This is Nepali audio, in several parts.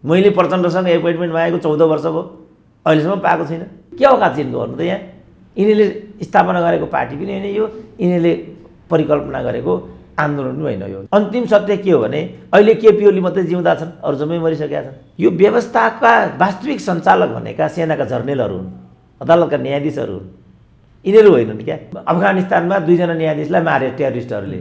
मैले प्रचण्डसँग एपोइन्टमेन्ट मागेको 14 वर्ष भयो, अहिलेसम्म पाएको छैन। के औकात छ गर्नु त? यहाँ यिनीहरूले स्थापना गरेको पार्टी पनि होइन यो, यिनीहरूले परिकल्पना गरेको आन्दोलन पनि होइन यो। अन्तिम सत्य के हो भने अहिले केपी ओली मात्रै जिउँदा छन्, अरू जम्मै मरिसकेका छन्। यो व्यवस्थाका वास्तविक सञ्चालक भनेका सेनाका जर्नेलहरू हुन्, अदालतका न्यायाधीशहरू हुन्, यिनीहरू होइनन् क्या। अफगानिस्तानमा 2 जना न्यायाधीशलाई मारे टेरोरिस्टहरूले।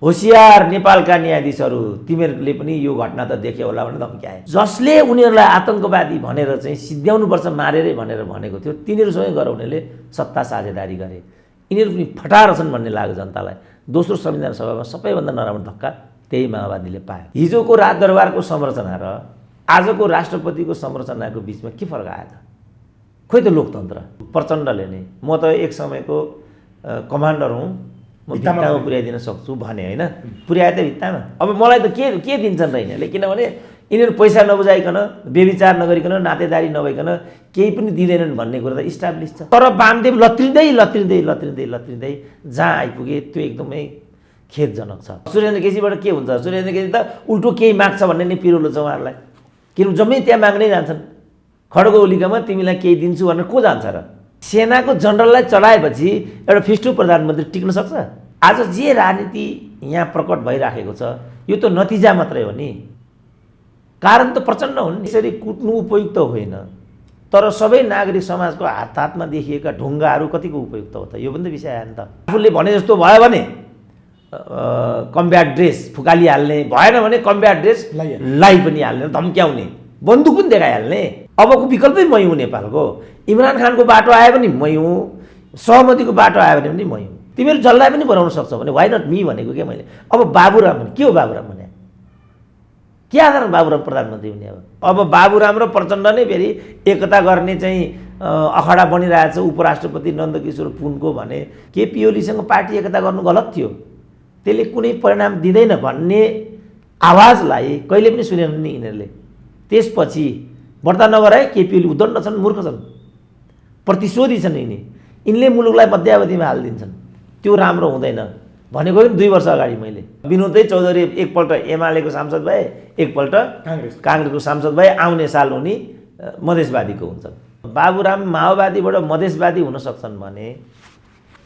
होसियार नेपालका न्यायाधीशहरू तिमीहरूले पनि यो घटना त देख्यो होला भनेर धम्क्याए। जसले उनीहरूलाई आतङ्कवादी भनेर चाहिँ सिद्ध्याउनुपर्छ मारेरै भनेर भनेको थियो, तिनीहरूसँगै गराउनेले सत्ता साझेदारी गरे। यिनीहरू पनि फटार छन् भन्ने लाग्यो जनतालाई। दोस्रो संविधान सभामा सबैभन्दा नराम्रो धक्का त्यही माओवादीले पायो। हिजोको राजदरबारको संरचना र आजको राष्ट्रपतिको संरचनाको बिचमा के फरक आयो त? खोइ त लोकतन्त्र। प्रचण्डले नै म त एक समयको कमान्डर हुँ, म भित्तामा पुर्याइदिन सक्छु भने होइन, पुर्याए त भित्तामा। अब मलाई त के दिन्छन् र यिनीहरूले? किनभने यिनीहरू पैसा नबुझाइकन, व्यभिचार नगरिकन, नातेदारी नभइकन केही पनि दिँदैनन् भन्ने कुरा त इस्टाब्लिस छ। तर वामदेव लत्रिँदै जहाँ आइपुगे त्यो एकदमै खेदजनक छ। सुरेन्द्र केसीबाट के हुन्छ? सुरेन्द्र केसी त उल्टो केही माग्छ भन्ने नै पिरोलो छ उहाँहरूलाई, किनभने जम्मै त्यहाँ माग्नै जान्छन्। खड्ग ओलीकामा तिमीलाई केही दिन्छु भनेर को जान्छ र? सेनाको जनरललाई चढाएपछि एउटा फिस्टु प्रधानमन्त्री टिक्न सक्छ? आज जे राजनीति यहाँ प्रकट भइराखेको छ यो त नतिजा मात्रै हो नि, कारण त प्रचण्ड हुन्। यसरी कुट्नु उपयुक्त होइन, तर सबै नागरिक समाजको हातमा देखिएका ढुङ्गाहरू कतिको उपयुक्त हो त? यो पनि त विषय आयो नि त। आफूले भने जस्तो भयो भने कम्ब्याट ड्रेस फुकालिहाल्ने, भएन भने कम्ब्याट ड्रेस लाई पनि हाल्ने, धम्क्याउने, बन्दुक पनि देखाइहाल्ने। अबको विकल्पै मै हुँ नेपालको। इमरान खानको बाटो आयो भने मै हुँ, सहमतिको बाटो आयो भने पनि मै हुँ। तिमीहरू जसलाई पनि बनाउन सक्छौ भने वाइ नट मी भनेको क्या मैले। अब बाबुराम भने के हो? बाबुराम भने के आधारमा बाबुराम प्रधानमन्त्री हुने? अब बाबुराम र प्रचण्ड नै फेरि एकता गर्ने चाहिँ अखडा बनिरहेछ। उपराष्ट्रपति नन्दकिशोर पुनको भने केपी ओलीसँग पार्टी एकता गर्नु गलत थियो, त्यसले कुनै परिणाम दिँदैन भन्ने आवाजलाई कहिले पनि सुनेनन् नि यिनीहरूले। त्यसपछि बढ्ता नगर है, केपी ओली उद्दण्ड छन्, मूर्ख छन्, प्रतिशोधी छन्। यिनले मुलुकलाई मध्यावधिमा हालिदिन्छन्, त्यो राम्रो हुँदैन भनेको 2 वर्ष अगाडि मैले। विनोदै चौधरी एकपल्ट एमालेको सांसद भए, एकपल्ट काङ्ग्रेसको सांसद भए, आउने साल उनी मधेसवादीको हुन्छन्। बाबुराम माओवादीबाट मधेसवादी हुन सक्छन् भने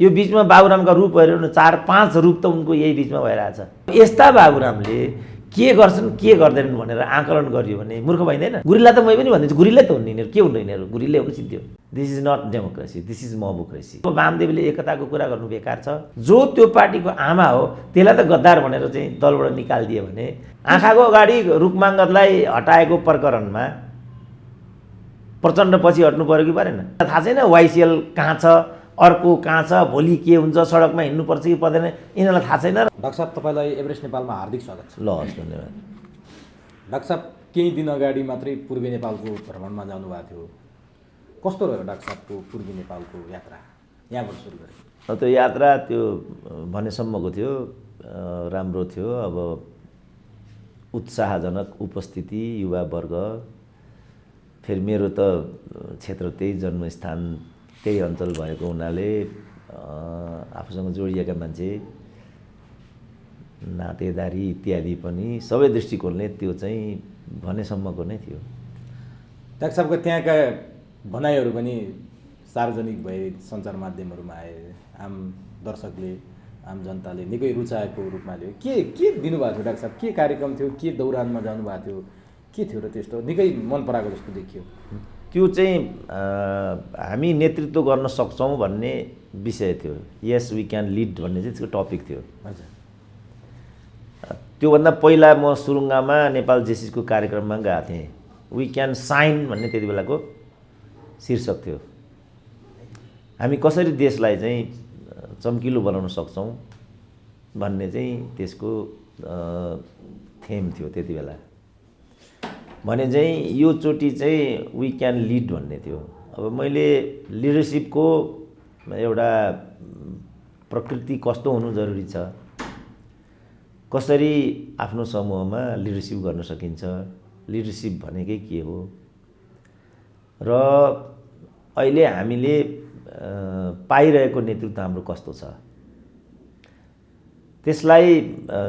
यो बिचमा बाबुरामका रूप हेऱ्यो भने 4-5 रूप त उनको यही बिचमा भइरहेछ। यस्ता बाबुरामले के गर्छन् के गर्दैनन् भनेर आकलन गरियो भने मूर्ख भइँदैन? गुरिल्ला त मै पनि भनिदिन्छु, गुरिल्लै त हुन् यिनीहरू। के हुन् यिनीहरू? गुरिल्लै हुनु सिद्धि हो। This is not democracy, this is mobocracy. अब वामदेवले एकताको कुरा गर्नु बेकार छ। जो त्यो पार्टीको आमा हो त्यसलाई त गद्दार भनेर चाहिँ दलबाट निकालिदियो भने, आँखाको अगाडि रुकमाङ्गदलाई हटाएको प्रकरणमा प्रचण्ड पछि हट्नु पर्यो कि परेन? थाहा छैन वाइसिएल कहाँ छ, अर्को कहाँ छ, भोलि के हुन्छ, सडकमा हिँड्नुपर्छ कि पर्दैन, यिनीहरूलाई थाहा छैन। डाक्टर साहब तपाईँलाई एभरेस्ट नेपालमा हार्दिक स्वागत छ। ल हस्, धन्यवाद। डाक्टर साहब केही दिन अगाडि मात्रै पूर्वी नेपालको भ्रमणमा जानुभएको थियो, कस्तो रह्यो डाक्टर साहबको पूर्वी नेपालको यात्रा? यहाँबाट सुरु गरेँ। त्यो यात्रा त्यो भनेसम्मको थियो, राम्रो थियो। अब उत्साहजनक उपस्थिति, युवावर्ग, फेरि मेरो त क्षेत्र त्यही जन्मस्थान त्यही अञ्चल भएको हुनाले आफूसँग जोडिएका मान्छे, नातेदारी इत्यादि पनि सबै दृष्टिकोणले त्यो चाहिँ भनेसम्मको नै थियो। डाक्टर साहबको त्यहाँका भनाइहरू पनि सार्वजनिक भए, सञ्चार माध्यमहरूमा आए, आम दर्शकले, आम जनताले निकै रुचाएको रूपमा लियो। के दिनुभएको थियो डाक्टर साहब? के कार्यक्रम थियो? के दौरानमा जानुभएको थियो? के थियो र त्यस्तो निकै मन पराएको जस्तो देखियो? त्यो चाहिँ हामी नेतृत्व गर्न सक्छौँ भन्ने विषय थियो। यस वी क्यान लिड भन्ने चाहिँ त्यसको टपिक थियो। हजुर। त्योभन्दा पहिला म सुरुङ्गामा नेपाल जेसिसको कार्यक्रममा गएको थिएँ। वी क्यान साइन भन्ने त्यति बेलाको शीर्षक थियो। हामी कसरी देशलाई चाहिँ चम्किलो बनाउन सक्छौँ भन्ने चाहिँ त्यसको थेम थियो त्यति बेला। भने चाहिँ यो चोटि चाहिँ वी क्यान लिड भन्ने थियो। अब मैले लिडरसिपको एउटा प्रकृति कस्तो हुनु जरुरी छ, कसरी आफ्नो समूहमा लिडरसिप गर्न सकिन्छ, लिडरसिप भनेकै के हो र अहिले हामीले पाइरहेको नेतृत्व हाम्रो कस्तो छ, त्यसलाई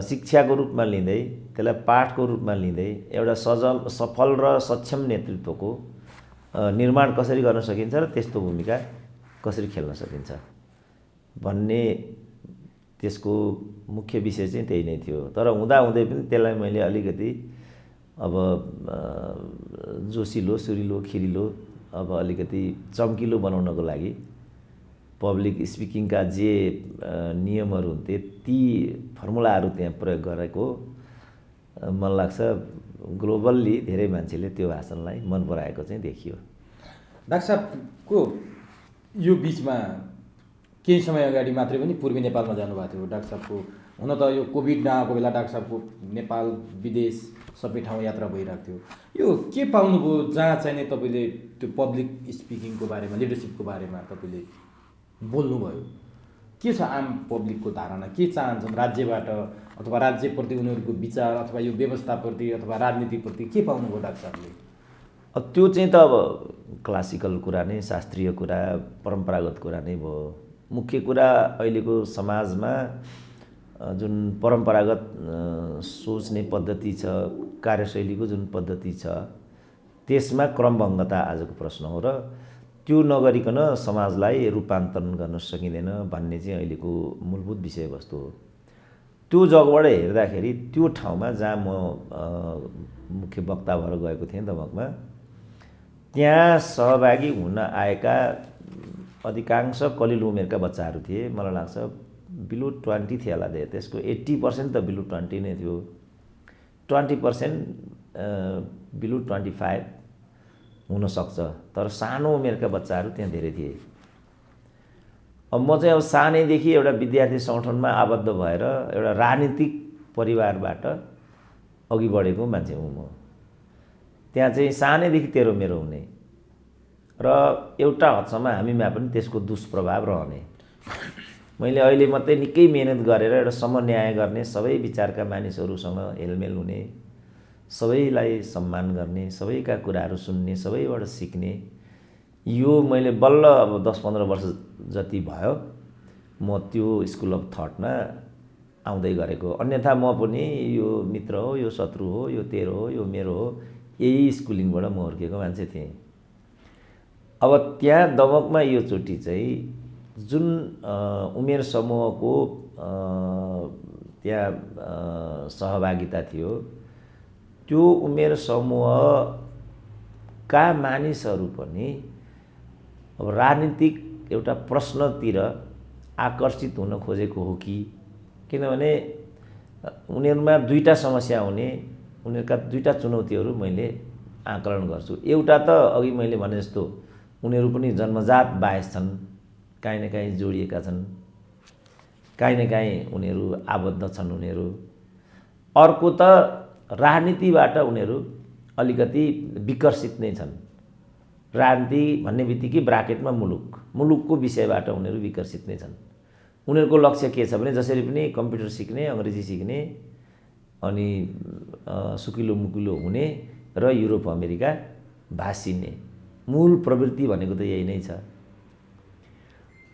शिक्षाको रूपमा लिँदै त्यसलाई पाठको रूपमा लिँदै एउटा सफल र सक्षम नेतृत्वको निर्माण कसरी गर्न सकिन्छ र त्यस्तो भूमिका कसरी खेल्न सकिन्छ भन्ने त्यसको मुख्य विषय चाहिँ त्यही नै थियो। तर हुँदाहुँदै पनि त्यसलाई मैले अलिकति अब जोसिलो सुरिलो खिरिलो अब अलिकति चम्किलो बनाउनको लागि पब्लिक स्पिकिङका जे नियमहरू हुन्थे ती फर्मुलाहरू त्यहाँ प्रयोग गरेको मलाई लाग्छ ग्लोबल्ली धेरै मान्छेले त्यो भाषणलाई मन पराएको चाहिँ देखियो। डाक्टर साहबको यो बिचमा केही समय अगाडि मात्रै पनि पूर्वी नेपालमा जानुभएको थियो डाक्टर साहबको। हुन त यो कोभिड नआएको बेला डाक्टर साहबको नेपाल विदेश सबै ठाउँ यात्रा भइरहेको थियो। यो के पाउनुभयो जहाँ चाहिँ नि तपाईँले त्यो पब्लिक स्पिकिङको बारेमा लिडरसिपको बारेमा तपाईँले बोल्नुभयो? के छ आम पब्लिकको धारणा, के चाहन्छन् राज्यबाट अथवा राज्यप्रति उनीहरूको विचार अथवा यो व्यवस्थाप्रति अथवा राजनीतिप्रति के पाउनुभयो डाक्टर साहबले? त्यो चाहिँ त अब क्लासिकल कुरा नै, शास्त्रीय कुरा, परम्परागत कुरा नै भयो। मुख्य कुरा अहिलेको समाजमा जुन परम्परागत सोच्ने पद्धति छ, कार्यशैलीको जुन पद्धति छ, त्यसमा क्रमभङ्गता आजको प्रश्न हो र त्यो नगरिकन समाजलाई रूपान्तरण गर्न सकिँदैन भन्ने चाहिँ अहिलेको मूलभूत विषयवस्तु हो। त्यो जगबाट हेर्दाखेरि त्यो ठाउँमा जहाँ म मुख्य वक्ता भएर गएको थिएँ दमकमा, त्यहाँ सहभागी हुन आएका अधिकांश कलिलो उमेरका बच्चाहरू थिए। मलाई लाग्छ बिलो 20 थियो होला दे, त्यसको 80% त बिलो 20 नै थियो, 20% बिलो 25 हुनसक्छ। तर सानो उमेरका बच्चाहरू त्यहाँ धेरै थिए। अब म चाहिँ अब सानैदेखि एउटा विद्यार्थी सङ्गठनमा आबद्ध भएर एउटा राजनीतिक परिवारबाट अघि बढेको मान्छे हुँ म। त्यहाँ चाहिँ सानैदेखि तेरो मेरो हुने र एउटा हदसम्म हामीमा पनि त्यसको दुष्प्रभाव रहने। मैले अहिले मात्रै निकै मेहनत गरेर एउटा समन्वय गर्ने, सबै विचारका मानिसहरूसँग हेलमेल हुने, सबैलाई सम्मान गर्ने, सबैका कुराहरू सुन्ने, सबैबाट सिक्ने, यो मैले बल्ल अब 10-15 वर्ष जति भयो म त्यो स्कुल अफ थटमा आउँदै गरेको। अन्यथा म पनि यो मित्र हो, यो शत्रु हो, यो तेरो हो, यो मेरो हो, यही स्कुलिङबाट म हुर्केको मान्छे थिएँ। अब त्यहाँ दमकमा यो चोटि चाहिँ जुन उमेर समूहको त्यहाँ सहभागिता थियो, त्यो उमेर समूहका मानिसहरू पनि अब राजनीतिक एउटा प्रश्नतिर आकर्षित हुन खोजेको हो कि, किनभने उनीहरूमा दुईटा समस्या हुने, उनीहरूका दुईटा चुनौतीहरू मैले आकलन गर्छु। एउटा त अघि मैले भने जस्तो उनीहरू पनि जन्मजात बायस छन्, काहीँ न काहीँ जोडिएका छन्, काहीँ न काहीँ उनीहरू आबद्ध छन् उनीहरू। अर्को त राजनीतिबाट उनीहरू अलिकति विकर्षित नै छन्। राजनीति भन्ने बित्तिकै ब्राकेटमा मुलुकको विषयबाट उनीहरू विकर्षित नै छन्। उनीहरूको लक्ष्य के छ भने जसरी पनि कम्प्युटर सिक्ने, अङ्ग्रेजी सिक्ने, अनि सुकिलो मुकिलो हुने र युरोप अमेरिका भासिने। मूल प्रवृत्ति भनेको त यही नै छ।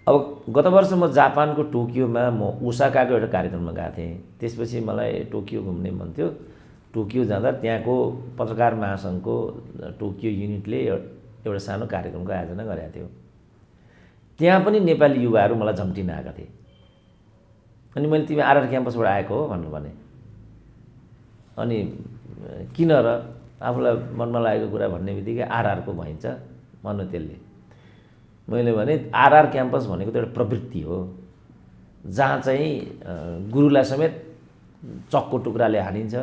अब गत वर्ष म जापानको टोकियोमा म ओसाकाको एउटा कार्यक्रममा गएको थिएँ। त्यसपछि मलाई टोकियो घुम्ने मन थियो। टोकियो जाँदा त्यहाँको पत्रकार महासङ्घको टोकियो युनिटले एउटा सानो कार्यक्रमको आयोजना गरेको थियो। त्यहाँ पनि नेपाली युवाहरू मलाई झम्टिन आएका थिए। अनि मैले तिमी आरआर क्याम्पसबाट आएको हो भनेर भने। अनि किन र, आफूलाई मनमा लागेको कुरा भन्ने बित्तिकै आरआरको भइन्छ भन्नु त्यसले। मैले भने आरआर क्याम्पस भनेको त एउटा प्रवृत्ति हो जहाँ चाहिँ गुरुलाई समेत चक्को टुक्राले हानिन्छ,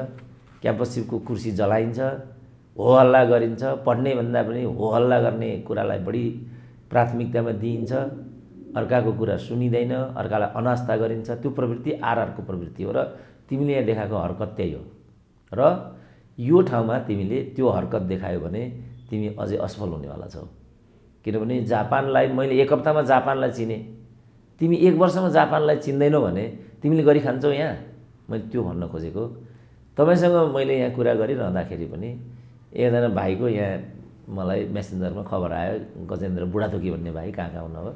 क्याम्पसको कुर्सी जलाइन्छ, होहल्ला गरिन्छ, पढ्ने भन्दा पनि होहल्ला गर्ने कुरालाई बढी प्राथमिकतामा दिइन्छ, अर्काको कुरा सुनिँदैन, अर्कालाई अनास्था गरिन्छ। त्यो प्रवृत्ति आरआरको प्रवृत्ति हो र तिमीले यहाँ देखाएको हरकत त्यही हो। र यो ठाउँमा तिमीले त्यो हरकत देखायो भने तिमी अझै असफल हुनेवाला छौ। किनभने जापानलाई मैले 1 हप्तामा जापानलाई चिने, तिमी 1 वर्षमा जापानलाई चिन्दैनौ भने तिमीले गरी खान्छौ यहाँ। मैले त्यो भन्न खोजेको। तपाईँसँग मैले यहाँ कुरा गरिरहँदाखेरि पनि एकजना भाइको यहाँ मलाई मेसेन्जरमा खबर आयो, गजेन्द्र बुढाथोकी भन्ने भाइ कहाँ हुनु हो।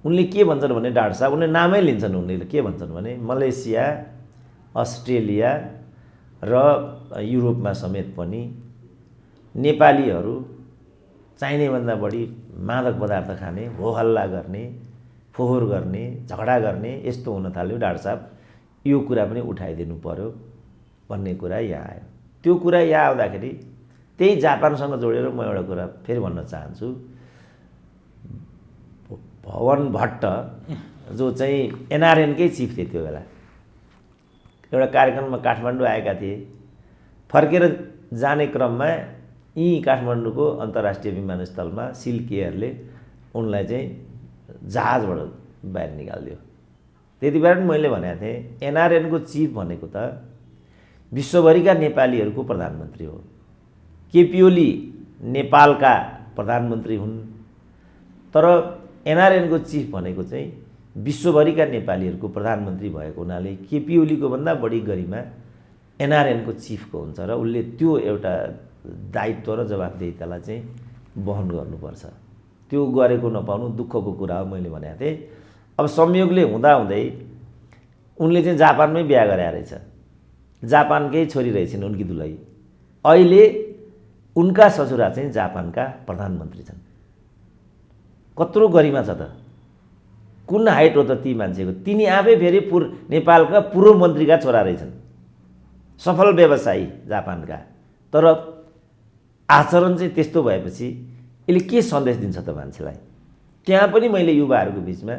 उनले के भन्छन् भने डाक्टर साहब, उनले नामै लिन्छन्, उनले के भन्छन् भने मलेसिया अस्ट्रेलिया र युरोपमा समेत पनि नेपालीहरू चाहिनेभन्दा बढी मादक पदार्थ खाने, होहल्ला गर्ने, फोहोर गर्ने, झगडा गर्ने यस्तो हुन थाल्यो। डाक्टर साहब यो कुरा पनि उठाइदिनु पर्यो भन्ने कुरा यहाँ आयो। त्यो कुरा यहाँ आउँदाखेरि त्यही जापानसँग जोडेर म एउटा कुरा फेरि भन्न चाहन्छु। भवन भट्ट जो चाहिँ एनआरएनकै चिफ थिए त्यो बेला, एउटा कार्यक्रममा काठमाडौँ आएका थिए। फर्केर जाने क्रममा यहीँ काठमाडौँको अन्तर्राष्ट्रिय विमानस्थलमा सिल केयरले उनलाई चाहिँ जहाजबाट बाहिर निकालिदियो। त्यति बेला पनि मैले भनेको थिएँ एनआरएनको चिफ भनेको त विश्वभरिका नेपालीहरूको प्रधानमन्त्री हो। केपी ओली नेपालका प्रधानमन्त्री हुन्, तर एनआरएनको चिफ भनेको चाहिँ विश्वभरिका नेपालीहरूको प्रधानमन्त्री भएको हुनाले केपी ओलीको भन्दा बढी गरिमा एनआरएनको चिफको हुन्छ र उसले त्यो एउटा दायित्व र जवाफदेहितालाई चाहिँ वहन गर्नुपर्छ। त्यो गरेको नपाउनु दुःखको कुरा हो। मैले भनेको थिएँ अब संयोगले हुँदाहुँदै उनले चाहिँ जापानमै बिहा गरे रहेछ। जापानकै छोरी रहेछन् उनकी दुलही। अहिले उनका ससुरा चाहिँ जापानका प्रधानमन्त्री छन्। कत्रो गरिमा छ त, कुन हाइट हो त ती मान्छेको। तिनी आफै फेरि नेपालका पूर्व मन्त्रीका छोरा रहेछन्, सफल व्यवसायी जापानका। तर आचरण चाहिँ त्यस्तो भएपछि यसले के सन्देश दिन्छ त मान्छेलाई। त्यहाँ पनि मैले युवाहरूको बिचमा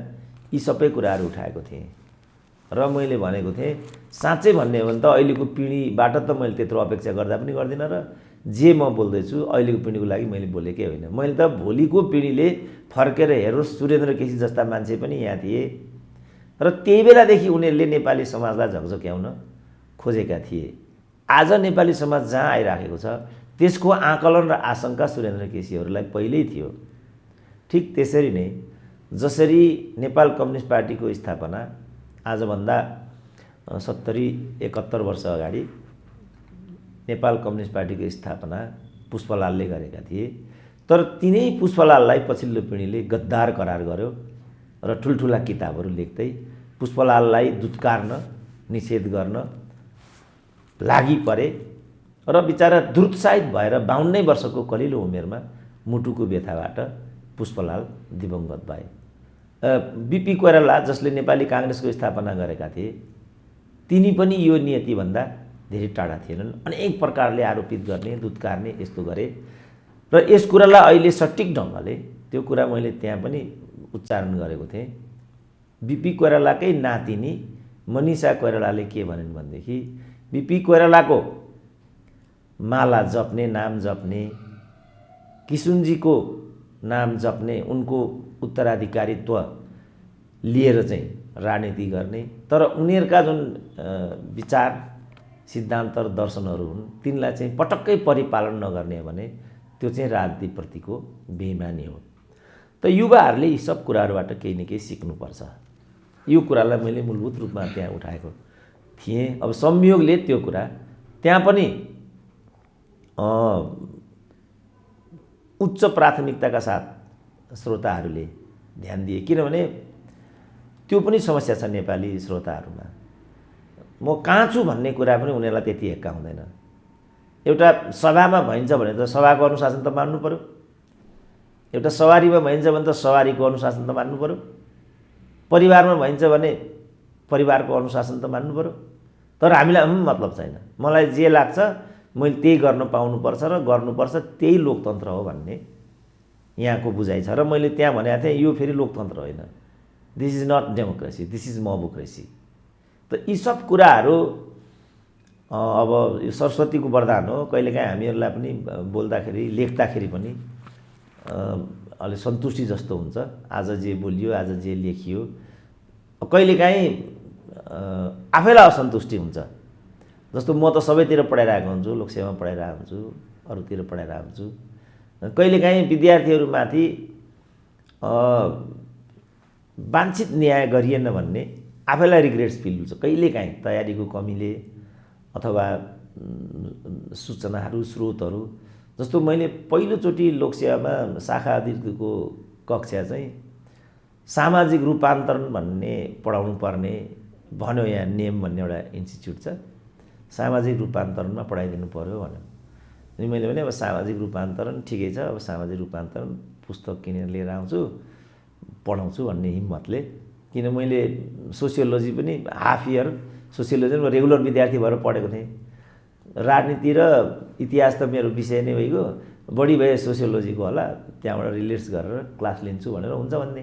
यी सबै कुराहरू उठाएको थिएँ र मैले भनेको थिएँ साँच्चै भन्ने हो भने त अहिलेको पिँढीबाट त मैले त्यत्रो अपेक्षा गर्दा पनि गर्दिनँ र जे म बोल्दैछु अहिलेको पिँढीको लागि मैले बोलेकै होइन। मैले त भोलिको पिँढीले फर्केर हेरोस् सुरेन्द्र केसी जस्ता मान्छे पनि यहाँ थिए र त्यही बेलादेखि उनीहरूले नेपाली समाजलाई झकझक्याउन खोजेका थिए। आज नेपाली समाज जहाँ आइराखेको छ त्यसको आकलन र आशंका सुरेन्द्र केसीहरूलाई पहिल्यै थियो। ठिक त्यसरी नै जसरी नेपाल कम्युनिस्ट पार्टीको स्थापना आजभन्दा 70-71 वर्ष अगाडि नेपाल कम्युनिस्ट पार्टीको स्थापना पुष्पलालले गरेका थिए, तर तिनै पुष्पलाललाई पछिल्लो पिँढीले गद्दार करार गर्यो र ठुल्ठुला किताबहरू लेख्दै पुष्पलाललाई दुत्कार्न निषेध गर्न लागि परे र बिचारा दुरुत्साहित भएर 52 वर्षको कलिलो उमेरमा मुटुको व्यथाबाट पुष्पलाल दिवंगत भए। बीपी कोइराला जसले नेपाली काङ्ग्रेसको स्थापना गरेका थिए तिनी पनि यो नियतिभन्दा धेरै टाढा थिएनन्। अनेक प्रकारले आरोपित गर्ने, दुत्कार्ने यस्तो गरे र यस कुरालाई अहिले सटिक ढङ्गले त्यो कुरा मैले त्यहाँ पनि उच्चारण गरेको थिएँ। बीपी कोइरालाकै नातिनी मनिषा कोइरालाले के भनिन् भनेदेखि बीपी कोइरालाको माला जप्ने, नाम जप्ने, किशुनजीको नाम जप्ने, उनको उत्तराधिकारीत्व लिएर चाहिँ राजनीति गर्ने, तर उनीहरूका जुन विचार सिद्धान्त र दर्शनहरू हुन् तिनलाई चाहिँ पटक्कै परिपालन नगर्ने हो भने त्यो चाहिँ राजनीतिप्रतिको बेइमानी हो। त युवाहरूले यी सब कुराहरूबाट केही न केही सिक्नुपर्छ। यो कुरालाई मैले मूलभूत रूपमा त्यहाँ उठाएको थिएँ। अब संयोगले त्यो कुरा त्यहाँ पनि उच्च प्राथमिकताका साथ श्रोताहरूले ध्यान दिए, किनभने त्यो पनि समस्या छ नेपाली श्रोताहरूमा। म कहाँ छु भन्ने कुरा पनि उनीहरूलाई त्यति हेक्का हुँदैन। एउटा सभामा भइन्छ भने त सभाको अनुशासन त मान्नु पर्यो, एउटा सवारीमा भइन्छ भने त सवारीको अनुशासन त मान्नु पर्यो, परिवारमा भइन्छ भने परिवारको अनुशासन त मान्नु पर्यो। तर हामीलाई मतलब छैन, मलाई जे लाग्छ मैले त्यही गर्न पाउनुपर्छ र गर्नुपर्छ, त्यही लोकतन्त्र हो भन्ने यहाँको बुझाइ छ। र मैले त्यहाँ भनेको थिएँ यो फेरि लोकतन्त्र होइन, this is not democracy, this is mobocracy. त यी सब कुराहरू अब यो सरस्वतीको वरदान हो। कहिलेकाहीँ हामीहरूलाई पनि बोल्दाखेरि लेख्दाखेरि पनि अलि सन्तुष्टि जस्तो हुन्छ। आज जे बोलियो, आज जे लेखियो, कहिलेकाहीँ आफैलाई असन्तुष्टि हुन्छ। जस्तो म त सबैतिर पढाइरहेको हुन्छु, लोकसेवामा पढाइरहेको हुन्छु, अरूतिर पढाइरहेको हुन्छु। कहिलेकाहीँ विद्यार्थीहरूमाथि वाञ्छित न्याय गरिएन भन्ने आफैलाई रिग्रेट्स फिल हुन्छ। कहिलेकाहीँ तयारीको कमीले अथवा सूचनाहरू स्रोतहरू, जस्तो मैले पहिलोचोटि लोकसेवामा शाखा अधिकृतको कक्षा चाहिँ सामाजिक रूपान्तरण भन्ने पढाउनु पर्ने भन्यो यहाँ नेम भन्ने एउटा इन्स्टिच्युट छ, सामाजिक रूपान्तरणमा पढाइदिनु पर्यो भन्यो। अनि मैले भने अब सामाजिक रूपान्तरण ठिकै छ, अब सामाजिक रूपान्तरण पुस्तक किनेर लिएर आउँछु पढाउँछु भन्ने हिम्मतले, किन मैले सोसियोलोजी पनि हाफ इयर सोसियोलोजी रेगुलर विद्यार्थी भएर पढेको थिएँ। राजनीति र इतिहास त मेरो विषय नै भइगयो, बढी भए सोसियोलोजीको होला, त्यहाँबाट रिलेट्स गरेर क्लास लिन्छु भनेर हुन्छ भन्ने।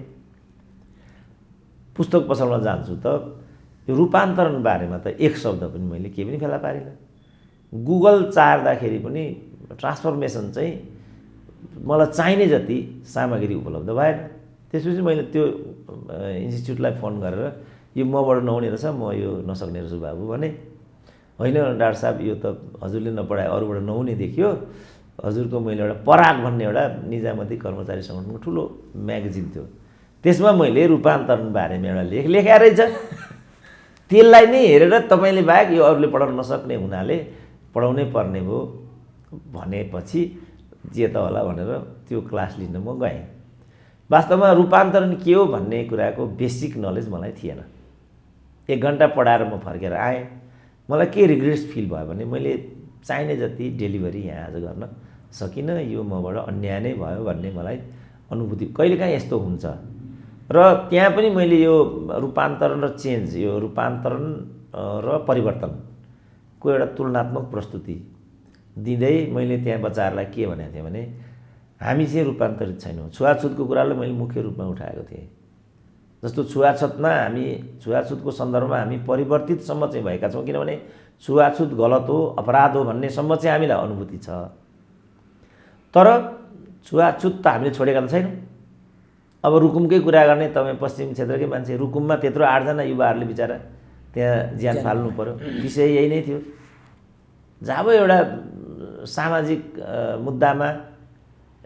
पुस्तक पसलमा जान्छु त यो रूपान्तरण बारेमा त एक शब्द पनि मैले केही पनि फेला पारिनँ। गुगल चार्दाखेरि पनि ट्रान्सफर्मेसन चाहिँ मलाई चाहिने जति सामग्री उपलब्ध भएन। त्यसपछि मैले त्यो इन्स्टिच्युटलाई फोन गरेर यो मबाट नहुने रहेछ, म यो नसक्ने रहेछु बाबु भने। होइन डाक्टर साहब, यो त हजुरले नपढाए अरूबाट नहुने देखियो, हजुरको मैले एउटा पराग भन्ने एउटा निजामती कर्मचारी सङ्गठनको ठुलो म्यागजिन थियो, त्यसमा मैले रूपान्तरण बारेमा एउटा लेख लेखेको रहेछ। त्यसलाई नै हेरेर तपाईँले बाहेक यो अरूले पढाउन नसक्ने हुनाले पढाउनै पर्ने भयो भनेपछि जे त होला भनेर त्यो क्लास लिन म गएँ। वास्तवमा रूपान्तरण के हो भन्ने कुराको बेसिक नलेज मलाई थिएन। 1 घन्टा पढाएर म फर्केर आएँ। मलाई के रिग्रेट्स फिल भयो भने मैले चाहिने जति डेलिभरी यहाँ आज गर्न सकिनँ, यो मबाट अन्याय नै भयो भन्ने मलाई अनुभूति। कहिलेकाहीँ यस्तो हुन्छ र त्यहाँ पनि मैले यो रूपान्तरण र चेन्ज, यो रूपान्तरण र परिवर्तनको एउटा तुलनात्मक प्रस्तुति दिँदै मैले त्यहाँ बच्चाहरूलाई के भनेको थिएँ भने हामी चाहिँ रूपान्तरित छैनौँ। छुवाछुतको कुरालाई मैले मुख्य रूपमा उठाएको थिएँ। जस्तो छुवाछुतको सन्दर्भमा हामी परिवर्तितसम्म चाहिँ भएका छौँ, किनभने छुवाछुत गलत हो, अपराध हो भन्नेसम्म चाहिँ हामीलाई अनुभूति छ। तर छुवाछुत त हामीले छोडेका त छैनौँ। अब रुकुमकै कुरा गर्ने, तपाईँ पश्चिम क्षेत्रकै मान्छे, रुकुममा त्यत्रो 8 जना युवाहरूले बिचारा त्यहाँ ज्यान फाल्नु पर्यो। विषय यही नै थियो। जब एउटा सामाजिक मुद्दामा,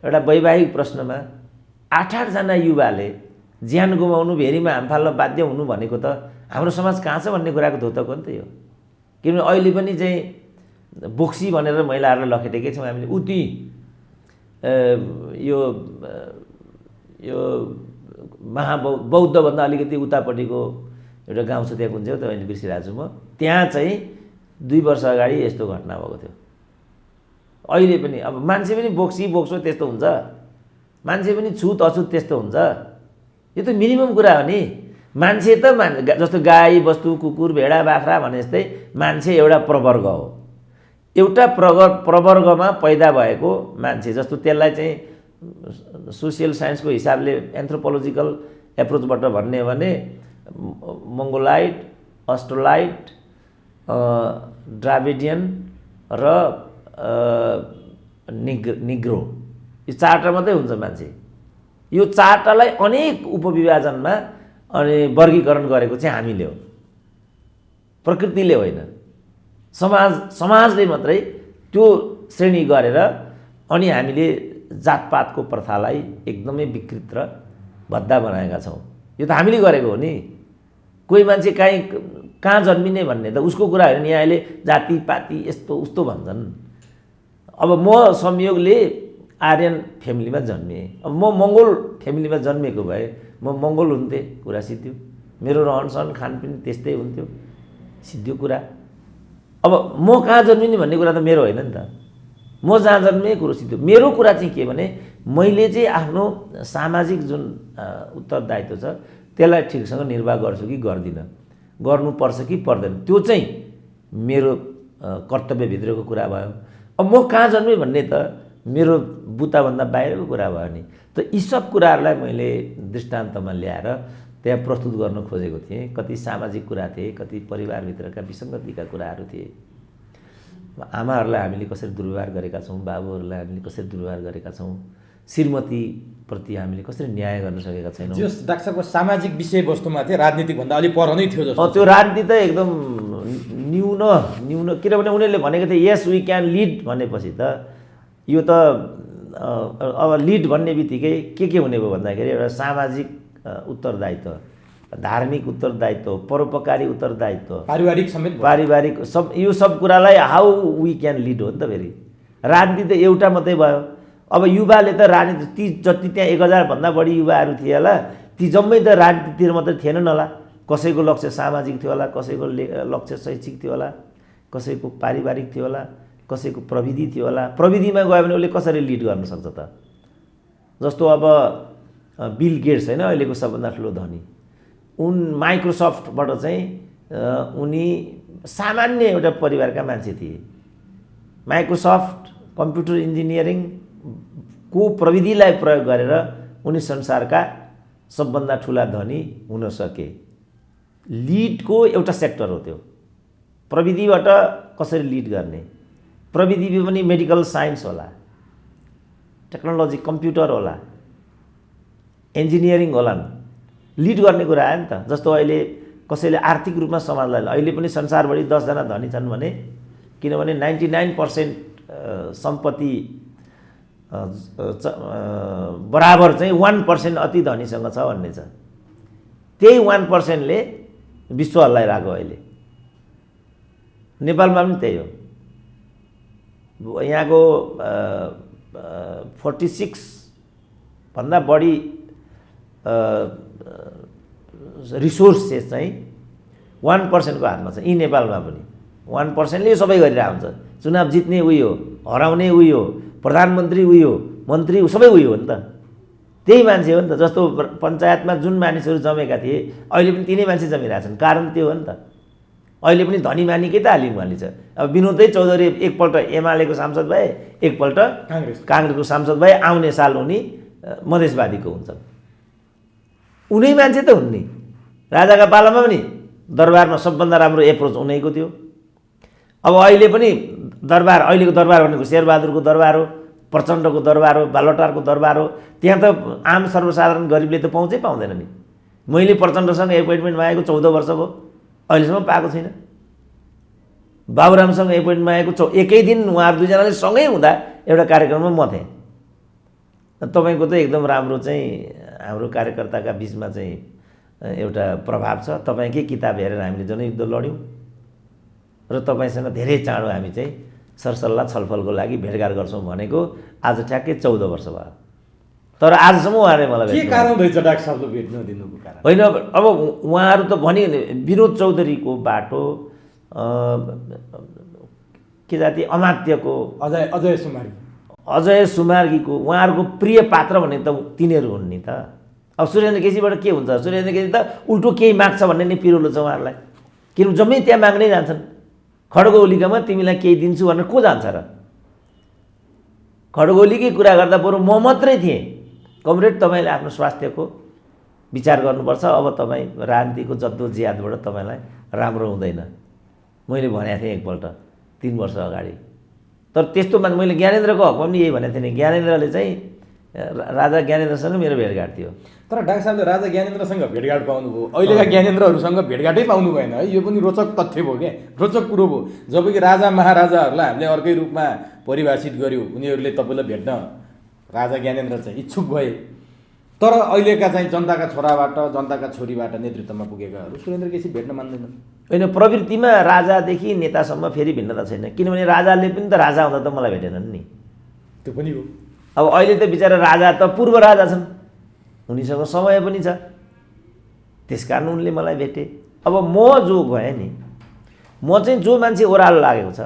एउटा वैवाहिक प्रश्नमा 8 जना युवाले ज्यान गुमाउनु, भेरीमा हाम फाल्न बाध्य हुनु भनेको त हाम्रो समाज कहाँ छ भन्ने कुराको धोतक हो नि त यो। किनभने अहिले पनि चाहिँ बोक्सी भनेर महिलाहरूलाई लखेटेकै छौँ हामीले। उति यो महाबौद्धभन्दा अलिकति उतापट्टिको एउटा गाउँ छ, त्यहाँ कुन चाहिँ हो त अहिले बिर्सिरहेको छु म। त्यहाँ चाहिँ 2 वर्ष अगाडि यस्तो घटना भएको थियो। अहिले पनि अब मान्छे पनि बोक्सो त्यस्तो हुन्छ, मान्छे पनि छुत अछुत त्यस्तो हुन्छ। यो त मिनिमम कुरा हो नि। मान्छे त जस्तो गाई बस्तु कुकुर भेडा बाख्रा भने जस्तै मान्छे एउटा प्रवर्ग हो। एउटा प्रवर्गमा पैदा भएको मान्छे जस्तो त्यसलाई चाहिँ सोसियल साइन्सको हिसाबले एन्थ्रोपोलोजिकल एप्रोचबाट भन्ने हो भने मङ्गोलाइट, अस्ट्रोलाइट, ड्राभिडियन र निग्रो, यो 4टा मात्रै हुन्छ मान्छे। यो 4टालाई अनेक उपविभाजनमा अनि वर्गीकरण गरेको चाहिँ हामीले हो, प्रकृतिले होइन। समाजले मात्रै त्यो श्रेणी गरेर अनि हामीले जातपातको प्रथालाई एकदमै विकृत र भद्दा बनाएका छौँ। यो त हामीले गरेको हो नि। कोही मान्छे कहाँ जन्मिने भन्ने त उसको कुरा होइन नि। यहाँ अहिले जातिपाती यस्तो उस्तो भन्छन्। अब म संयोगले आर्यन फ्यामिलीमा जन्मिएँ। अब म मङ्गोल फ्यामिलीमा जन्मेको भए म मङ्गोल हुन्थेँ, कुरा सिद्धियो। मेरो रहनसहन खानपिन त्यस्तै हुन्थ्यो, सिद्धियो कुरा। अब म कहाँ जन्मिने भन्ने कुरा त मेरो होइन नि त। म जहाँ जन्मेँ कुरो सिद्धियो। मेरो कुरा चाहिँ के भने मैले चाहिँ आफ्नो सामाजिक जुन उत्तरदायित्व छ त्यसलाई ठिकसँग निर्वाह गर्छु कि गर्दिनँ, गर्नुपर्छ कि पर्दैन, त्यो चाहिँ मेरो कर्तव्यभित्रको कुरा भयो। अब म कहाँ जन्मेँ भन्ने त मेरो बुताभन्दा बाहिरको कुरा भयो नि। त यी सब कुराहरूलाई मैले दृष्टान्तमा ल्याएर त्यहाँ प्रस्तुत गर्न खोजेको थिएँ। कति सामाजिक कुरा थिए, कति परिवारभित्रका विसङ्गतिका कुराहरू थिए। आमाहरूलाई हामीले कसरी दुर्व्यवहार गरेका छौँ, बाबुहरूलाई हामीले कसरी दुर्व्यवहार गरेका छौँ, श्रीमतीप्रति हामीले कसरी न्याय गर्न सकेका छैनौँ। त्यो डाक्टर साहबको सामाजिक विषयवस्तुमा चाहिँ राजनीतिकभन्दा अलिक पर नै थियो जस्तो। त्यो राजनीति त एकदम न्यून, किनभने उनीहरूले भनेको थियो यस वी क्यान लिड भनेपछि त यो त अब लिड भन्ने बित्तिकै के हुने भयो भन्दाखेरि एउटा सामाजिक उत्तरदायित्व, धार्मिक उत्तरदायित्व, परोपकारी उत्तरदायित्व, पारिवारिक सब, यो सब कुरालाई हाउ वी क्यान लिड हो नि त। फेरि राजनीति त एउटा मात्रै भयो। अब युवाले त राजनीति ती जति त्यहाँ 1000 भन्दा बढी युवाहरू थिए होला, ती जम्मै त राजनीतितिर मात्रै थिएनन् होला। कसैको लक्ष्य सामाजिक थियो होला, कसैको लक्ष्य शैक्षिक थियो होला, कसैको पारिवारिक थियो होला, कसैको प्रविधि थियो होला। प्रविधिमा गयो भने उसले कसरी लिड गर्न सक्छ त? जस्तो अब बिल गेट्स होइन अहिलेको सबभन्दा ठुलो धनी, माइक्रोसफ्टबाट चाहिँ उनी सामान्य एउटा परिवारका मान्छे थिए। माइक्रोसफ्ट कम्प्युटर इन्जिनियरिङको प्रविधिलाई प्रयोग गरेर उनी संसारका सबभन्दा ठुला धनी हुन सके। लिडको एउटा सेक्टर हो त्यो, प्रविधिबाट कसरी लिड गर्ने। प्रविधि पनि मेडिकल साइन्स होला, टेक्नोलोजी कम्प्युटर होला, इन्जिनियरिङ होलान्, लिड गर्ने कुरा आयो नि त। जस्तो अहिले कसैले आर्थिक रूपमा समाजलाई, अहिले पनि संसारभरि 10 जना धनी छन् भने, किनभने 99% सम्पत्ति बराबर चाहिँ 1% अति धनीसँग छ भन्ने छ। त्यही 1%ले विश्व हल्लाइरहेको अहिले। नेपालमा पनि त्यही हो। यहाँको 46 भन्दा बढी रिसोर्सेस चाहिँ 1% को हातमा छ। यी नेपालमा पनि 1%ले सबै गरिरहेको हुन्छ। चुनाव जित्ने उही हो, हराउने उही हो, प्रधानमन्त्री उही हो, मन्त्री सबै उही हो नि त। त्यही मान्छे हो नि त। जस्तो पञ्चायतमा जुन मानिसहरू जमेका थिए अहिले पनि तिनै मान्छे जमिरहेछन्। कारण त्यो हो नि त। अहिले पनि धनी मानीकै त हालिमुहाली छ। अब विनोदै चौधरी एकपल्ट एमालेको सांसद भए, एकपल्ट काङ्ग्रेसको सांसद भए, आउने साल उनी मधेसवादीको हुन्छन्। उनै मान्छे त हुन् नि। राजाका पालामा पनि दरबारमा सबभन्दा राम्रो एप्रोच उनैको थियो। अब अहिले पनि दरबार, अहिलेको दरबार भनेको शेरबहादुरको दरबार हो, प्रचण्डको दरबार हो, बालवाटारको दरबार हो। त्यहाँ त आम सर्वसाधारण गरिबले त पहुँचै पाउँदैन नि। मैले प्रचण्डसँग एपोइन्टमेन्ट मागेको 14 वर्ष भयो, अहिलेसम्म पाएको छैन। बाबुरामसँग एपोइन्टमेन्ट मागेको एकै दिन उहाँहरू दुईजनाले सँगै हुँदा एउटा कार्यक्रममा म थिएँ। तपाईँको त एकदम राम्रो चाहिँ हाम्रो कार्यकर्ताका बिचमा चाहिँ एउटा प्रभाव छ। तपाईँकै किताब हेरेर हामीले जनयुद्ध लड्यौँ र तपाईँसँग धेरै चाँडो हामी चाहिँ सरसल्लाह छलफलको लागि भेटघाट गर्छौँ भनेको आज ठ्याक्कै 14 वर्ष भयो। तर आजसम्म उहाँले मलाई के कारण रहेछ डाक्टर साहबले भेट नदिनुको कारण? होइन, अब उहाँहरू त भने विनोद चौधरीको बाटो, के जाति अमात्यको अजय सुमार्गीको, उहाँहरूको प्रिय पात्र भने त तिनीहरू हुन् नि त। अब सुरेन्द्र केसीबाट के हुन्छ? सुरेन्द्र केसी त उल्टो केही माग्छ भन्ने नै पिरोलो छ उहाँहरूलाई। किन जम्मै त्यहाँ माग्नै जान्छन्। खड्ग ओलीकामा तिमीलाई केही दिन्छु भनेर को जान्छ र? खड्ग ओलीकै कुरा गर्दा बरु म मात्रै थिएँ, कमरेड तपाईँले आफ्नो स्वास्थ्यको विचार गर्नुपर्छ, अब तपाईँ राजनीतिको जद्दोजिहादबाट तपाईँलाई राम्रो हुँदैन, मैले भनेको थिएँ एकपल्ट 3 वर्ष अगाडि। तर त्यस्तो मान्छे मैले ज्ञानेन्द्रको हकमा पनि यही भनेको थिएँ। ज्ञानेन्द्रले चाहिँ राजा ज्ञानेन्द्रसँग मेरो भेटघाट थियो। तर डाक्टर साहबले राजा ज्ञानेन्द्रसँग भेटघाट पाउनुभयो, अहिलेका ज्ञानेन्द्रहरूसँग भेटघाटै पाउनु भएन है। यो पनि रोचक तथ्य भयो क्या, रोचक कुरो भयो। जबकि राजा महाराजाहरूलाई हामीले अर्कै रूपमा परिभाषित गर्यौँ, उनीहरूले तपाईँलाई भेट्न राजा ज्ञानेन्द्र चाहिँ इच्छुक भए। तर अहिलेका चाहिँ जनताका छोराबाट, जनताका छोरीबाट नेतृत्वमा पुगेकाहरू सुरेन्द्र केसी भेट्न मान्दैनन्। होइन, प्रवृत्तिमा राजादेखि नेतासम्म फेरि भिन्नता छैन। किनभने राजाले पनि त राजा हुँदा त मलाई भेटेनन् नि। त्यो पनि हो। अब अहिले त बिचरा राजा त पूर्व राजा छन्, उनीसँग समय पनि छ, त्यसकारण उनले मलाई भेटे। अब म जो गएँ नि, म चाहिँ जो मान्छे ओह्रालो लागेको छ,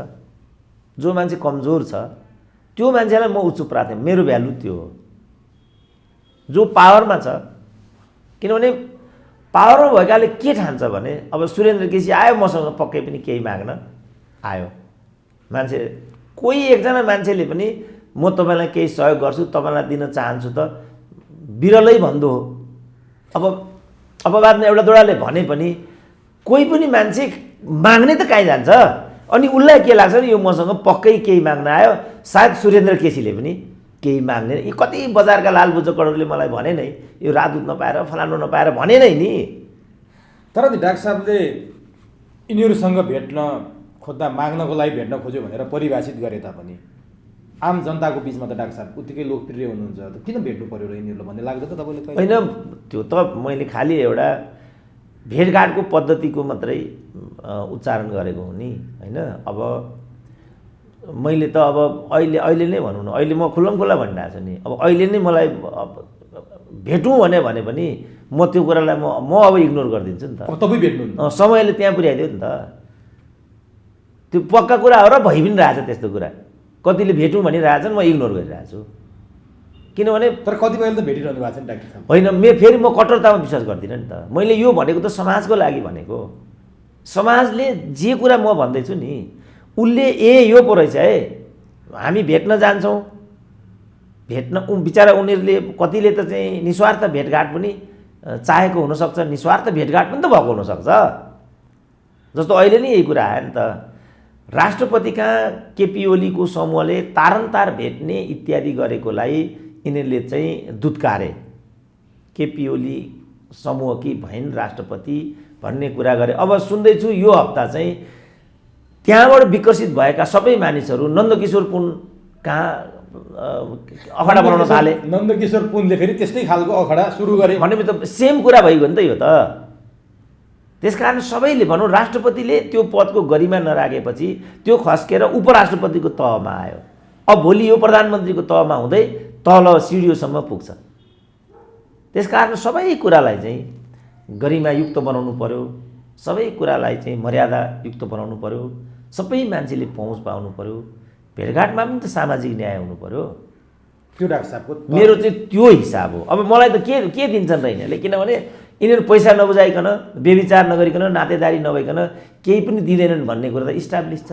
जो मान्छे कमजोर छ, त्यो मान्छेलाई म उच्च प्रार्थना, मेरो भ्यालु त्यो हो। जो पावरमा छ, किनभने पावरमा भएकाले के ठान्छ भने अब सुरेन्द्र केसी आयो मसँग पक्कै पनि केही माग्न आयो मान्छे, कोही एकजना मान्छेले पनि म तपाईँलाई केही सहयोग गर्छु, तपाईँलाई दिन चाहन्छु त बिरलै भन्दो हो। अब बादमा एउटा दोडाले भने पनि कोही पनि मान्छे माग्ने त कहीँ जान्छ। अनि उसलाई के लाग्छ नि, यो मसँग पक्कै केही माग्न आयो, सायद सुरेन्द्र केसीले पनि केही माग्ने। यी कति बजारका लालबुच्चकहरूले मलाई भने नै, यो राजदूत नपाएर फलानु नपाएर भने नै नि। तर नि डाक्टर साहबले यिनीहरूसँग भेट्न खोज्दा, माग्नको लागि भेट्न खोज्यो भनेर परिभाषित गरे तापनि आम जनताको बिचमा त डाक्टर साहब उत्तिकै लोकप्रिय हुनुहुन्छ, त किन भेट्नु पर्यो र यिनीहरूलाई भन्ने लाग्छ त तपाईँले? होइन, त्यो त मैले खालि एउटा भेटघाटको पद्धतिको मात्रै उच्चारण गरेको हुँ नि, होइन। अब मैले त अब अहिले नै भनौँ न, अहिले म खुल्लम खुल्ला भनिरहेको छु नि। अब अहिले नै मलाई भेटौँ भने पनि म त्यो कुरालाई म अब इग्नोर गरिदिन्छु नि त। अब तपाईँ भेट्नु समयले त्यहाँ पुर्याइदियो नि त। त्यो पक्का कुरा हो र भइ पनि रहेछ त्यस्तो कुरा। कतिले भेटौँ भनिरहेछन्, म इग्नोर गरिरहेको छु। किनभने तर कतिपयले त भेटिरहनु भएको छ नि डाक्टर साहब। होइन, फेरि म कट्टरतामा विश्वास गर्दिनँ नि त। मैले यो भनेको त समाजको लागि भनेको। समाजले जे कुरा म भन्दैछु नि, उसले यो पो रहेछ है, हामी भेट्न जान्छौँ, भेट्न बिचरा उनीहरूले कतिले त चाहिँ निस्वार्थ भेटघाट पनि चाहेको हुनसक्छ, निस्वार्थ भेटघाट पनि त भएको हुनसक्छ। जस्तो अहिले नै यही कुरा आयो नि त, राष्ट्रपति कहाँ केपी ओलीको समूहले तारन्तार भेट्ने इत्यादि गरेकोलाई यिनीहरूले चाहिँ दुत्कारे। केपी ओली समूहकी भइन् राष्ट्रपति भन्ने कुरा गरे। अब सुन्दैछु यो हप्ता चाहिँ त्यहाँबाट विकसित भएका सबै मानिसहरू नन्दकिशोर पुन कहाँ अखडा बनाउन थाले। नन्दकिशोर पुनले फेरि त्यस्तै खालको अखडा सुरु गरे भनेपछि त सेम कुरा भइगयो नि त यो त। त्यसकारण सबैले भनौँ, राष्ट्रपतिले त्यो पदको गरिमा नराखेपछि त्यो खस्केर उपराष्ट्रपतिको तहमा आयो। अब भोलि यो प्रधानमन्त्रीको तहमा हुँदै तल सिडिओसम्म पुग्छ। त्यसकारण सबै कुरालाई चाहिँ गरिमायुक्त बनाउनु पर्यो, सबै कुरालाई चाहिँ मर्यादायुक्त बनाउनु पर्यो, सबै मान्छेले पहुँच पाउनु पर्यो। भेटघाटमा पनि त सामाजिक न्याय हुनु पर्यो। त्यो डाक्टर साहबको मेरो चाहिँ त्यो हिसाब हो। अब मलाई त के दिन्छन् र यिनीहरूले, किनभने यिनीहरू पैसा नबुझाइकन, व्यभिचार नगरिकन, नातेदारी नभइकन केही पनि दिँदैनन् भन्ने कुरा त इस्टाब्लिस छ।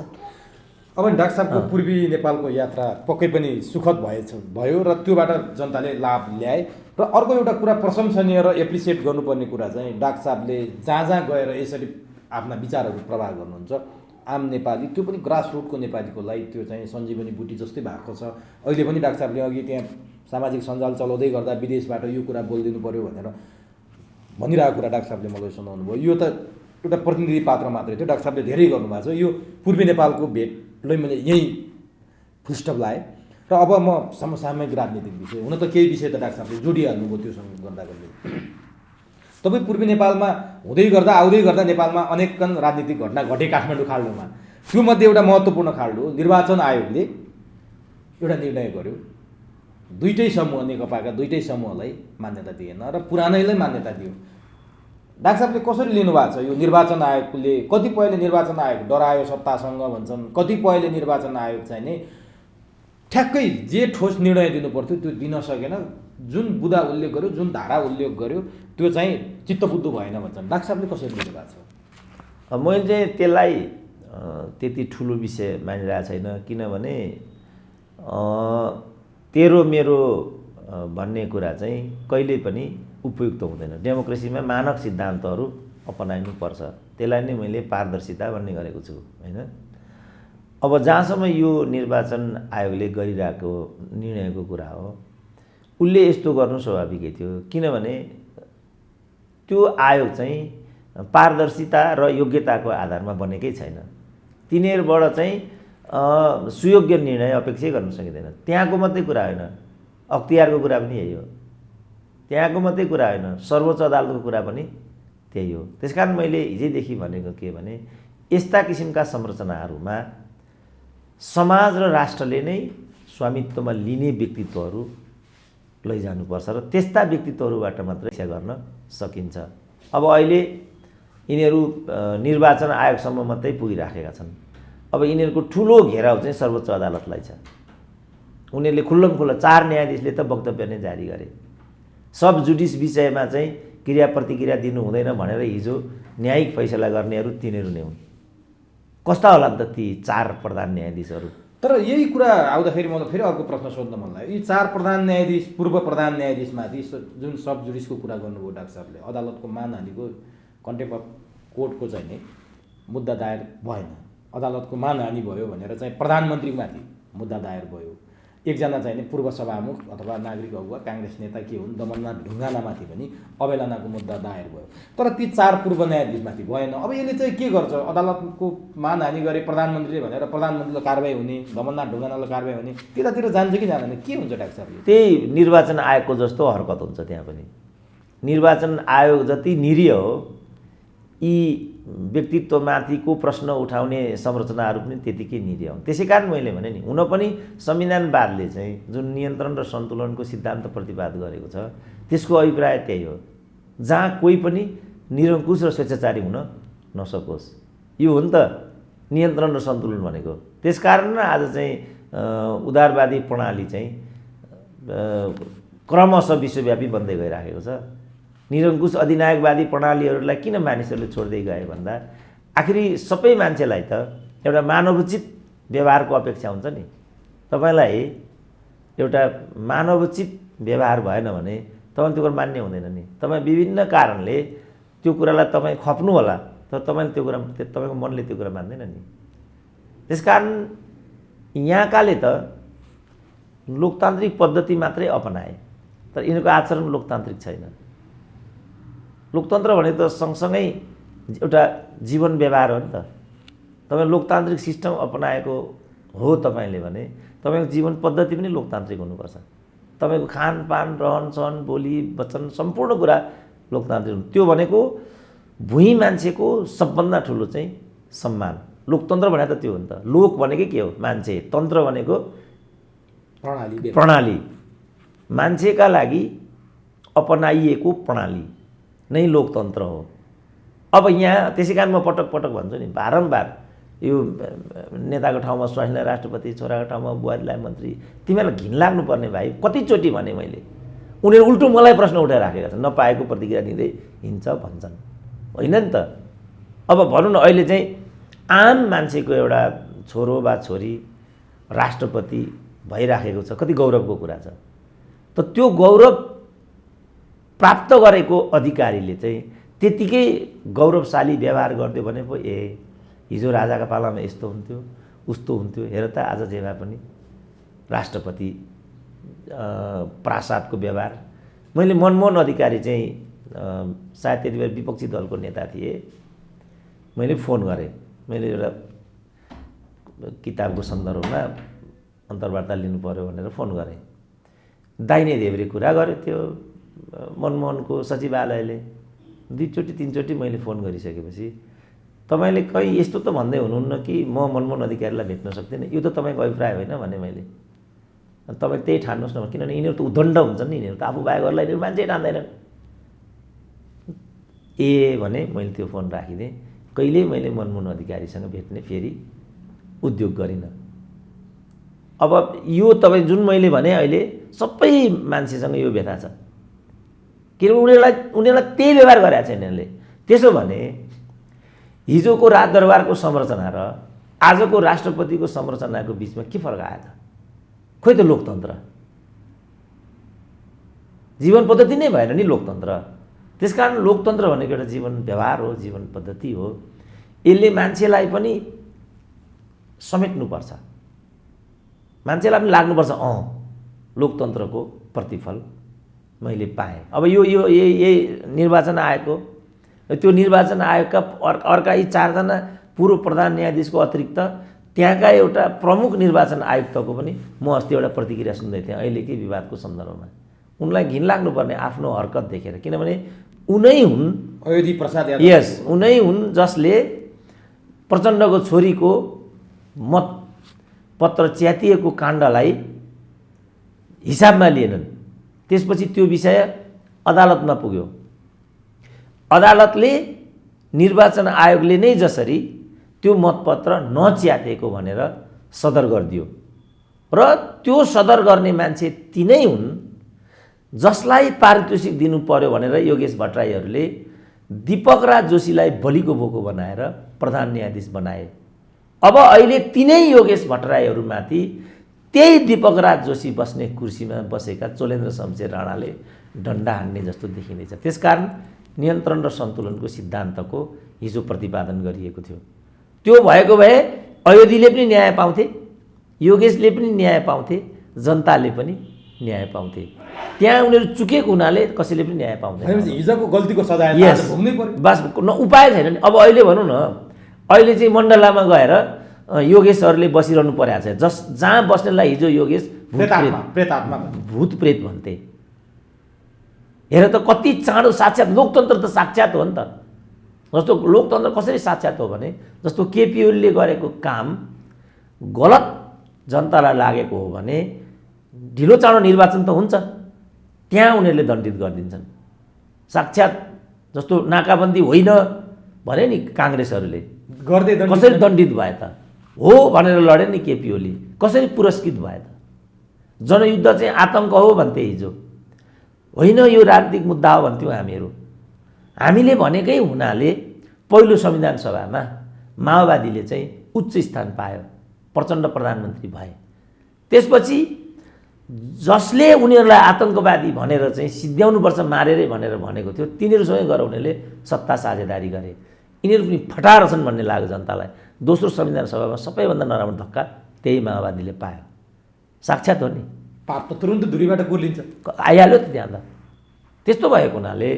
अब डाक्टर साहबको पूर्वी नेपालको यात्रा पक्कै पनि सुखद भयो र त्योबाट जनताले लाभ ल्याए। र अर्को एउटा कुरा प्रशंसनीय र एप्रिसिएट गर्नुपर्ने कुरा चाहिँ डाक्टर साहबले जहाँ जहाँ गएर यसरी आफ्ना विचारहरू प्रवाह गर्नुहुन्छ, आम नेपाली, त्यो पनि ग्रासरुटको नेपालीको लागि त्यो चाहिँ सञ्जीवनी बुटी जस्तै भएको छ। अहिले पनि डाक्टर साहबले अघि त्यहाँ सामाजिक सञ्जाल चलाउँदै गर्दा विदेशबाट यो कुरा बोलिदिनु पर्यो भनेर भनिरहेको कुरा डाक्टर साहबले मलाई सुनाउनु भयो। यो त एउटा प्रतिनिधि पात्र मात्रै थियो, डाक्टर साहबले धेरै गर्नुभएको छ। यो पूर्वी नेपालको भेटलाई मैले यहीँ फुलस्टप लाएँ। र अब म समसामयिक राजनीतिक विषय, हुन त केही विषय त डाक्टर साहबले जोडिहाल्नुभयो त्योसँग गर्दा तपाईँ पूर्वी नेपालमा हुँदै गर्दा आउँदै गर्दा नेपालमा अनेकन राजनीतिक घटना घटे काठमाडौँ खाल्डोमा। त्योमध्ये एउटा महत्त्वपूर्ण खाल्डो निर्वाचन आयोगले एउटा निर्णय गर्यो, दुईटै समूह, नेकपाका दुईटै समूहलाई मान्यता दिएन र पुरानैलाई मान्यता दियो। डाक्टर साहबले कसरी लिनुभएको छ यो निर्वाचन आयोगले? कतिपयले निर्वाचन आयोग डरायो सत्तासँग भन्छन्, कतिपयले निर्वाचन आयोग चाहिँ नि ठ्याक्कै जे ठोस निर्णय दिनु पर्थ्यो त्यो दिन सकेन। जुन बुँदा उल्लेख गर्यो, जुन धारा उल्लेख गर्यो, त्यो चाहिँ चित्तबुद्धि भएन भन्छन्। डाक्टर साहबले कसरी लिनुभएको छ? मैले चाहिँ त्यसलाई त्यति ठुलो विषय मानिरहेको छैन, किनभने तेरो मेरो भन्ने कुरा चाहिँ कहिल्यै पनि उपयुक्त हुँदैन। डेमोक्रेसीमा मानक सिद्धान्तहरू अपनाइनुपर्छ। त्यसलाई नै मैले पारदर्शिता भन्ने गरेको छु, होइन? अब जहाँसम्म यो निर्वाचन आयोगले गरिरहेको निर्णयको कुरा हो, उसले यस्तो गर्नु स्वाभाविकै थियो, किनभने त्यो आयोग चाहिँ पारदर्शिता र योग्यताको आधारमा बनेकै छैन। तिनीहरूबाट चाहिँ सुयोग्य निर्णय अपेक्षा गर्न सकिँदैन। त्यहाँको मात्रै कुरा होइन, अख्तियारको कुरा पनि यही हो। त्यहाँको मात्रै कुरा होइन, सर्वोच्च अदालतको कुरा पनि त्यही हो। त्यसकारण मैले हिजैदेखि भनेको के भने, यस्ता किसिमका संरचनाहरूमा समाज र राष्ट्रले नै स्वामित्वमा लिने व्यक्तित्वहरू लैजानुपर्छ र त्यस्ता व्यक्तित्वहरूबाट मात्रै शिक्षा गर्न सकिन्छ। अब अहिले यिनीहरू निर्वाचन आयोगसम्म मात्रै पुगिराखेका छन्। अब यिनीहरूको ठुलो घेराउ चाहिँ सर्वोच्च अदालतलाई छ। उनीहरूले खुल्लमखुल्ला 4 न्यायाधीशले त वक्तव्य नै जारी गरे, सब जुडिस विषयमा चाहिँ क्रिया प्रतिक्रिया दिनु हुँदैन भनेर हिजो न्यायिक फैसला गर्नेहरू तिनीहरू नै हुन्। कस्ता होला त ती 4 प्रधान न्यायाधीशहरू? तर यही कुरा आउँदाखेरि मलाई फेरि अर्को प्रश्न सोध्न मन लाग्यो। यी 4 प्रधान न्यायाधीश, पूर्व प्रधान न्यायाधीशमाथि जुन सब जुडिसको कुरा गर्नुभयो डाक्टर साहबले, अदालतको मानहानिको कन्टेम्प्ट अफ कोर्टको चाहिँ नि मुद्दा दायर भएन, अदालतको मानहानि भयो भनेर चाहिँ प्रधानमन्त्रीमाथि मुद्दा दायर भयो। एकजना चाहिँ नि पूर्व सभामुख अथवा नागरिक अगुवा काङ्ग्रेस नेता के हुन् दमननाथ ढुङ्गानामाथि पनि अवहेलनाको मुद्दा दायर भयो। तर ती 4 पूर्व न्यायाधीशमाथि भएन। अब यसले चाहिँ के गर्छ? अदालतको मानहानि गरे प्रधानमन्त्रीले भनेर प्रधानमन्त्रीलाई कारबाही हुने, दमननाथ ढुङ्गानालाई कारबाही हुने, त्यतातिर जान्छ कि जाँदैन? के हुन्छ डाक्टर साहबले? त्यही निर्वाचन आयोगको जस्तो हरकत हुन्छ त्यहाँ पनि। निर्वाचन आयोग जति निरीह हो, यी व्यक्तित्वमाथिको प्रश्न उठाउने संरचनाहरू पनि त्यतिकै निरीह हुन्। त्यसै कारण मैले भने नि, हुन पनि संविधानवादले चाहिँ जुन नियन्त्रण र सन्तुलनको सिद्धान्त प्रतिपाद गरेको छ, त्यसको अभिप्राय त्यही हो, जहाँ कोही पनि निरङ्कुश र स्वेच्छाचारी हुन नसकोस्। यो हो नि त नियन्त्रण र सन्तुलन भनेको। त्यसकारण आज चाहिँ उदारवादी प्रणाली चाहिँ क्रमशः विश्वव्यापी बन्दै गइराखेको छ। निरङ्कुश अधिनायकवादी प्रणालीहरूलाई किन मानिसहरूले छोड्दै गए भन्दा आखिरी सबै मान्छेलाई त एउटा मानवोचित व्यवहारको अपेक्षा हुन्छ नि। तपाईँलाई एउटा मानवोचित व्यवहार भएन भने तपाईँ त्यो कुरा मान्ने हुँदैन नि। तपाईँ विभिन्न कारणले त्यो कुरालाई तपाईँ खप्नु होला, तर तपाईँले त्यो कुरा तपाईँको मनले त्यो कुरा मान्दैन नि। त्यसकारण यहाँकाले त लोकतान्त्रिक पद्धति मात्रै अपनाए, तर यिनीहरूको आचरण लोकतान्त्रिक छैन। लोकतन्त्र भनेको त सँगसँगै एउटा जीवन व्यवहार हो नि त। तपाईँ लोकतान्त्रिक सिस्टम अपनाएको हो तपाईँले भने तपाईँको जीवन पद्धति पनि लोकतान्त्रिक हुनुपर्छ। तपाईँको खानपान, रहनसहन, बोली वचन सम्पूर्ण कुरा लोकतान्त्रिक हुनु। त्यो भनेको भुइँ मान्छेको सबभन्दा ठुलो चाहिँ सम्मान। लोकतन्त्र भनेको त त्यो हो नि त। लोक भनेकै के हो? मान्छे। तन्त्र भनेको प्रणाली, मान्छेका लागि अपनाइएको प्रणाली नै लोकतन्त्र हो। अब यहाँ त्यसै कारण म पटक पटक भन्छु नि, बारम्बार यो नेताको ठाउँमा स्वास्नी राष्ट्रपति, छोराको ठाउँमा बुहारीलाई मन्त्री, तिमीहरूलाई घिन लाग्नुपर्ने भाइ। कतिचोटि भने मैले, उनीहरू उल्टो मलाई प्रश्न उठाएर राखेका छन्, नपाएको प्रतिक्रिया दिँदै हिँड्छ भन्छन्। होइन नि त। अब भनौँ न, अहिले चाहिँ आम मान्छेको एउटा छोरो वा छोरी राष्ट्रपति भइराखेको छ, कति गौरवको कुरा छ। त त्यो गौरव प्राप्त गरेको अधिकारीले चाहिँ त्यतिकै गौरवशाली व्यवहार गरिदियो भने पो हिजो राजाका पालामा यस्तो हुन्थ्यो, उस्तो हुन्थ्यो, हेर त आज जे भए पनि राष्ट्रपति प्रासादको व्यवहार। मैले मनमोहन अधिकारी चाहिँ सायद त्यति बेला विपक्षी दलको नेता थिए, मैले फोन गरेँ। मैले एउटा किताबको सन्दर्भमा अन्तर्वार्ता लिनु पर्यो भनेर फोन गरेँ। दाहिने देब्रे कुरा गर्यो त्यो मनमोहनको सचिवालयले। दुईचोटि तिनचोटि मैले फोन गरिसकेपछि तपाईँले कहीँ यस्तो त भन्दै हुनुहुन्न कि म मनमोहन अधिकारीलाई भेट्न सक्दिनँ, यो त तपाईँको अभिप्राय होइन भने मैले। तपाईँ त्यही ठान्नुहोस् न, किनभने यिनीहरू त उद्दण्ड हुन्छन् नि, यिनीहरू त आफू बाहेकहरूलाई यिनीहरू मान्छे ठान्दैनन्। भने मैले त्यो फोन राखिदिएँ। कहिल्यै मैले मनमोहन अधिकारीसँग भेट्ने फेरि उद्योग गरिनँ। अब यो तपाईँ जुन मैले भने अहिले सबै मान्छेसँग यो व्यथा छ, किनभने उनीहरूलाई त्यही व्यवहार गरेका छ यिनीहरूले। त्यसो भने हिजोको राजदरबारको संरचना र आजको राष्ट्रपतिको संरचनाको बिचमा के फरक आयो त? खोइ त लोकतन्त्र, जीवन पद्धति नै भएन नि लोकतन्त्र। त्यसकारण लोकतन्त्र भनेको एउटा जीवन व्यवहार हो, जीवन पद्धति हो। यसले मान्छेलाई पनि समेट्नुपर्छ, मान्छेलाई पनि लाग्नुपर्छ लोकतन्त्रको प्रतिफल मैले पाएँ। अब यो निर्वाचन आयोगको, त्यो निर्वाचन आयोगका अर्का यी 4 जना पूर्व प्रधान न्यायाधीशको अतिरिक्त त्यहाँका एउटा प्रमुख निर्वाचन आयुक्तको पनि म अस्ति एउटा प्रतिक्रिया सुन्दै थिएँ अहिलेकै विवादको सन्दर्भमा। उनलाई घिन लाग्नुपर्ने आफ्नो हरकत देखेर, किनभने उनै हुन् अयोधी प्रसाद यादव। यस, उनै हुन् जसले प्रचण्डको छोरीको मतपत्र च्यातिएको काण्डलाई हिसाबमा लिएनन्। त्यसपछि त्यो विषय अदालतमा पुग्यो। अदालतले निर्वाचन आयोगले नै जसरी त्यो मतपत्र नच्यातेको भनेर सदर गरिदियो, र त्यो सदर गर्ने मान्छे तिनै हुन् जसलाई पारितोषिक दिनु पर्यो भनेर योगेश भट्टराईहरूले दीपक राज जोशीलाई बलिको बोको बनाएर प्रधान न्यायाधीश बनाए। अब अहिले तिनै योगेश भट्टराईहरूमाथि त्यही दीपक राज जोशी बस्ने कुर्सीमा बसेका चोलेन्द्र शमशेर राणाले डन्डा हान्ने जस्तो देखिँदैछ। त्यसकारण नियन्त्रण र सन्तुलनको सिद्धान्तको हिजो प्रतिपादन गरिएको थियो। त्यो भएको भए अयोधीले पनि न्याय पाउँथे, योगेशले पनि न्याय पाउँथे, जनताले पनि न्याय पाउँथे। त्यहाँ उनीहरू चुकेको हुनाले कसैले पनि न्याय पाउँदैन। हिजोको गल्तीको सजाय भोग्नै पर्यो, बस उपाय छैन नि। अब अहिले भनौँ न, अहिले चाहिँ मण्डलामा गएर योगेशहरूले बसिरहनु परेको छ, जहाँ बस्नेलाई हिजो योगेश भूत प्रेत भन्थे। हेर त कति चाँडो साक्षात लोकतन्त्र त साक्षात हो नि त। जस्तो लोकतन्त्र कसरी साक्षात हो भने, जस्तो केपी ओलीले गरेको काम गलत जनतालाई लागेको हो भने ढिलो चाँडो निर्वाचन त हुन्छ। त्यहाँ उनीहरूले दण्डित गरिदिन्छन्। साक्षात् जस्तो नाकाबन्दी होइन भने नि काङ्ग्रेसहरूले गर्दै कसरी दण्डित भए त? हो भनेर लडे नि केपी ओली, कसरी पुरस्कृत भए त? जनयुद्ध चाहिँ आतङ्क हो भन्थे हिजो, होइन यो राजनीतिक मुद्दा हो भन्थ्यौँ हामीहरू। हामीले भनेकै हुनाले पहिलो संविधान सभामा माओवादीले चाहिँ उच्च स्थान पायो, प्रचण्ड प्रधानमन्त्री भए। त्यसपछि जसले उनीहरूलाई आतङ्कवादी भनेर चाहिँ सिद्ध्याउनुपर्छ मारेरै भनेर भनेको थियो, तिनीहरूसँगै गएर उनीहरूले सत्ता साझेदारी गरे। यिनीहरू पनि फटार छन् भन्ने लाग्यो जनतालाई। दोस्रो संविधान सभामा सबैभन्दा नराम्रो धक्का त्यही माओवादीले पायो। साक्षात् हो नि, पाप त तुरुन्त धुरीबाट गुर्लिन्छ, आइहाल्यो त त्यहाँ त। त्यस्तो भएको हुनाले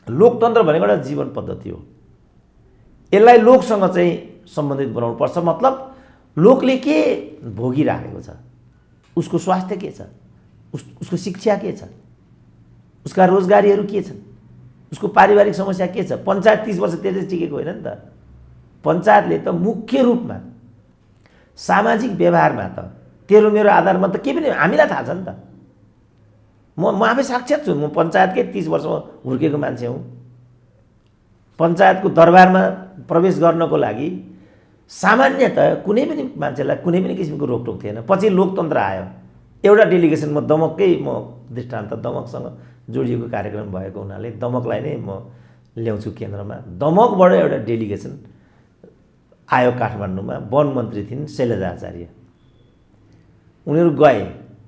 लोकतन्त्र भनेको एउटा जीवन पद्धति हो। यसलाई लोकसँग चाहिँ सम्बन्धित बनाउनुपर्छ। मतलब लोकले के भोगिराखेको छ, उसको स्वास्थ्य के छ, उसको शिक्षा के छ, उसका रोजगारीहरू के छन्, उसको पारिवारिक समस्या के छ। पञ्चायत 30 वर्ष त्यसै टिकेको होइन नि त। पञ्चायतले त मुख्य रूपमा सामाजिक व्यवहारमा त तेरो मेरो आधारमा त केही पनि हामीलाई थाहा छ नि त। म आफै साक्षात् छु, म पञ्चायतकै 30 वर्षमा हुर्केको मान्छे हुँ। पञ्चायतको दरबारमा प्रवेश गर्नको लागि सामान्यतः कुनै पनि मान्छेलाई कुनै पनि किसिमको रोकटोक थिएन। पछि लोकतन्त्र आयो, एउटा डेलिगेसन, म दमककै दृष्टान्त, दमकसँग जोडिएको कार्यक्रम भएको हुनाले दमकलाई नै म ल्याउँछु केन्द्रमा। दमकबाट एउटा डेलिगेसन आयो काठमाडौँमा, वन मन्त्री थिइन् शैलजा आचार्य। उनीहरू गए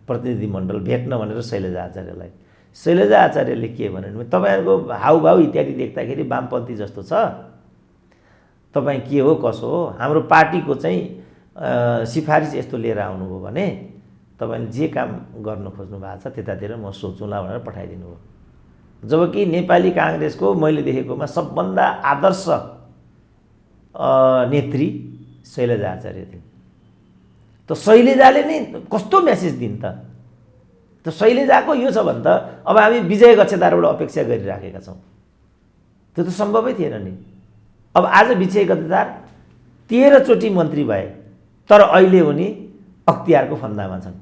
प्रतिनिधिमण्डल भेट्न भनेर शैलजा आचार्यलाई। शैलजा आचार्यले के भन्नु, तपाईँहरूको हाउभाउ इत्यादि देख्दाखेरि वामपन्थी जस्तो छ, तपाईँ के हो कसो हो, हाम्रो पार्टीको चाहिँ सिफारिस यस्तो लिएर आउनुभयो भने तपाईँले जे काम गर्न खोज्नु भएको छ त्यतातिर म सोचौँला भनेर पठाइदिनु हो। जबकि नेपाली काङ्ग्रेसको मैले देखेकोमा सबभन्दा आदर्श नेत्री शैलजा आचार्य थिइन्। त शैलजाले नै कस्तो मेसेज दिन् त? त शैलजाको यो छ भने त अब हामी विजय गच्छेदारबाट अपेक्षा गरिराखेका छौँ, त्यो त सम्भवै थिएन नि। अब आज विजय गच्छेदार 13 चोटि मन्त्री भए, तर अहिले उनी अख्तियारको फन्दामा छन्।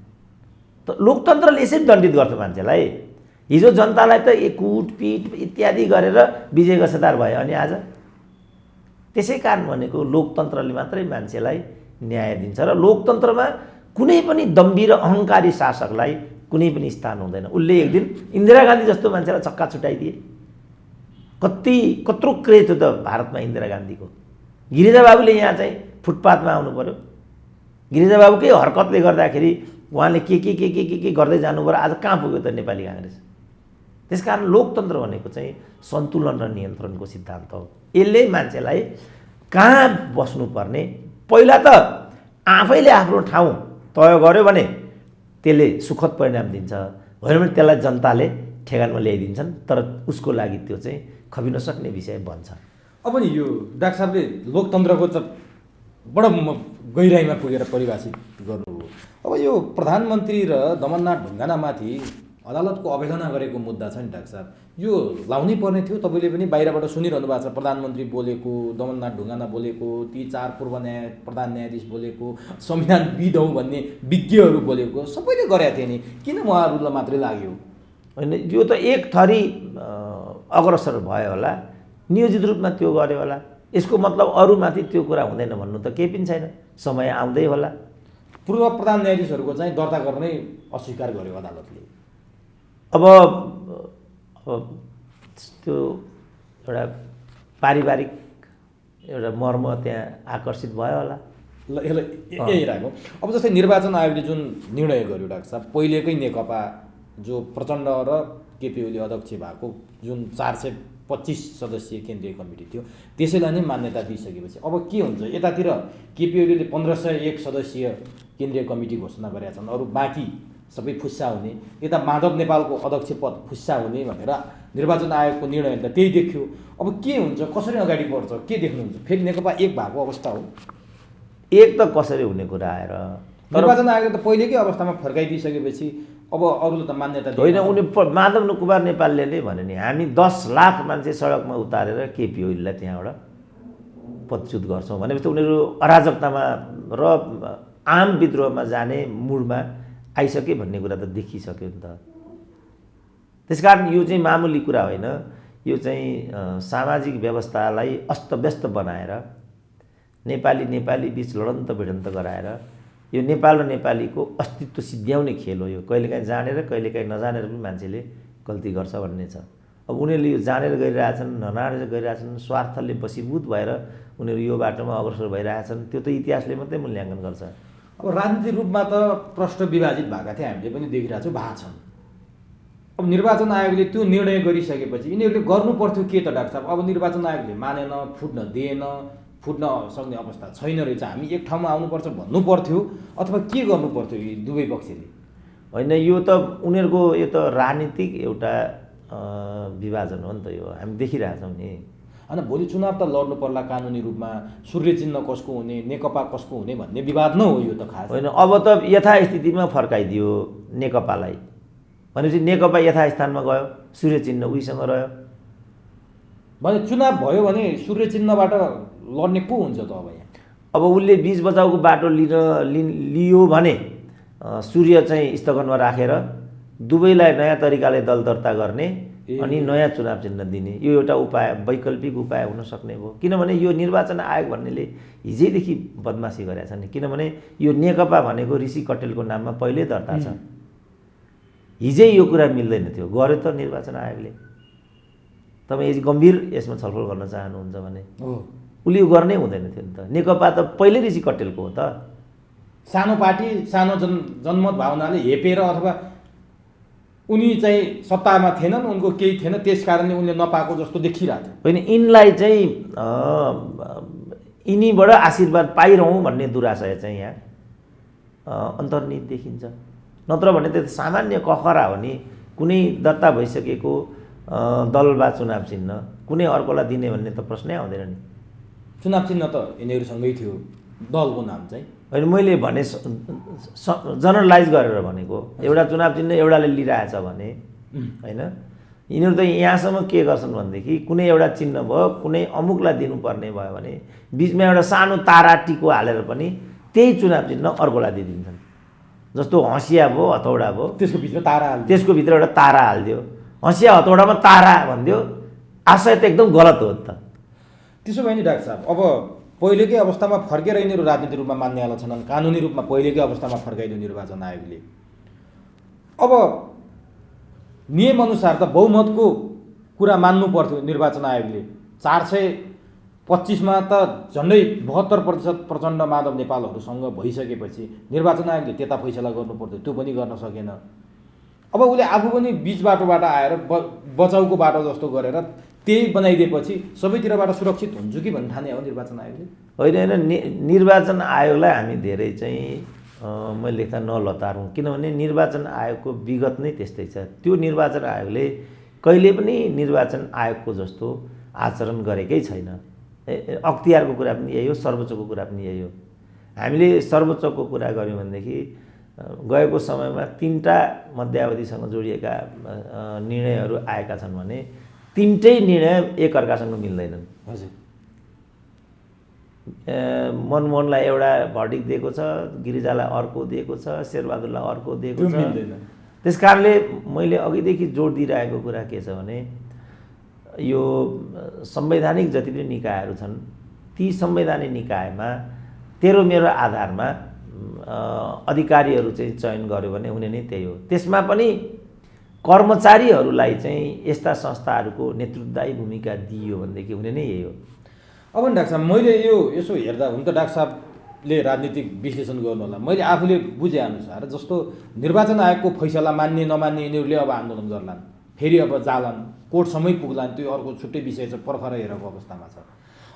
त लोकतन्त्रले यसरी दण्डित गर्छ मान्छेलाई। हिजो जनतालाई त कुटपिट इत्यादि गरेर विजय गच्छेदार भयो, अनि आज त्यसै कारण भनेको लोकतन्त्रले मात्रै मान्छेलाई न्याय दिन्छ। र लोकतन्त्रमा कुनै पनि दम्भी र अहङ्कारी शासकलाई कुनै पनि स्थान हुँदैन। उसले एक दिन इन्दिरा गान्धी जस्तो मान्छेलाई छक्का छुट्याइदिए। कत्रो क्रेज थियो त भारतमा इन्दिरा गान्धीको। गिरिजाबाबुले यहाँ चाहिँ फुटपाथमा आउनु पर्यो, गिरिजाबाबुकै हरकतले गर्दाखेरि उहाँले के गर्दै जानु पर्यो। आज कहाँ पुग्यो त नेपाली काङ्ग्रेस? त्यसकारण लोकतन्त्र भनेको चाहिँ सन्तुलन र नियन्त्रणको सिद्धान्त हो। यसले मान्छेलाई कहाँ बस्नुपर्ने पहिला त आफैले आफ्नो ठाउँ तय गर्यो भने त्यसले सुखद परिणाम दिन्छ, होइन भने त्यसलाई जनताले ठेगानमा ल्याइदिन्छन्, तर उसको लागि त्यो चाहिँ खपिन सक्ने विषय बन्छ। अब नि यो डाक्टर साहबले लोकतन्त्रको त बडो गहिराइमा पुगेर परिभाषित गर्नुभयो। अब यो प्रधानमन्त्री र दमननाथ ढुङ्गानामाथि अदालतको अवहेलना गरेको मुद्दा छ नि डाक्टर साहब, यो लाउनै पर्ने थियो। तपाईँले पनि बाहिरबाट सुनिरहनु भएको छ, प्रधानमन्त्री बोलेको, दमननाथ ढुङ्गाना बोलेको, ती 4 पूर्व प्रधान न्यायाधीश बोलेको, संविधानविद हौँ भन्ने विज्ञहरू बोलेको, सबैले गरेका थिए नि, किन उहाँहरूलाई मात्रै लाग्यो? होइन, यो त एक थरी अग्रसर भयो होला, नियोजित रूपमा त्यो गर्यो होला। यसको मतलब अरूमाथि त्यो कुरा हुँदैन भन्नु त केही पनि छैन, समय आउँदै होला। पूर्व प्रधान न्यायाधीशहरूको चाहिँ दर्ता गर्नै अस्वीकार गर्यो अदालतले। अब त्यो एउटा पारिवारिक एउटा मर्म त्यहाँ आकर्षित भयो होला। ल यसलाई यही राखौँ। अब जस्तै निर्वाचन आयोगले जुन निर्णय गर्यो डाक्टर साहब, पहिलेकै नेकपा जो प्रचण्ड र केपी ओली अध्यक्ष भएको जुन 425 सदस्यीय केन्द्रीय कमिटी थियो, त्यसैलाई नै मान्यता दिइसकेपछि अब के हुन्छ? यतातिर केपी ओलीले 1501 सदस्यीय केन्द्रीय कमिटी घोषणा गरेका छन्, अरू बाँकी सबै फुस्सा हुने, यता माधव नेपालको अध्यक्ष पद फुस्सा हुने भनेर निर्वाचन आयोगको निर्णय त त्यही देखियो। अब के हुन्छ, कसरी अगाडि बढ्छ, के देख्नुहुन्छ? फेरि नेकपा एक भएको अवस्था हो? एक त कसरी हुने कुरा आएर निर्वाचन आयोगले त पहिलेकै अवस्थामा फर्काइदिइसकेपछि अब अरूले त मान्यता होइन। उनी माधव कुमार नेपालले नै भने नि, हामी 10 लाख मान्छे सडकमा उतारेर केपी ओलीलाई त्यहाँबाट पदच्युत गर्छौँ भनेपछि उनीहरू अराजकतामा र आम विद्रोहमा जाने मुडमा आइसके भन्ने कुरा त देखिसक्यो नि त। त्यसकारण यो चाहिँ मामुली कुरा होइन, यो चाहिँ सामाजिक व्यवस्थालाई अस्तव्यस्त बनाएर नेपाली बीच लडन्त भिडन्त गराएर यो नेपाल र नेपालीको अस्तित्व सिद्ध्याउने खेल हो यो। कहिलेकाहीँ जानेर कहिलेकाहीँ नजानेर पनि मान्छेले गल्ती गर्छ भन्ने छ। अब उनीहरूले यो जानेर गरिरहेछन्, नजानेर गरिरहेछन्, स्वार्थले वशीभूत भएर उनीहरू यो बाटोमा अग्रसर भइरहेछन्, त्यो त इतिहासले मात्रै मूल्याङ्कन गर्छ। अब राजनीतिक रूपमा त प्रष्ट विभाजित भएका थिए, हामीले पनि देखिरहेको छौँ, भएको छन्। अब निर्वाचन आयोगले त्यो निर्णय गरिसकेपछि यिनीहरूले गर्नु पर्थ्यो के त डाक्टर साहब? अब निर्वाचन आयोगले मानेन, फुट्न दिएन, फुट्न सक्ने अवस्था छैन रहेछ, हामी एक ठाउँमा आउनुपर्छ भन्नु पर्थ्यो, अथवा के गर्नु पर्थ्यो यी दुवै पक्षले? होइन, यो त उनीहरूको यो त राजनीतिक एउटा विभाजन हो नि त, यो हामी देखिरहेछौँ नि। होइन, भोलि चुनाव त लड्नु पर्ला कानुनी रूपमा, सूर्य चिन्ह कसको हुने, नेकपा कसको हुने भन्ने विवाद न हो यो त खास। होइन, अब त यथास्थितिमा फर्काइदियो नेकपालाई भनेपछि नेकपा यथास्थानमा गयो, सूर्य चिन्ह उहीसँग रह्यो। भने चुनाव भयो भने सूर्य चिन्हबाट लड्ने को हुन्छ त अब यहाँ? अब उसले बीच बचाउको बाटो लियो भने सूर्य चाहिँ स्थगनमा राखेर दुवैलाई नयाँ तरिकाले दल दर्ता गर्ने अनि नयाँ चुनाव चिन्ह दिने, यो एउटा उपाय, वैकल्पिक उपाय हुन सक्ने भयो। किनभने यो निर्वाचन आयोग भन्नेले हिजैदेखि बदमासी गरेका छन्। किनभने यो नेकपा भनेको ऋषि कटेलको नाममा पहिल्यै दर्ता छ, हिजै यो कुरा मिल्दैन थियो, गर्यो त निर्वाचन आयोगले। तपाईँ यदि गम्भीर यसमा छलफल गर्न चाहनुहुन्छ भने उसले यो गर्नै हुँदैन थियो नि त। नेकपा त पहिल्यै ऋषि कटेलको हो त। सानो पार्टी, सानो जनमत भावनाले हेपेर अथवा उनी चाहिँ सत्तामा थिएनन्, उनको केही थिएन, त्यस कारणले उनले नपाएको जस्तो देखिरहेको थियो। होइन, यिनलाई चाहिँ यिनीबाट आशीर्वाद पाइरहँ भन्ने दुराशय चाहिँ यहाँ अन्तर्निहित देखिन्छ। नत्र भने त सामान्य कखरा हो नि, कुनै दर्ता भइसकेको दल वा चुनाव चिन्ह कुनै अर्कोलाई दिने भन्ने त प्रश्नै आउँदैन नि। चुनाव चिन्ह त यिनीहरूसँगै थियो, दलको नाम चाहिँ होइन, मैले भने जनरलाइज गरेर भनेको, एउटा चुनाव चिन्ह एउटाले लिइरहेछ भने होइन, यिनीहरू त यहाँसम्म के गर्छन् भनेदेखि कुनै एउटा चिन्ह भयो, कुनै अमुकलाई दिनुपर्ने भयो भने बिचमा एउटा सानो तारा टिको हालेर पनि त्यही चुनाव चिन्ह अर्कोलाई दिइदिन्छन्। जस्तो हँसिया भयो, हतौडा भयो, त्यसको भित्र तारा हाल्यो, त्यसको भित्र एउटा तारा हालिदियो, हँसिया हतौडामा तारा भनिदियो, आशय त एकदम गलत हो नि त। त्यसो भयो नि डाक्टर साहब, अब पहिलेकै अवस्थामा फर्केर यिनीहरू राजनीतिक रूपमा मान्नेवाला छैनन्, कानुनी रूपमा पहिलेकै अवस्थामा फर्काइदियो निर्वाचन आयोगले। अब नियमअनुसार त बहुमतको कुरा मान्नु पर्थ्यो निर्वाचन आयोगले। 425मा त झन्डै 72% प्रचण्ड माधव नेपालहरूसँग भइसकेपछि निर्वाचन आयोगले त्यता फैसला गर्नु पर्थ्यो, त्यो पनि गर्न सकेन। अब उसले आफू पनि बीच बाटोबाट आएर बचाउको बाटो जस्तो गरेर त्यही बनाइदिएपछि सबैतिरबाट सुरक्षित हुन्छु कि भन्ने ठाने हो निर्वाचन आयोगले? होइन, निर्वाचन आयोगलाई हामी धेरै चाहिँ मैले लेख्दा नलतारौँ, किनभने निर्वाचन आयोगको विगत नै त्यस्तै छ। त्यो निर्वाचन आयोगले कहिले पनि निर्वाचन आयोगको जस्तो आचरण गरेकै छैन। अख्तियारको कुरा पनि यही हो, सर्वोच्चको कुरा पनि यही हो। हामीले सर्वोच्चको कुरा गऱ्यौँ भनेदेखि गएको समयमा 3टा मध्यावधिसँग जोडिएका निर्णयहरू आएका छन् भने 3टै निर्णय एकअर्कासँग मिल्दैनन्। हजुर, मनमोहनलाई एउटा भर्डिक्ट दिएको छ, गिरिजालाई अर्को दिएको छ, शेरबहादुरलाई अर्को दिएको छ। त्यस कारणले मैले अघिदेखि जोड दिइरहेको कुरा के छ भने यो संवैधानिक जति पनि निकायहरू छन्, ती संवैधानिक निकायमा तेरो मेरो आधारमा अधिकारीहरू चाहिँ चयन गर्यो भने हुने नै त्यही हो। त्यसमा पनि कर्मचारीहरूलाई चाहिँ यस्ता संस्थाहरूको नेतृत्वदायी भूमिका दिइयो भनेदेखि हुने नै यही हो। अब नि डाक्टर साहब, मैले यो यसो हेर्दा हुन त डाक्टर साहबले राजनीतिक विश्लेषण गर्नु होला, मैले आफूले बुझेअनुसार जस्तो निर्वाचन आयोगको फैसला मान्ने नमान्ने यिनीहरूले अब आन्दोलन गर्लान्, फेरि अब जालान्, कोर्टसम्मै पुग्लान्, त्यो अर्को छुट्टै विषय छ, पर्खर हेरेको अवस्थामा छ।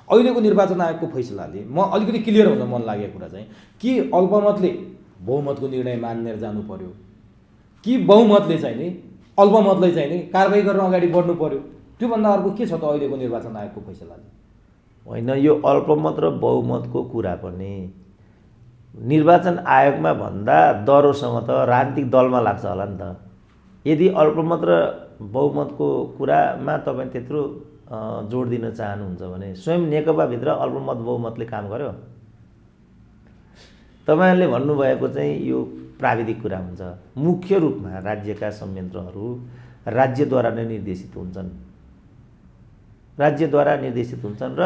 अहिलेको निर्वाचन आयोगको फैसलाले म अलिकति क्लियर हुन मन लागेको कुरा चाहिँ कि अल्पमतले बहुमतको निर्णय मानेर जानु पर्यो कि बहुमतले चाहिँ नि अल्पमतलाई चाहिँ नि कारबाही गरेर अगाडि बढ्नु पर्यो? त्योभन्दा अर्को के छ त अहिलेको निर्वाचन आयोगको फैसलाले? होइन, यो अल्पमत र बहुमतको कुरा पनि निर्वाचन आयोगमा भन्दा दह्रोसँग त राजनीतिक दलमा लाग्छ होला नि त। यदि अल्पमत र बहुमतको कुरामा तपाईँ त्यत्रो जोड दिन चाहनुहुन्छ भने स्वयं नेकपाभित्र अल्पमत बहुमतले काम गर्यो? तपाईँहरूले भन्नुभएको चाहिँ यो प्राविधिक कुरा हुन्छ। मुख्य रूपमा राज्यका संयन्त्रहरू राज्यद्वारा नै निर्देशित हुन्छन्, राज्यद्वारा निर्देशित हुन्छन् र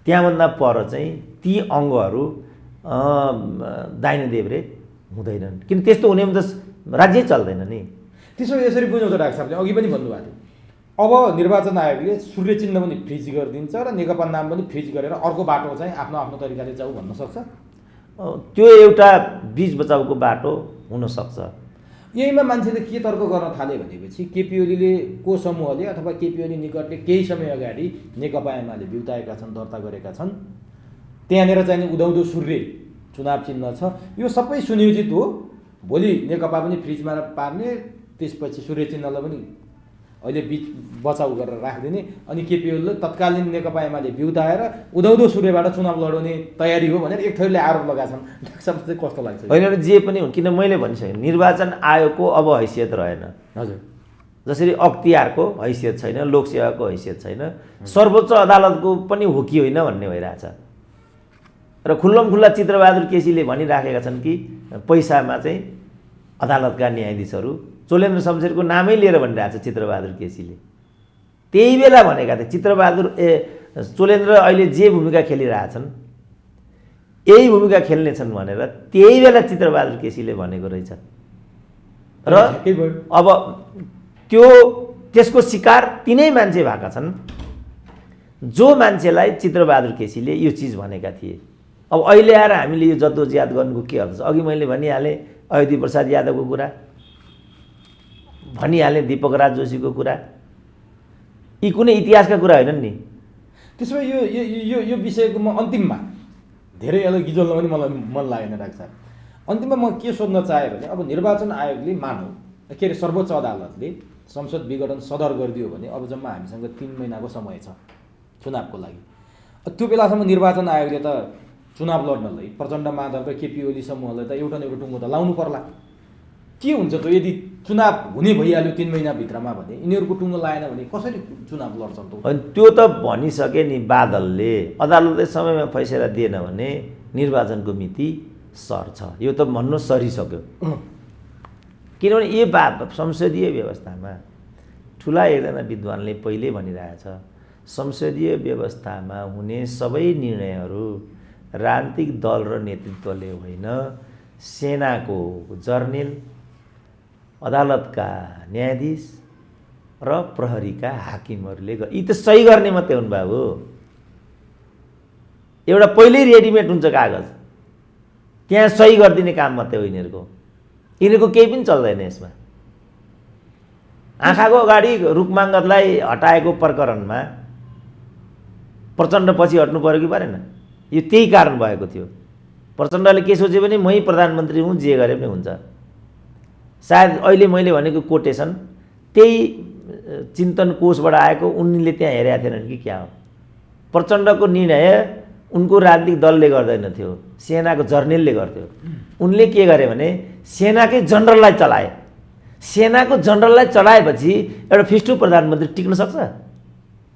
त्यहाँभन्दा पर चाहिँ ती अङ्गहरू दाहिने देब्रे हुँदैनन्, किन त्यस्तो हुने भने त राज्य चल्दैन नि। त्यसो यसरी बुझ्नु त डाक्टर साहबले अघि पनि भन्नुभएको थियो, अब निर्वाचन आयोगले सूर्य चिन्ह पनि फ्रिज गरिदिन्छ र नेकपा नाम पनि फ्रिज गरेर अर्को बाटो चाहिँ आफ्नो आफ्नो तरिकाले जाऊ भन्न सक्छ। त्यो एउटा बीच बचाउको बाटो हुनसक्छ। यहीमा मान्छेले के तर्क गर्न थाले भनेपछि केपी ओलीले को समूहले अथवा केपी ओली निकटले केही समय अगाडि नेकपा एमाले बिउताएका छन्, दर्ता गरेका छन्, त्यहाँनिर चाहिँ उदाउँदो सूर्य चुनाव चिन्ह छ, यो सबै सुनियोजित हो। भोलि नेकपा पनि फ्रिजमा पार्ने, त्यसपछि सूर्य चिन्हलाई पनि अहिले बिच बचाउ गरेर राखिदिने, अनि केपी ओलीले तत्कालीन नेकपा एमाले बिउताएर उदाउँदो सूर्यबाट चुनाव लडाउने तयारी हो भनेर एक थरीले आरोप लगाएका छन्। डाक्टर साहब चाहिँ कस्तो लाग्छ? होइन, जे पनि हुन्, किन मैले भनिसकेँ निर्वाचन आयोगको अब हैसियत रहेन। हजुर, जसरी अख्तियारको हैसियत छैन, लोकसेवाको हैसियत छैन, सर्वोच्च अदालतको पनि हो कि होइन भन्ने भइरहेछ। र खुल्ला चित्रबहादुर केसीले भनिराखेका छन् कि पैसामा चाहिँ अदालतका न्यायाधीशहरू, चोलेन्द्र शमशेरको नामै लिएर भनिरहेछ चित्रबहादुर केसीले। त्यही बेला भनेका थिए चोलेन्द्र अहिले जे भूमिका खेलिरहेछन् यही भूमिका खेल्नेछन् भनेर त्यही बेला चित्रबहादुर केसीले भनेको रहेछ। र अब त्यसको शिकार तिनै मान्छे भएका छन् जो मान्छेलाई चित्रबहादुर केसीले यो चिज भनेका थिए। अब अहिले आएर हामीले यो जद्दोजहद गर्नुको के अर्थ छ? अघि मैले भनिहालेँ अयोधी प्रसाद यादवको कुरा, भनिहालेँ दीपक राज जोशीको कुरा, यी कुनै इतिहासका कुरा होइनन् नि। त्यसो भए यो यो यो विषयको म अन्तिममा धेरै अलग गिजोल्न पनि मलाई मन लागेन डाक्टर साहब। अन्तिममा म के सोध्न चाहेँ भने अब निर्वाचन आयोगले मानौँ के अरे सर्वोच्च अदालतले संसद विघटन सदर गरिदियो भने अब जम्मा हामीसँग 3 महिनाको समय छ चुनावको लागि। त्यो बेलासम्म निर्वाचन आयोगले त चुनाव लड्नलाई प्रचण्ड माधव र केपी ओली समूहलाई त एउटा न एउटा टुङ्गो त लाउनु पर्ला। के हुन्छ त यदि चुनाव हुने भइहाल्यो 3 महिनाभित्रमा भने यिनीहरूको टुङ्गो लाएन भने कसरी चुनाव लड्छन् त? अनि त्यो त भनिसके नि बादलले, अदालतले समयमा फैसला दिएन भने निर्वाचनको मिति सर्छ, यो त भन्नु सरिसक्यो। किनभने यो संसदीय व्यवस्थामा ठुला एकजना विद्वानले पहिल्यै भनिरहेछ, संसदीय व्यवस्थामा हुने सबै निर्णयहरू राजनीतिक दल र नेतृत्वले होइन, सेनाको जर्नेल, अदालतका न्यायाधीश र प्रहरीका हाकिमहरूले यी त सही गर्ने मात्रै हुन् बाबु। एउटा पहिल्यै रेडिमेड हुन्छ कागज, त्यहाँ सही गरिदिने काम मात्रै हो यिनीहरूको केही पनि चल्दैन यसमा। आँखाको अगाडि रुखमाङ्गतलाई हटाएको प्रकरणमा प्रचण्ड पछि हट्नु पर्यो कि परेन? यो त्यही कारण भएको थियो। प्रचण्डले के सोचे भने मै प्रधानमन्त्री हुँ, जे गरे पनि हुन्छ। सायद अहिले मैले भनेको कोटेसन त्यही चिन्तन कोषबाट आएको, उनले त्यहाँ हेरेका थिएनन् कि क्या हो? प्रचण्डको निर्णय उनको राजनीतिक दलले गर्दैन थियो, सेनाको जर्नेलले गर्थ्यो। उनले के गरे भने सेनाकै जनरललाई चलाए। सेनाको जनरललाई चलाएपछि एउटा फिस्टु प्रधानमन्त्री टिक्न सक्छ?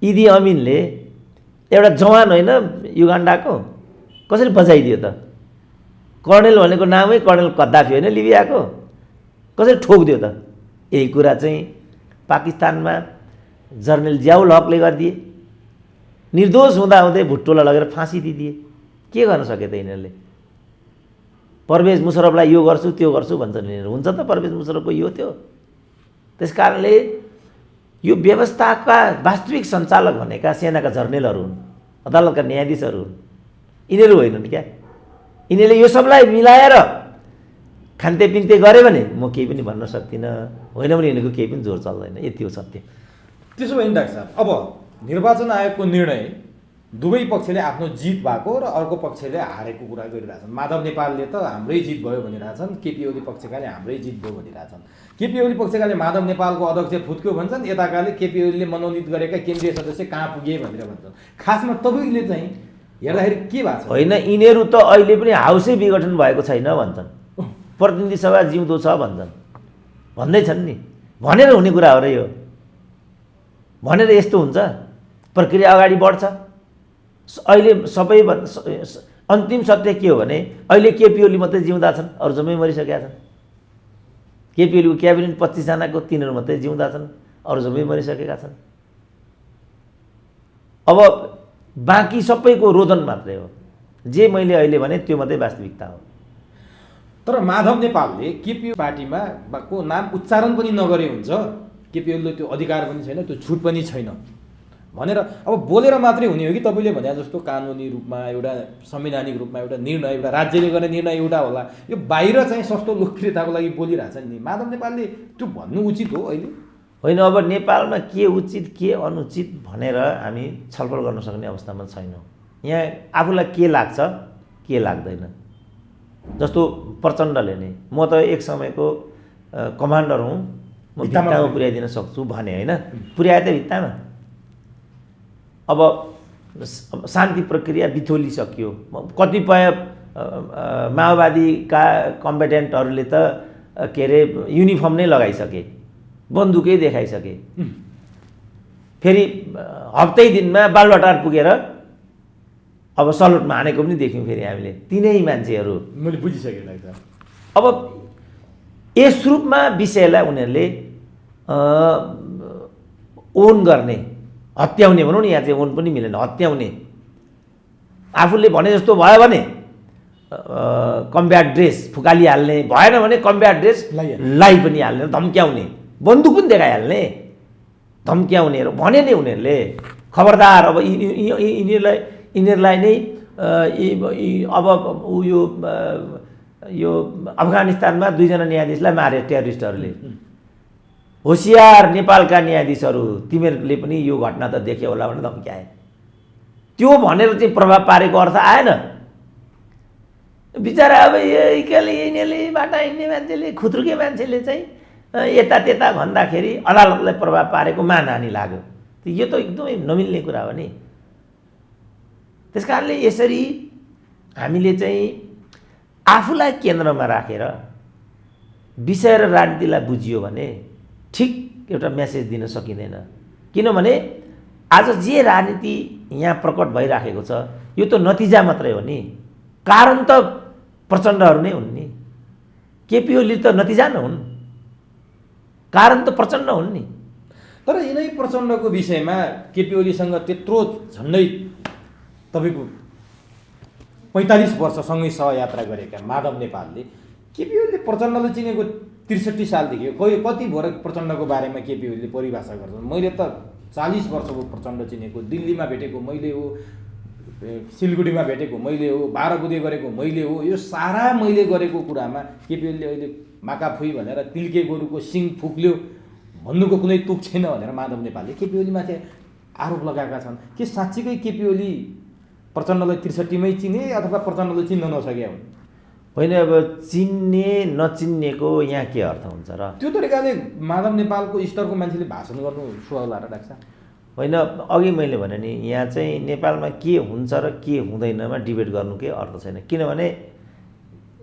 इदी अमिनले एउटा जवान होइन युगान्डाको कसरी बचाइदियो त? कर्णेल भनेको नामै कर्णेल कद्दाफी होइन लिबियाको, कसरी ठोकिदियो त? यही कुरा चाहिँ पाकिस्तानमा जर्नल जियाउल हकले गरिदिए। निर्दोष हुँदाहुँदै भुट्टोलाई लगेर फाँसी दिदिए। के गर्न सके त यिनीहरूले? परवेज मुशरफलाई यो गर्छु त्यो गर्छु भन्छन् यिनीहरू। हुन्छ त परवेज मुशरफको यो थियो? त्यस कारणले यो व्यवस्थाका वास्तविक सञ्चालक भनेका सेनाका जर्नेलहरू हुन्, अदालतका न्यायाधीशहरू हुन्, यिनीहरू होइनन् क्या। यिनीहरूले यो सबलाई मिलाएर खान्ते पिन्ते गऱ्यो भने म केही पनि भन्न सक्दिनँ, होइन भने यिनीहरूको केही पनि जोर चल्दैन। यति हो सत्य। त्यसो भए डाक्टर साहब, अब निर्वाचन आयोगको निर्णय दुवै पक्षले आफ्नो जित भएको र अर्को पक्षले हारेको कुरा गरिरहेछन्। माधव नेपालले त हाम्रै जित भयो भनिरहेछन्, केपी ओली पक्षकाले हाम्रै जित भयो भनिरहेछन्। केपी ओली पक्षकाले माधव नेपालको अध्यक्ष फुत्क्यो भन्छन्, यताकाले केपी ओलीले मनोनित गरेका केन्द्रीय सदस्य कहाँ पुगे भनेर भन्छन्। खासमा तपाईँले चाहिँ हेर्दाखेरि के भएको छ? होइन, यिनीहरू त अहिले पनि हाउसै विघटन भएको छैन भन्छन्, प्रतिनिधि सभा जिउँदो छ भन्छन्, भन्दैछन् नि। भनेर हुने कुरा हो र यो? भनेर यस्तो हुन्छ? प्रक्रिया अगाडि बढ्छ। अहिले सबै अन्तिम सत्य के हो भने अहिले केपी ओली मात्रै जिउँदा छन्, अरू जम्मै मरिसकेका छन्। केपी ओलीको क्याबिनेट 25 जनाको 3 मात्रै जिउँदा छन्, अरू सबै मरिसकेका छन्। अब बाँकी सबैको रोदन मात्रै हो। जे मैले अहिले भने त्यो मात्रै वास्तविकता हो। तर माधव नेपालले केपी पार्टीमा को नाम उच्चारण पनि नगरे हुन्छ, केपी ओलीले त्यो अधिकार पनि छैन, त्यो छुट पनि छैन भनेर अब बोलेर मात्रै हुने हो कि तपाईँले भने जस्तो कानुनी रूपमा एउटा संवैधानिक रूपमा एउटा निर्णय, एउटा राज्यले गर्ने निर्णय एउटा होला, यो बाहिर चाहिँ सस्तो लोकप्रियताको लागि बोलिरहेछन् नि, माधव नेपालले त्यो भन्नु उचित हो अहिले? होइन, अब नेपालमा के उचित के अनुचित भनेर हामी छलफल गर्न सक्ने अवस्थामा छैनौँ। यहाँ आफूलाई के लाग्छ के लाग्दैन। जस्तो प्रचण्डले नै म त एक समयको कमान्डर हुँ, म भित्तामा पुर्याइदिन सक्छु भने होइन, पुर्याए त भित्तामा। अब शान्ति प्रक्रिया बिथोलिसक्यो। कतिपय माओवादीका कम्बेटेन्टहरूले त के अरे युनिफर्म नै लगाइसके, बन्दुकै देखाइसके। फेरि हप्तै दिनमा बालुवाटार पुगेर अब सलुटमा हानेको पनि देख्यौँ फेरि हामीले। तिनै मान्छेहरू मैले बुझिसकेँ लाग्छ। अब यस रूपमा विषयलाई उनीहरूले ओन गर्ने, हत्याउने भनौँ न, यहाँ चाहिँ ओन पनि मिलेन, हत्याउने। आफूले भने जस्तो भयो भने कम्ब्याट ड्रेस फुकालिहाल्ने, भएन भने कम्ब्याट ड्रेस लाई पनि हाल्ने, धम्क्याउने, बन्दुक पनि देखाइहाल्ने, धम्क्याउने भने नि उनीहरूले। खबरदार, अब यिनीहरूलाई नै अब यो अफगानिस्तानमा 2 जना न्यायाधीशलाई मारे टेरोरिस्टहरूले। होसियार नेपालका न्यायाधीशहरू, तिमीहरूले पनि यो घटना त देख्यो होला भनेर धम्क्याए। त्यो भनेर चाहिँ प्रभाव पारेको अर्थ आएन। बिचरा अब यिनीहरूले बाटा हिँड्ने मान्छेले, खुत्रुके मान्छेले चाहिँ यता त्यता भन्दाखेरि अदालतलाई प्रभाव पारेको मानहानि लाग्यो। यो त एकदमै नमिल्ने कुरा हो नि। त्यस कारणले यसरी हामीले चाहिँ आफूलाई केन्द्रमा राखेर विषय र राजनीतिलाई बुझियो भने ठिक एउटा मेसेज दिन सकिँदैन। किनभने आज जे राजनीति यहाँ प्रकट भइराखेको छ यो त नतिजा मात्रै हो नि, कारण त प्रचण्डहरू नै हुन् नि। केपी ओली त नतिजा न हुन्, कारण त प्रचण्ड हुन् नि। तर यिनै प्रचण्डको विषयमा केपी ओलीसँग त्यत्रो झन्डै तपाईँको 45 वर्षसँगै सहयात्रा गरेका माधव नेपालले केपी ओलीले प्रचण्डले चिनेको 63 सालदेखि हो। कति भएर प्रचण्डको बारेमा केपी ओलीले परिभाषा गर्छन्? मैले त 40 वर्षको प्रचण्ड चिनेको, दिल्लीमा भेटेको मैले हो, सिलगढीमा भेटेको मैले हो, 12 बुधे गरेको मैले हो। यो सारा मैले गरेको कुरामा केपी ओलीले अहिले माकाफुई भनेर तिल्के गोरुको सिङ फुक्ल्यो भन्नुको कुनै तुक छैन भनेर माधव नेपालले केपी ओलीमाथि आरोप लगाएका छन्। के साँच्चीकै केपी ओली प्रचण्डलाई 63 मै चिने अथवा प्रचण्डले चिन्न नसके हुन्? होइन, अब चिन्ने नचिन्नेको यहाँ के अर्थ हुन्छ र? त्यो तरिकाले माधव नेपालको स्तरको मान्छेले भाषण गर्नु सुहाउला र डाक्टर? होइन, अघि मैले भने नि यहाँ चाहिँ नेपालमा के हुन्छ र के हुँदैनमा डिबेट गर्नुकै अर्थ छैन। किनभने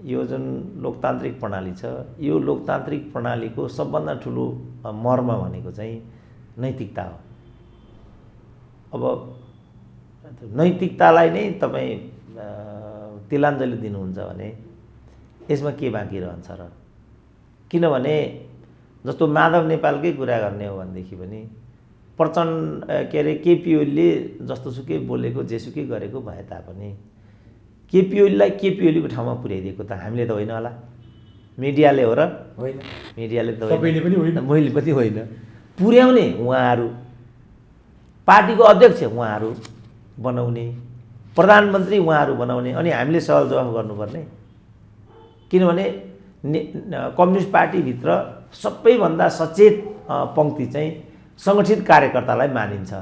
यो जुन लोकतान्त्रिक प्रणाली छ, यो लोकतान्त्रिक प्रणालीको सबभन्दा ठुलो मर्म भनेको चाहिँ नैतिकता हो। अब नैतिकतालाई नै तपाईँ तिलाञ्जली दिनुहुन्छ भने यसमा के बाँकी रहन्छ र? किनभने जस्तो माधव नेपालकै कुरा गर्ने हो भनेदेखि पनि प्रचण्ड के अरे केपी ओलीले जस्तोसुकै बोलेको जेसुकै गरेको भए तापनि केपी ओलीलाई केपी ओलीको ठाउँमा पुर्याइदिएको त हामीले त होइन होला, मिडियाले हो र? होइन, मिडियाले त होइन, मैले पनि होइन। पुर्याउने उहाँहरू, पार्टीको अध्यक्ष उहाँहरू बनाउने, प्रधानमन्त्री उहाँहरू बनाउने, अनि हामीले सवाल जवाफ गर्नुपर्ने। किनभने कम्युनिस्ट पार्टीभित्र सबैभन्दा सचेत पङ्क्ति चाहिँ सङ्गठित कार्यकर्तालाई मानिन्छ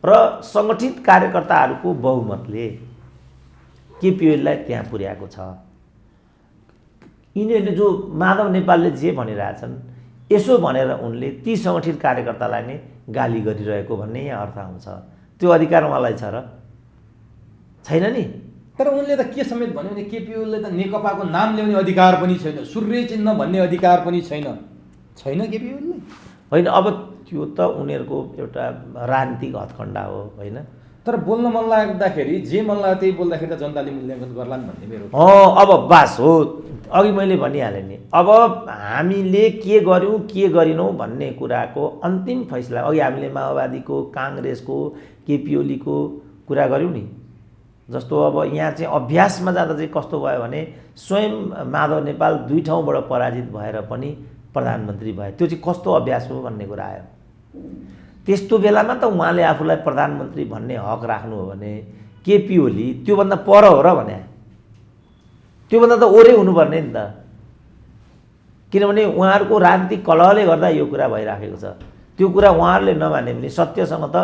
र सङ्गठित कार्यकर्ताहरूको बहुमतले केपी ओलीलाई त्यहाँ पुर्याएको छ। यिनीहरूले जो माधव नेपालले जे भनिरहेछन् यसो भनेर उनले ती सङ्गठित कार्यकर्तालाई नै गाली गरिरहेको भन्ने यहाँ अर्थ आउँछ। त्यो अधिकार उहाँलाई छ र? छैन नि। तर उनले त के समेत भन्यो भने केपी ओलीले त नेकपाको नाम ल्याउने अधिकार पनि छैन, सूर्य चिन्ह भन्ने अधिकार पनि छैन केपी ओलीले। होइन, अब त्यो त उनीहरूको एउटा राजनीतिक हत्खण्डा हो होइन। तर बोल्न मन लाग्दाखेरि जे मन लाग्यो त्यही बोल्दाखेरि त जनताले मूल्याङ्कन गर्लान् भन्ने मेरो। अब बास हो, अघि मैले भनिहालेँ नि, अब हामीले के गर्यौँ के गरिनौँ भन्ने कुराको अन्तिम फैसला अघि हामीले माओवादीको, काङ्ग्रेसको, केपी ओलीको कुरा गऱ्यौँ नि। जस्तो अब यहाँ चाहिँ अभ्यासमा जाँदा चाहिँ कस्तो भयो भने स्वयं माधव नेपाल 2 ठाउँबाट पराजित भएर पनि प्रधानमन्त्री भए। त्यो चाहिँ कस्तो अभ्यास हो भन्ने कुरा आयो। त्यस्तो बेलामा त उहाँले आफूलाई प्रधानमन्त्री भन्ने हक राख्नु हो भने केपी ओली त्योभन्दा पर हो र भने, त्योभन्दा त ओरै हुनुपर्ने नि त। किनभने उहाँहरूको राजनीतिक कलहले गर्दा यो कुरा भइराखेको छ। त्यो कुरा उहाँहरूले नमाने भने सत्यसँग त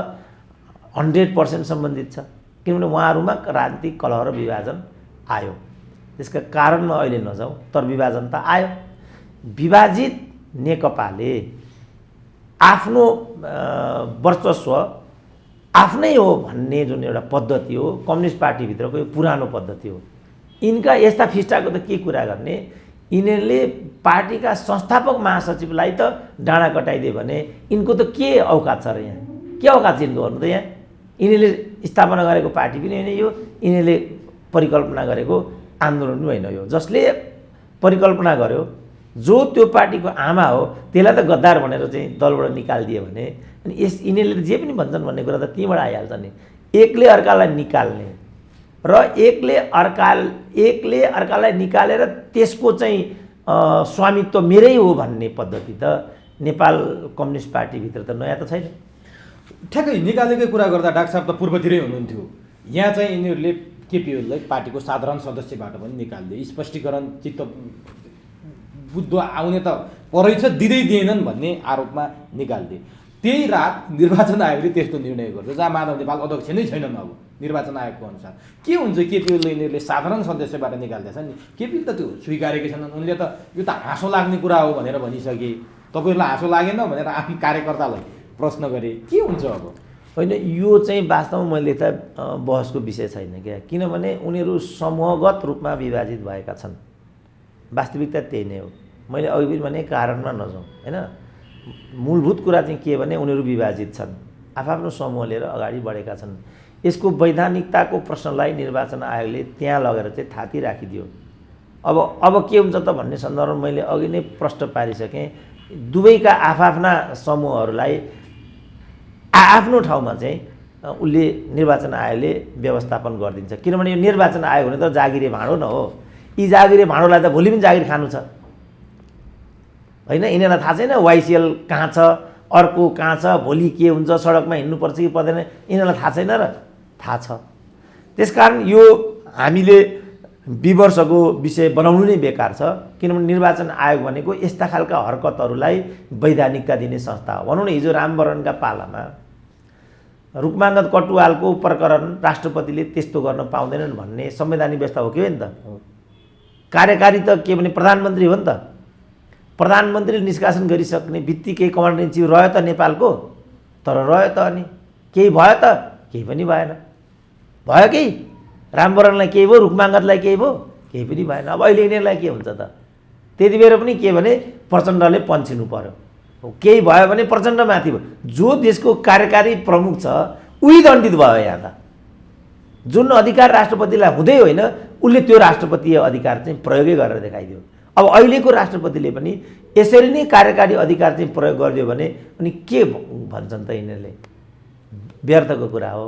100% सम्बन्धित छ। किनभने उहाँहरूमा राजनीतिक कलह र विभाजन आयो। त्यसका कारणमा अहिले नजाउँ, तर विभाजन त आयो। विभाजित नेकपाले आफ्नो वर्चस्व आफ्नै हो भन्ने जुन एउटा पद्धति हो कम्युनिस्ट पार्टीभित्रको, यो पुरानो पद्धति हो। यिनका यस्ता फिस्टाको त के कुरा गर्ने, यिनीहरूले पार्टीका संस्थापक महासचिवलाई त डाँडा कटाइदियो भने यिनको त के औकात छ र यहाँ, के औकात छ यिनको गर्नु त यहाँ। यिनीहरूले स्थापना गरेको पार्टी पनि होइन यो, यिनीहरूले परिकल्पना गरेको आन्दोलन पनि होइन यो। जसले परिकल्पना गर्यो, जो त्यो पार्टीको आमा हो त्यसलाई त गद्दार भनेर चाहिँ दलबाट निकालिदियो भने अनि यिनीहरूले जे पनि भन्छन् भन्ने कुरा त त्यहीँबाट आइहाल्छ नि। एकले अर्कालाई निकाल्ने र एकले अर्कालाई निकालेर त्यसको चाहिँ स्वामित्व मेरै हो भन्ने पद्धति त नेपाल कम्युनिस्ट पार्टीभित्र त नयाँ त छैन। ठ्याक्कै निकालेकै कुरा गर्दा डाक्टर साहब त पूर्वतिरै हुनुहुन्थ्यो। यहाँ चाहिँ यिनीहरूले केपी ओलीलाई पार्टीको साधारण सदस्यबाट पनि निकालिदिए। स्पष्टीकरण चित्त बुद्ध आउने त परेछ, दिँदै दिएनन् भन्ने आरोपमा निकालिदिए। त्यही रात निर्वाचन आयोगले त्यस्तो निर्णय गर्छ जहाँ माधव नेपाल अध्यक्ष नै छैनन्। अब निर्वाचन आयोगको अनुसार के हुन्छ, केपी ओलीले यिनीहरूले साधारण सदस्यबाट निकाल्दैछन् नि। केपी त त्यो स्वीकारेकै छैनन्। उनले त यो त हाँसो लाग्ने कुरा हो भनेर भनिसके। तपाईँहरूलाई हाँसो लागेन भनेर आफै कार्यकर्तालाई प्रश्न गरे। के हुन्छ अब? होइन, यो चाहिँ वास्तवमा मैले त बहसको विषय छैन क्या। किनभने उनीहरू समूहगत रूपमा विभाजित भएका छन्। वास्तविकता त्यही नै हो। मैले अघि पनि भने कारणमा नजाउँ होइन, मूलभूत कुरा चाहिँ के भने उनीहरू विभाजित छन्, आफ्नो समूह लिएर अगाडि बढेका छन्। यसको वैधानिकताको प्रश्नलाई निर्वाचन आयोगले त्यहाँ लगेर चाहिँ थाती राखिदियो। अब के हुन्छ त भन्ने सन्दर्भमा मैले अघि नै प्रश्न पारिसकेँ। दुवैका आफ्ना समूहहरूलाई आफ्नो ठाउँमा चाहिँ उसले निर्वाचन आयोगले व्यवस्थापन गरिदिन्छ। किनभने यो निर्वाचन आयोग भने त जागिरे भाँडो न हो। यी जागिरे भाँडोलाई त भोलि पनि जागिर खानु छ होइन। यिनीहरूलाई थाहा छैन वाइसिएल कहाँ छ, अर्को कहाँ छ, भोलि के हुन्छ, सडकमा हिँड्नुपर्छ कि पर्दैन, यिनीहरूलाई थाहा छैन र थाहा छ। त्यसकारण यो हामीले विमर्शको विषय बनाउनु नै बेकार छ। किनभने निर्वाचन आयोग भनेको यस्ता खालका हरकतहरूलाई वैधानिकता दिने संस्था हो। भनौँ न, हिजो रामवरणका पालामा रुकमाङ्गद कटुवालको प्रकरण राष्ट्रपतिले त्यस्तो गर्न पाउँदैनन् भन्ने संवैधानिक व्यवस्था हो कि होइन त? कार्यकारी त के भने प्रधानमन्त्री हो नि त। प्रधानमन्त्रीले निष्कासन गरिसक्ने बित्तिकै कमान्डर इन चिफ रह्यो त नेपालको, तर रह्यो त अनि केही भयो त? केही पनि भएन। भयो केही? रामवरणलाई केही भयो, रुकमाङ्गदलाई केही भयो? केही पनि भएन। अब अहिले यिनीहरूलाई के हुन्छ त? त्यति बेर पनि के भने प्रचण्डले पन्छिनु पर्यो। केही भयो भने प्रचण्डमाथि भयो। जो देशको कार्यकारी प्रमुख छ उही दण्डित भयो। यहाँ त जुन अधिकार राष्ट्रपतिलाई हुँदै होइन उसले त्यो राष्ट्रपतीय अधिकार चाहिँ प्रयोगै गरेर देखाइदियो। अब अहिलेको राष्ट्रपतिले पनि यसरी नै कार्यकारी अधिकार चाहिँ प्रयोग गरिदियो भने अनि के भन्छन् त यिनीहरूले? व्यर्थको कुरा हो।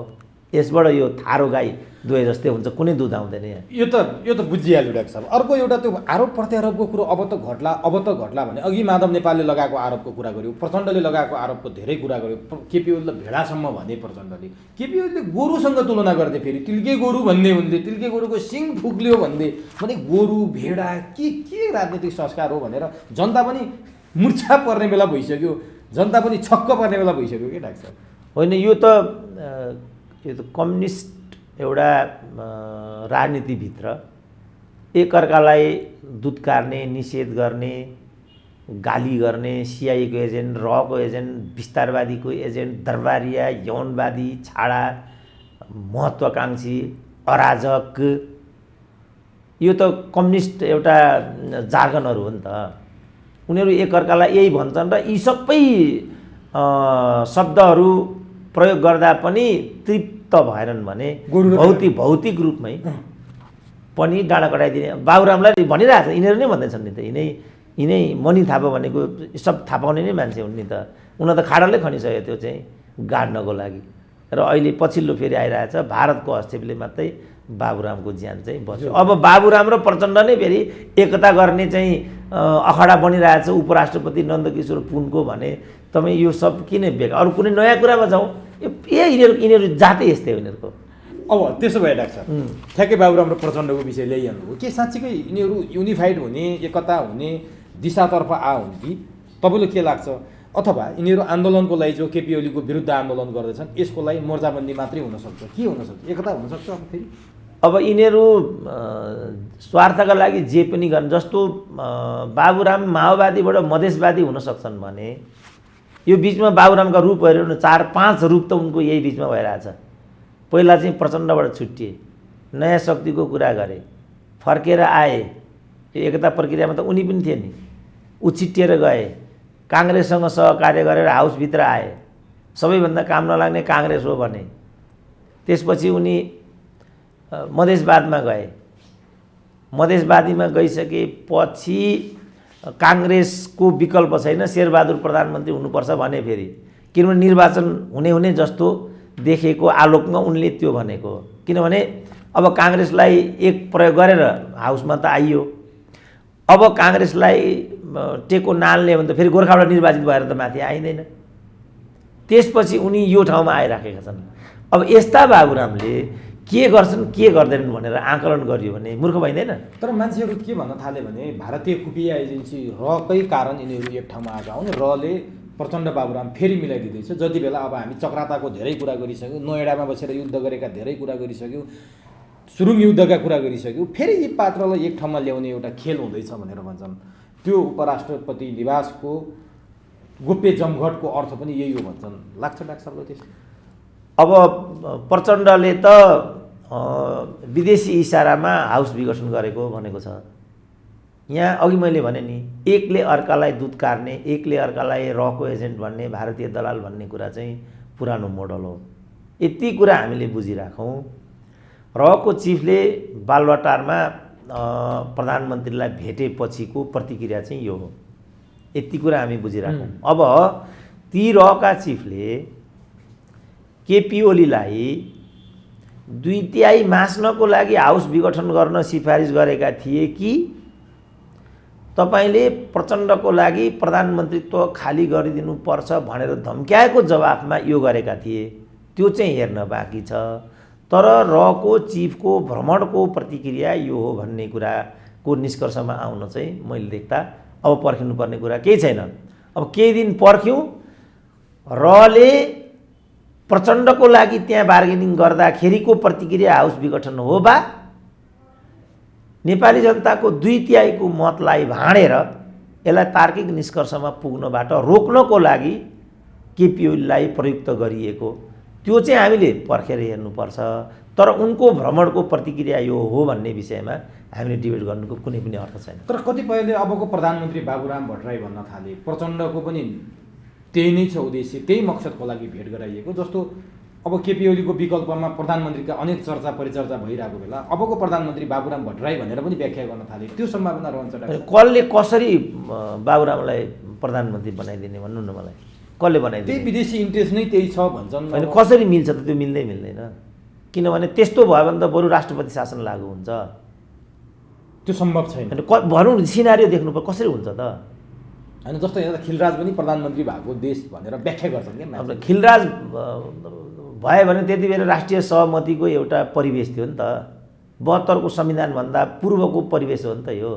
यसबाट यो थारो गाई दुवै जस्तै हुन्छ, कुनै दुध आउँदैन यहाँ। यो त बुझिहाल्यो डाक्टर साहब। अर्को एउटा त्यो आरोप प्रत्यारोपको कुरो अब त घट्ला भने अघि माधव नेपालले लगाएको आरोपको कुरा गर्यो, प्रचण्डले लगाएको आरोपको धेरै कुरा गर्यो। केपी ओलीले भेडासम्म भने प्रचण्डले, केपी ओलीले गोरुसँग तुलना गर्दै फेरि तिल्के गोरु भन्ने हुन्थे, तिल्के गोरुको सिङ फुक्लियो भन्दै, भने गोरु भेडा के राजनीतिक संस्कार हो भनेर जनता पनि मूर्छा पर्ने बेला भइसक्यो, जनता पनि छक्क पर्ने बेला भइसक्यो कि डाक्टर साहब? होइन, यो त कम्युनिस्ट एउटा राजनीतिभित्र एकअर्कालाई दुत्कार्ने, निषेध गर्ने, गाली गर्ने, सिआइएको एजेन्ट, रको एजेन्ट, विस्तारवादीको एजेन्ट, दरबारिया, यौनवादी, छाडा, महत्त्वाकांक्षी, अराजक, यो त कम्युनिस्ट एउटा जार्गनहरू हो नि त। उनीहरू एकअर्कालाई यही भन्छन् र यी सबै शब्दहरू प्रयोग गर्दा पनि तृप्त भएनन् भने भौतिक रूपमै पनि डाँडा कटाइदिने बाबुरामलाई भनिरहेको छ, यिनीहरू नै भन्दैछन् नि त, यिनै मणि थापा भनेको सब थाहा पाउने नै मान्छे हुन् नि त, उनीहरू त खाडलै खनिसक्यो त्यो चाहिँ गाड्नको लागि। र अहिले पछिल्लो फेरि आइरहेछ भारतको हस्तक्षेपले मात्रै बाबुरामको ज्यान चाहिँ बच्यो। अब बाबुराम र प्रचण्ड नै फेरि एकता गर्ने चाहिँ अखडा बनिरहेछ उपराष्ट्रपति नन्दकिशोर पुनको भने तपाईँ यो सब किन बेकार, अरू कुनै नयाँ कुरामा जाउँ, यिनीहरू जातै यस्तै हो यिनीहरूको। अब त्यसो भए डाक्टर ठ्याक्कै बाबुराम र प्रचण्डको विषय ल्याइहाल्नु हो, के साँच्चीकै यिनीहरू युनिफाइड हुने, एकता हुने दिशातर्फ हुन् कि तपाईँलाई के लाग्छ? अथवा यिनीहरू आन्दोलनको लागि जो केपी ओलीको विरुद्ध आन्दोलन गर्दैछन् यसको लागि मोर्चाबन्दी मात्रै हुनसक्छ, के हुनसक्छ, एकता हुनसक्छ? अब फेरि अब यिनीहरू स्वार्थका लागि जे पनि गर्नु, जस्तो बाबुराम माओवादीबाट मधेसवादी हुन सक्छन् भने यो बिचमा बाबुरामका रूपहरू 4-5 रूप त उनको यही बिचमा भइरहेछ। पहिला चाहिँ प्रचण्डबाट छुट्टिए, नयाँ शक्तिको कुरा गरे, फर्केर आए, यो एकता प्रक्रियामा त उनी पनि थिए नि, उछिट्टिएर गए, काङ्ग्रेससँग सहकार्य गरेर हाउसभित्र आए, सबैभन्दा काम नलाग्ने काङ्ग्रेस हो भने, त्यसपछि उनी मधेसवादमा गए, मधेसवादीमा गइसकेपछि काङ्ग्रेसको विकल्प छैन, शेरबहादुर प्रधानमन्त्री हुनुपर्छ भने फेरि, किनभने निर्वाचन हुने जस्तो देखेको आलोकमा उनले त्यो भनेको, किनभने अब काङ्ग्रेसलाई एक प्रयोग गरेर हाउसमा त आइयो, अब काङ्ग्रेसलाई टेको नाल्ने भने त फेरि गोर्खाबाट निर्वाचित भएर त माथि आइँदैन, त्यसपछि उनी यो ठाउँमा आइराखेका छन्। अब यस्ता बाबुरामले के गर्छन् के गर्दैनन् भनेर आकलन गरियो भने मूर्ख भइँदैन। तर मान्छेहरू के भन्न थाले भने भारतीय खुफिया एजेन्सी रकै कारण यिनीहरू एक ठाउँमा आएका हुन्, रले प्रचण्ड बाबुराम फेरि मिलाइदिँदैछ। जति बेला अब हामी चक्राताको धेरै कुरा गरिसक्यौँ, नोएडामा बसेर युद्ध गरेका धेरै कुरा गरिसक्यौँ, सुरुङ युद्धका कुरा गरिसक्यौँ, फेरि यी पात्रलाई एक ठाउँमा ल्याउने एउटा खेल हुँदैछ भनेर भन्छन्। त्यो उपराष्ट्रपति निवासको गोप्य जमघटको अर्थ पनि यही हो भन्छन्, लाग्छ डाक्टर साहबलाई त्यस्तो? अब प्रचण्डले त विदेशी इसारामा हाउस विघटन गरेको भनेको छ। यहाँ अघि मैले भने नि, एकले अर्कालाई दुध कार्ने, एकले अर्कालाई रको एजेन्ट भन्ने, भारतीय दलाल भन्ने कुरा चाहिँ पुरानो मोडल हो। यति कुरा हामीले बुझिराखौँ। रको चिफले बालुवाटारमा प्रधानमन्त्रीलाई भेटेपछिको प्रतिक्रिया चाहिँ यो हो, यति कुरा हामी बुझिराखौँ। अब ती रका चिफले केपी ओलीलाई 2/3 मास्नको लागि हाउस विघटन गर्न सिफारिस गरेका थिए कि तपाईँले प्रचण्डको लागि प्रधानमन्त्रीत्व खाली गरिदिनुपर्छ भनेर धम्क्याएको जवाफमा यो गरेका थिए, त्यो चाहिँ हेर्न बाँकी छ। तर रको चिफको भ्रमणको प्रतिक्रिया यो हो भन्ने कुराको निष्कर्षमा आउन चाहिँ मैले देख्दा अब पर्खिनुपर्ने कुरा केही छैन। अब केही दिन पर्ख्यौँ, रले प्रचण्डको लागि त्यहाँ बार्गेनिङ गर्दाखेरिको प्रतिक्रिया हाउस विघटन हो बा नेपाली जनताको 2/3 मतलाई भाँडेर यसलाई तार्किक निष्कर्षमा पुग्नबाट रोक्नको लागि केपी ओलीलाई प्रयुक्त गरिएको, त्यो चाहिँ हामीले पर्खेर हेर्नुपर्छ। तर उनको भ्रमणको प्रतिक्रिया यो हो भन्ने विषयमा हामीले डिबेट गर्नुको कुनै पनि अर्थ छैन। तर कतिपयले अबको प्रधानमन्त्री बाबुराम भट्टराई भन्न थाले, प्रचण्डको पनि त्यही नै छ उद्देश्य, त्यही मकसदको लागि भेट गराइएको। जस्तो अब केपी ओलीको विकल्पमा प्रधानमन्त्रीका अनेक चर्चा परिचर्चा भइरहेको बेला अबको प्रधानमन्त्री बाबुराम भट्टराई भनेर पनि व्याख्या गर्न थाले, त्यो सम्भावना रहन्छ? कसले कसरी बाबुरामलाई प्रधानमन्त्री बनाइदिने भन्नु न मलाई, कसले बनाइदिने? त्यही विदेशी इन्ट्रेस्ट नै त्यही छ भन्छन्। होइन, कसरी मिल्छ त? त्यो मिल्दैन, किनभने त्यस्तो भयो भने त बरु राष्ट्रपति शासन लागू हुन्छ, त्यो सम्भव छैन। भनौँ सिनारियो देख्नु पर्छ, कसरी हुन्छ त? होइन, जस्तो हेर्दा खिलराज पनि प्रधानमन्त्री भएको देश भनेर व्याख्या गर्छन् क्या। अब खिलराज भयो भने त्यति बेला राष्ट्रिय सहमतिको एउटा परिवेश थियो नि त, 72को संविधानभन्दा पूर्वको परिवेश हो नि त यो।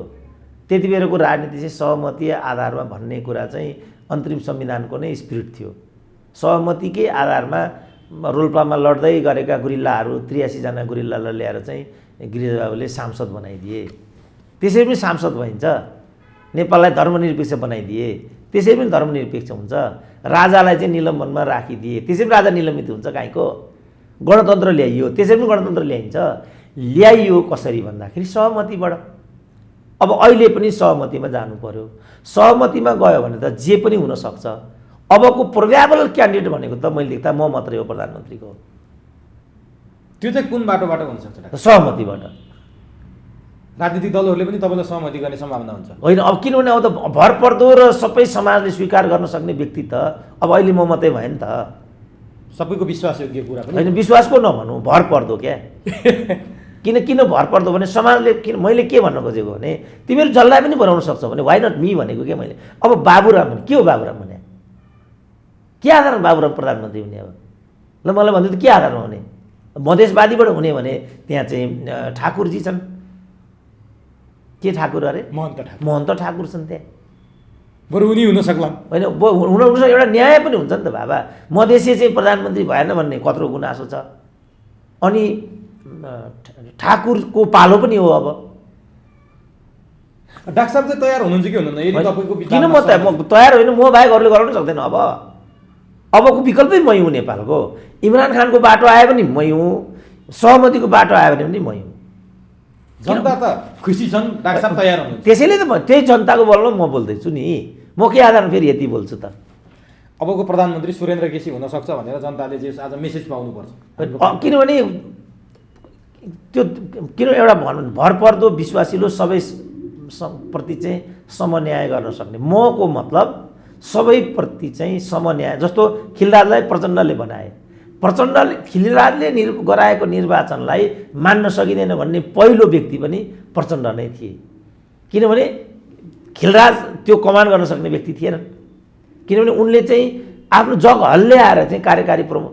त्यति बेलाको राजनीति चाहिँ सहमति आधारमा भन्ने कुरा चाहिँ अन्तरिम संविधानको नै स्पिरिट थियो। सहमतिकै आधारमा रोल्पामा लड्दै गरेका गुरिल्लाहरू 83 जना गुरिल्लालाई ल्याएर चाहिँ गिरिजाबाबुले सांसद बनाइदिए, त्यसरी पनि सांसद भइन्छ। नेपाललाई धर्मनिरपेक्ष बनाइदिए, त्यसरी पनि धर्मनिरपेक्ष हुन्छ। राजालाई चाहिँ निलम्बनमा राखिदिए, त्यसरी पनि राजा निलम्बित हुन्छ काहीँको। गणतन्त्र ल्याइयो, त्यसरी पनि गणतन्त्र ल्याइन्छ। ल्याइयो कसरी भन्दाखेरि सहमतिबाट। अब अहिले पनि सहमतिमा जानु पर्यो। सहमतिमा गयो भने त जे पनि हुनसक्छ। अबको प्रोबेबल क्यान्डिडेट भनेको त मैले देख्दा म मात्रै हो प्रधानमन्त्रीको। त्यो चाहिँ कुन बाटोबाट हुनसक्छ? सहमतिबाट। राजनीतिक दलहरूले पनि तपाईँलाई सहमति गर्ने सम्भावना हुन्छ। होइन अब किनभने अब त भरपर्दो र सबै समाजले स्वीकार गर्न सक्ने व्यक्ति त अब अहिले म मात्रै भयो नि त। सबैको विश्वासयोग्य कुरा पनि होइन विश्वासको नभनौँ, भरपर्दो क्या। किन भरपर्दो भने समाजले किन मैले के भन्न खोजेको भने तिमीहरू जसलाई पनि बनाउन सक्छौ भने वाइ नट मी भनेको क्या मैले। अब बाबुराम के हो बाबुराम भने? के आधारमा बाबुराम प्रधानमन्त्री हुने? अब ल मलाई भन्दै त के आधारमा हुने? मधेसवादीबाट हुने भने त्यहाँ चाहिँ ठाकुरजी छन्। के ठाकुर अरे? महन्त ठाकुर छन् त्यहाँ। बरु उनी हुन सक्लान्। होइन हुन एउटा न्याय पनि हुन्छ नि त बाबा। मधेसी चाहिँ प्रधानमन्त्री भएन भन्ने कत्रो गुनासो छ। अनि ठाकुरको पालो पनि हो। अब डाक्टर साहब चाहिँ तयार हुनुहुन्छ कि हुनुहुन्न? यदि तपाईँको किन म तयार होइन, म बाहेक अरूले गराउनै सक्दैन। अबको विकल्पै मै हुँ नेपालको। इमरान खानको बाटो आयो भने मै हुँ, सहमतिको बाटो आयो भने पनि मै हुँ। जनता त खुसी छन्, डाक्टर साहब तयार हुनुहुन्छ। त्यसैले त त्यही जनताको बलमा म बोल्दैछु नि। म के आधारमा फेरि यति बोल्छु त? अबको प्रधानमन्त्री सुरेन्द्र केसी हुनसक्छ भनेर जनताले चाहिँ आज मेसेज पाउनुपर्छ। किनभने त्यो एउटा भरपर्दो विश्वासिलो सबै प्रति चाहिँ समन्याय गर्न सक्ने। मको मतलब सबैप्रति चाहिँ समन्याय। जस्तो खिलराजलाई प्रचण्डले बनाए, खिलराजले गराएको निर्वाचनलाई मान्न सकिँदैन भन्ने पहिलो व्यक्ति पनि प्रचण्ड नै थिए। किनभने खिलराज त्यो कमान्ड गर्न सक्ने व्यक्ति थिएनन्। किनभने उनले चाहिँ आफ्नो जग हल्ल्याएर चाहिँ कार्यकारी प्रमुख,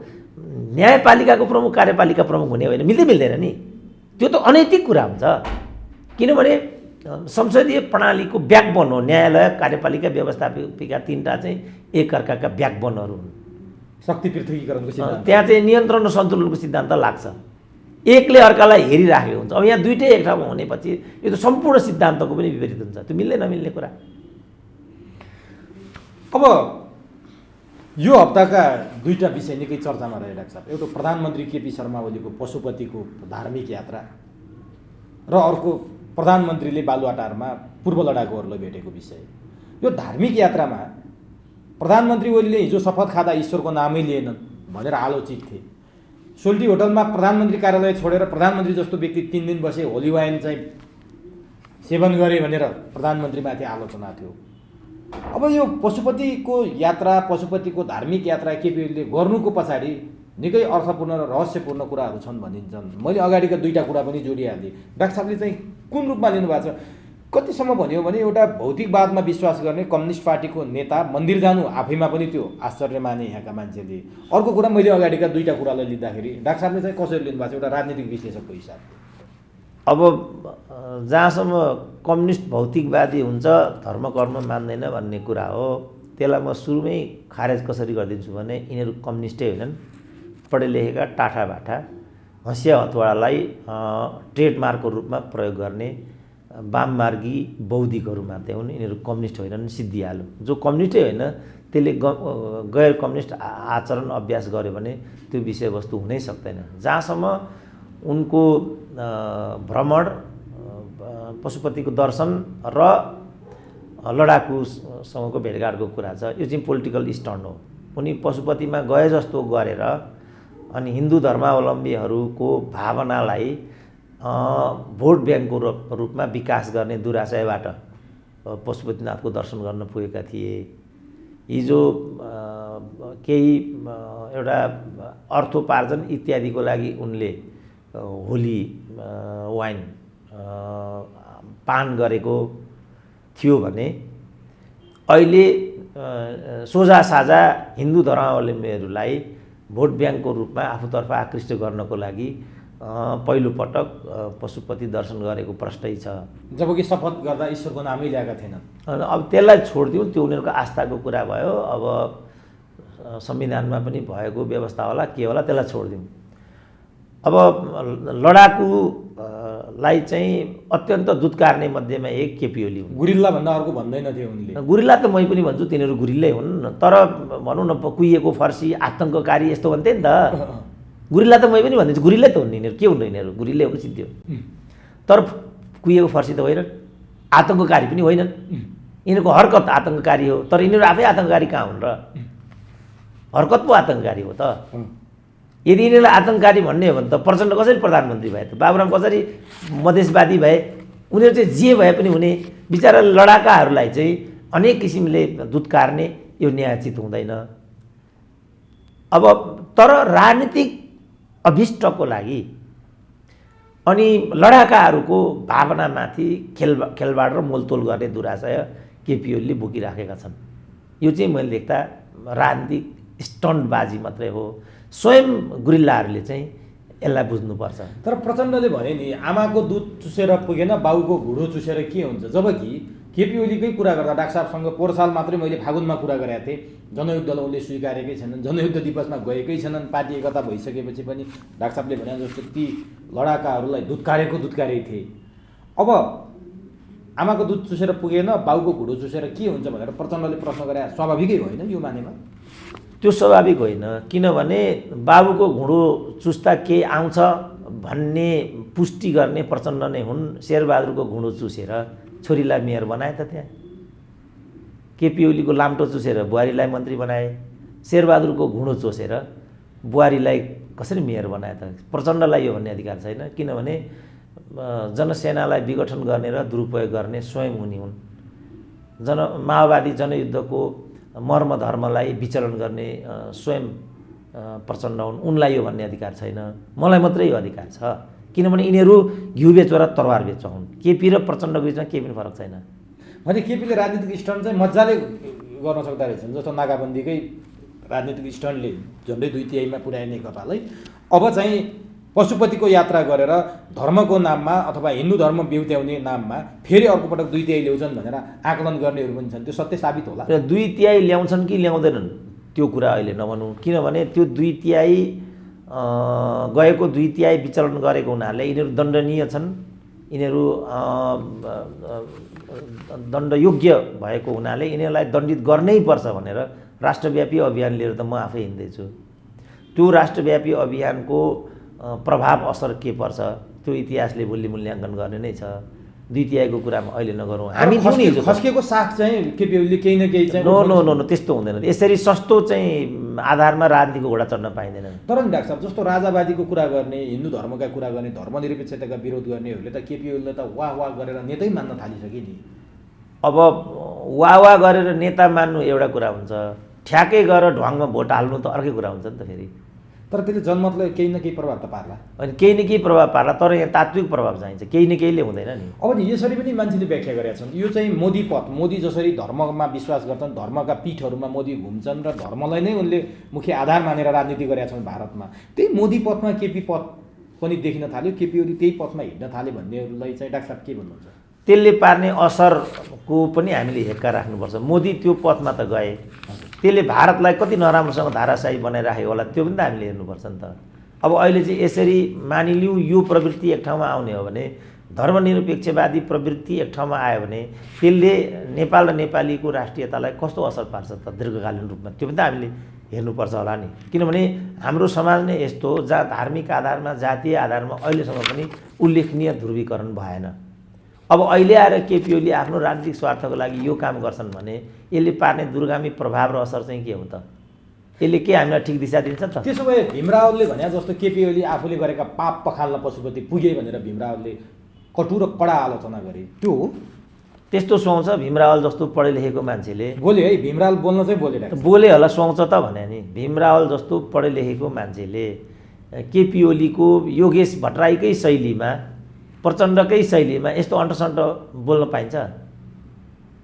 न्यायपालिकाको प्रमुख कार्यपालिका प्रमुख हुने होइन, मिल्दैन नि। त्यो त अनैतिक कुरा हुन्छ। किनभने संसदीय प्रणालीको ब्याकबोन हो न्यायालय, कार्यपालिका, व्यवस्थापिका, तीनटा चाहिँ एकअर्काका ब्याकबोनहरू हुन्। शक्ति पृथकीकरणको सिद्धान्त, त्यहाँ चाहिँ नियन्त्रण र सन्तुलनको सिद्धान्त लाग्छ। एकले अर्कालाई हेरिराखेको हुन्छ। अब यहाँ दुइटै एक ठाउँमा हुनेपछि यो त सम्पूर्ण सिद्धान्तको पनि विपरीत हुन्छ। त्यो मिल्दै नमिल्ने कुरा। अब यो हप्ताका दुईटा विषय निकै चर्चामा रहे डाक्टर साहब। एउटा प्रधानमन्त्री केपी शर्मा ओलीको पशुपतिको धार्मिक यात्रा र अर्को प्रधानमन्त्रीले बालुवाटारमा पूर्व लडाकुहरूलाई भेटेको विषय। यो धार्मिक यात्रामा प्रधानमन्त्री ओलीले हिजो शपथ खाँदा ईश्वरको नामै लिएनन् भनेर आलोचित थिए। सोल्टी होटलमा प्रधानमन्त्री कार्यालय छोडेर प्रधानमन्त्री जस्तो व्यक्ति 3 दिन बसे, होली वाइन चाहिँ सेवन गरे भनेर प्रधानमन्त्रीमाथि आलोचना थियो। अब यो पशुपतिको यात्रा, पशुपतिको धार्मिक यात्रा केपी ओलीले गर्नुको पछाडि निकै अर्थपूर्ण र रहस्यपूर्ण कुराहरू छन् भनिन्छन्। मैले अगाडिका दुईटा कुरा पनि जोडिहालेँ। डाक्टर साहबले चाहिँ कुन रूपमा लिनुभएको छ? कतिसम्म भन्यो भने एउटा भौतिकवादमा विश्वास गर्ने कम्युनिस्ट पार्टीको नेता मन्दिर जानु आफैमा पनि त्यो आश्चर्य माने यहाँका मान्छेले। अर्को कुरा मैले अगाडिका दुईटा कुरालाई लिँदाखेरि डाक्टर साहबले चाहिँ कसरी लिनुभएको छ एउटा राजनीतिक विश्लेषकको हिसाब? अब जहाँसम्म कम्युनिस्ट भौतिकवादी हुन्छ, धर्म कर्म मान्दैन भन्ने कुरा हो, त्यसलाई म सुरुमै खारेज कसरी गरिदिन्छु भने यिनीहरू कम्युनिस्टै होइनन्। पढे लेखेका टाठा बाठा हँसिया हतवाडालाई ट्रेडमार्कको रूपमा प्रयोग गर्ने वाममार्गी बौद्धिकहरू मात्रै हुन्। यिनीहरू कम्युनिस्ट होइनन्, सिद्धिहाल्यो। जो कम्युनिस्टै होइन त्यसले गैर कम्युनिस्ट आचरण अभ्यास गर्यो भने त्यो विषयवस्तु हुनै सक्दैन। जहाँसम्म उनको भ्रमण, पशुपतिको दर्शन र लडाकुसँगको भेटघाटको कुरा छ, यो चाहिँ पोलिटिकल स्टन्ट हो। उनी पशुपतिमा गए जस्तो गरेर अनि हिन्दू धर्मावलम्बीहरूको भावनालाई भोट ब्याङ्कको रूपमा विकास गर्ने दुराशयबाट पशुपतिनाथको दर्शन गर्न पुगेका थिए। हिजो केही एउटा अर्थोपार्जन इत्यादिको लागि उनले होली वाइन पान गरेको थियो भने अहिले सोझा साझा हिन्दू धर्मावलम्बीहरूलाई भोट ब्याङ्कको रूपमा आफूतर्फ आकृष्ट गर्नको लागि पहिलो पटक पशुपति दर्शन गरेको प्रष्टै छ। जबकि शपथ गर्दा ईश्वरको नामै ल्याएका थिएनन्। अब त्यसलाई छोडिदिउँ, त्यो उनीहरूको आस्थाको कुरा भयो। अब संविधानमा पनि भएको व्यवस्था होला, के होला, त्यसलाई छोडिदिउँ। अब लडाकुलाई चाहिँ अत्यन्त दुत्कारने मध्येमा एक केपी ओली हुन्। गुरिल्ला भन्दा अर्को भन्दैन थियो उनले। गुरिल्ला त मै पनि भन्छु, तिनीहरू गुरिल्लै हुन्। तर भनौँ न कुहिएको फर्सी, आतङ्ककारी यस्तो भन्थे नि त। गुरिल्ला त मै पनि भनिदिन्छु, गुरिल्लै त हुन् यिनीहरू। के हुन् यिनीहरू? गुरिल्लै हुन् सिद्धि हो। तर कुहिएको फर्सी त होइनन्, आतङ्ककारी पनि होइनन्। यिनीहरूको हरकत आतङ्ककारी हो, तर यिनीहरू आफै आतङ्ककारी कहाँ हुन् र? हरकत पो आतङ्ककारी हो त। यदि यिनीहरूलाई आतङ्ककारी भन्ने हो भने त प्रचण्ड कसरी प्रधानमन्त्री भए त? बाबुराम कसरी मधेसवादी भए? उनीहरू चाहिँ जे भए पनि हुने बिचरा लडाकाहरूलाई चाहिँ अनेक किसिमले दुत्कार्ने यो न्यायोचित हुँदैन। अब तर राजनीतिक अभिष्टको लागि अनि लडाकाहरूको भावनामाथि खेलबाड र मोलतोल गर्ने दुराशय केपी ओलीले बोकिराखेका छन्। यो चाहिँ मैले देख्दा राजनीतिक स्टन्टबाजी मात्रै हो। स्वयं गुरिल्लाहरूले चाहिँ यसलाई बुझ्नुपर्छ। तर प्रचण्डले भने नि आमाको दुध चुसेर पुगेन बाउको घुँडो चुसेर के हुन्छ, जबकि केपी ओलीकै कुरा गर्दा डाक्टर साहबसँग पोहोर साल मात्रै मैले फागुनमा कुरा गरेका थिएँ, जनयुद्धलाई उनले स्वीकारेकै छैनन्, जनयुद्ध दिवसमा गएकै छैनन्, पार्टी एकता भइसकेपछि पनि डाक्टर साहबले भने जस्तो ती लडाकाहरूलाई दुत्कारेकै थिए। अब आमाको दुध चुसेर पुगेन बाउको घुँडो चुसेर के हुन्छ भनेर प्रचण्डले प्रश्न गरे, स्वाभाविकै होइन यो मानेमा? त्यो स्वाभाविक होइन, किनभने बाबुको घुँडो चुस्दा केही आउँछ भन्ने पुष्टि गर्ने प्रचण्ड नै हुन्। शेरबहादुरको घुँडो चुसेर छोरीलाई मेयर बनाए त त्यहाँ, केपी ओलीको लाम्टो चुसेर बुहारीलाई मन्त्री बनाए, शेरबहादुरको घुँडो चुसेर बुहारीलाई कसरी मेयर बनाए त? प्रचण्डलाई यो भन्ने अधिकार छैन, किनभने जनसेनालाई विघटन गर्ने र दुरुपयोग गर्ने स्वयं उनी हुन्। माओवादी जनयुद्धको मर्म धर्मलाई विचलन गर्ने स्वयं प्रचण्ड हुन्, उनलाई यो भन्ने अधिकार छैन। मलाई मात्रै यो अधिकार छ, किनभने यिनीहरू घिउ बेचुवा र तरवार बेचुवा हुन्। केपी र प्रचण्डको बिचमा केही पनि फरक छैन। भने केपीले राजनीतिक स्टन्ट चाहिँ मजाले गर्न सक्दा रहेछन्, जस्तो नाकाबन्दीकै राजनीतिक स्टन्टले झन्डै 2/3 पुर्याए नेकपालाई। अब चाहिँ पशुपतिको यात्रा गरेर धर्मको नाममा अथवा हिन्दू धर्म बेउत्याउने नाममा फेरि अर्को पटक 2/3 ल्याउँछन् भनेर आकलन गर्नेहरू पनि छन्। त्यो सत्य साबित होला? 2/3 ल्याउँछन् कि ल्याउँदैनन् त्यो कुरा अहिले नभनौँ, किनभने त्यो 2/3 गएको 2/3 विचलन गरेको हुनाले यिनीहरू दण्डनीय छन्, यिनीहरू दण्डयोग्य भएको हुनाले यिनीहरूलाई दण्डित गर्नै पर्छ भनेर राष्ट्रव्यापी अभियान लिएर त म आफै हिँड्दैछु। त्यो राष्ट्रव्यापी अभियानको प्रभाव असर के पर्छ त्यो इतिहासले भोलि मूल्याङ्कन गर्ने नै छ। 2/3 को कुरामा अहिले नगरौँ। हामी खस्केको साख चाहिँ केपी ओलीले केही न केही चाहिँ नो त्यस्तो हुँदैन। यसरी सस्तो चाहिँ आधारमा राजनीतिको घोडा चढ्न पाइँदैन। तर नि डाक्टर साहब, जस्तो राजावादीको कुरा गर्ने, हिन्दू धर्मका कुरा गर्ने, धर्मनिरपेक्षताका विरोध गर्नेहरूले त केपी ओलीलाई त वाह गरेर नेतै मान्न थालिसके नि। अब वाह गरेर नेता मान्नु एउटा कुरा हुन्छ, ठ्याकै गरेर ढुवाङमा भोट हाल्नु त अर्कै कुरा हुन्छ नि त फेरि। तर त्यसले जनमतलाई केही न केही प्रभाव त पार्ला। अनि केही न केही प्रभाव पार्ला, तर यहाँ तात्विक प्रभाव चाहिन्छ, केही न केहीले हुँदैन नि। अब नि यसरी पनि मान्छेले व्याख्या गरेका छन्, यो चाहिँ मोदी पथ, मोदी जसरी धर्ममा विश्वास गर्छन्, धर्मका पीठहरूमा मोदी घुम्छन् र धर्मलाई नै उनले मुख्य आधार मानेर राजनीति गरेका छन् भारतमा, त्यही मोदी पथमा केपी पथ पनि देखिन थाल्यो, केपी ओली त्यही पथमा हिँड्न थाले भन्नेहरूलाई चाहिँ डाक्टर साहब के भन्नुहुन्छ? त्यसले पार्ने असरको पनि हामीले हेक्का राख्नुपर्छ। मोदी त्यो पथमा त गए, त्यसले भारतलाई कति नराम्रोसँग धाराशाही बनाइराखेको होला त्यो पनि त हामीले हेर्नुपर्छ नि त। अब अहिले चाहिँ यसरी मानिलिउँ यो प्रवृत्ति एक ठाउँमा आउने हो भने, धर्मनिरपेक्षवादी प्रवृत्ति एक ठाउँमा आयो भने त्यसले नेपाल र नेपालीको राष्ट्रियतालाई कस्तो असर पार्छ त दीर्घकालीन रूपमा, त्यो पनि त हामीले हेर्नुपर्छ होला नि। किनभने हाम्रो समाज नै यस्तो हो जहाँ धार्मिक आधारमा, जातीय आधारमा अहिलेसम्म पनि उल्लेखनीय ध्रुवीकरण भएन। अब अहिले आएर केपी ओली आफ्नो राजनीतिक स्वार्थको लागि यो काम गर्छन् भने यसले पार्ने दूरगामी प्रभाव र असर चाहिँ के हो त? यसले के हामीलाई ठिक दिशा दिन्छ त? त्यसो भए भीमरावले भने जस्तो केपी ओली आफूले गरेका पाप पखाल्न पशुपति पुगे भनेर भीमरावले कटु र कडा आलोचना गरे, त्यो हो? त्यस्तो सुहाउँछ भीमरावल जस्तो पढे लेखेको मान्छेले? बोले है, भीमरावल बोल्न चाहिँ बोले होला, सुहाउँछ त भने नि। भीमरावल जस्तो पढे लेखेको मान्छेले केपी ओलीको योगेश भट्टराईकै शैलीमा, प्रचण्डकै शैलीमा यस्तो अन्टसन्ट बोल्न पाइन्छ?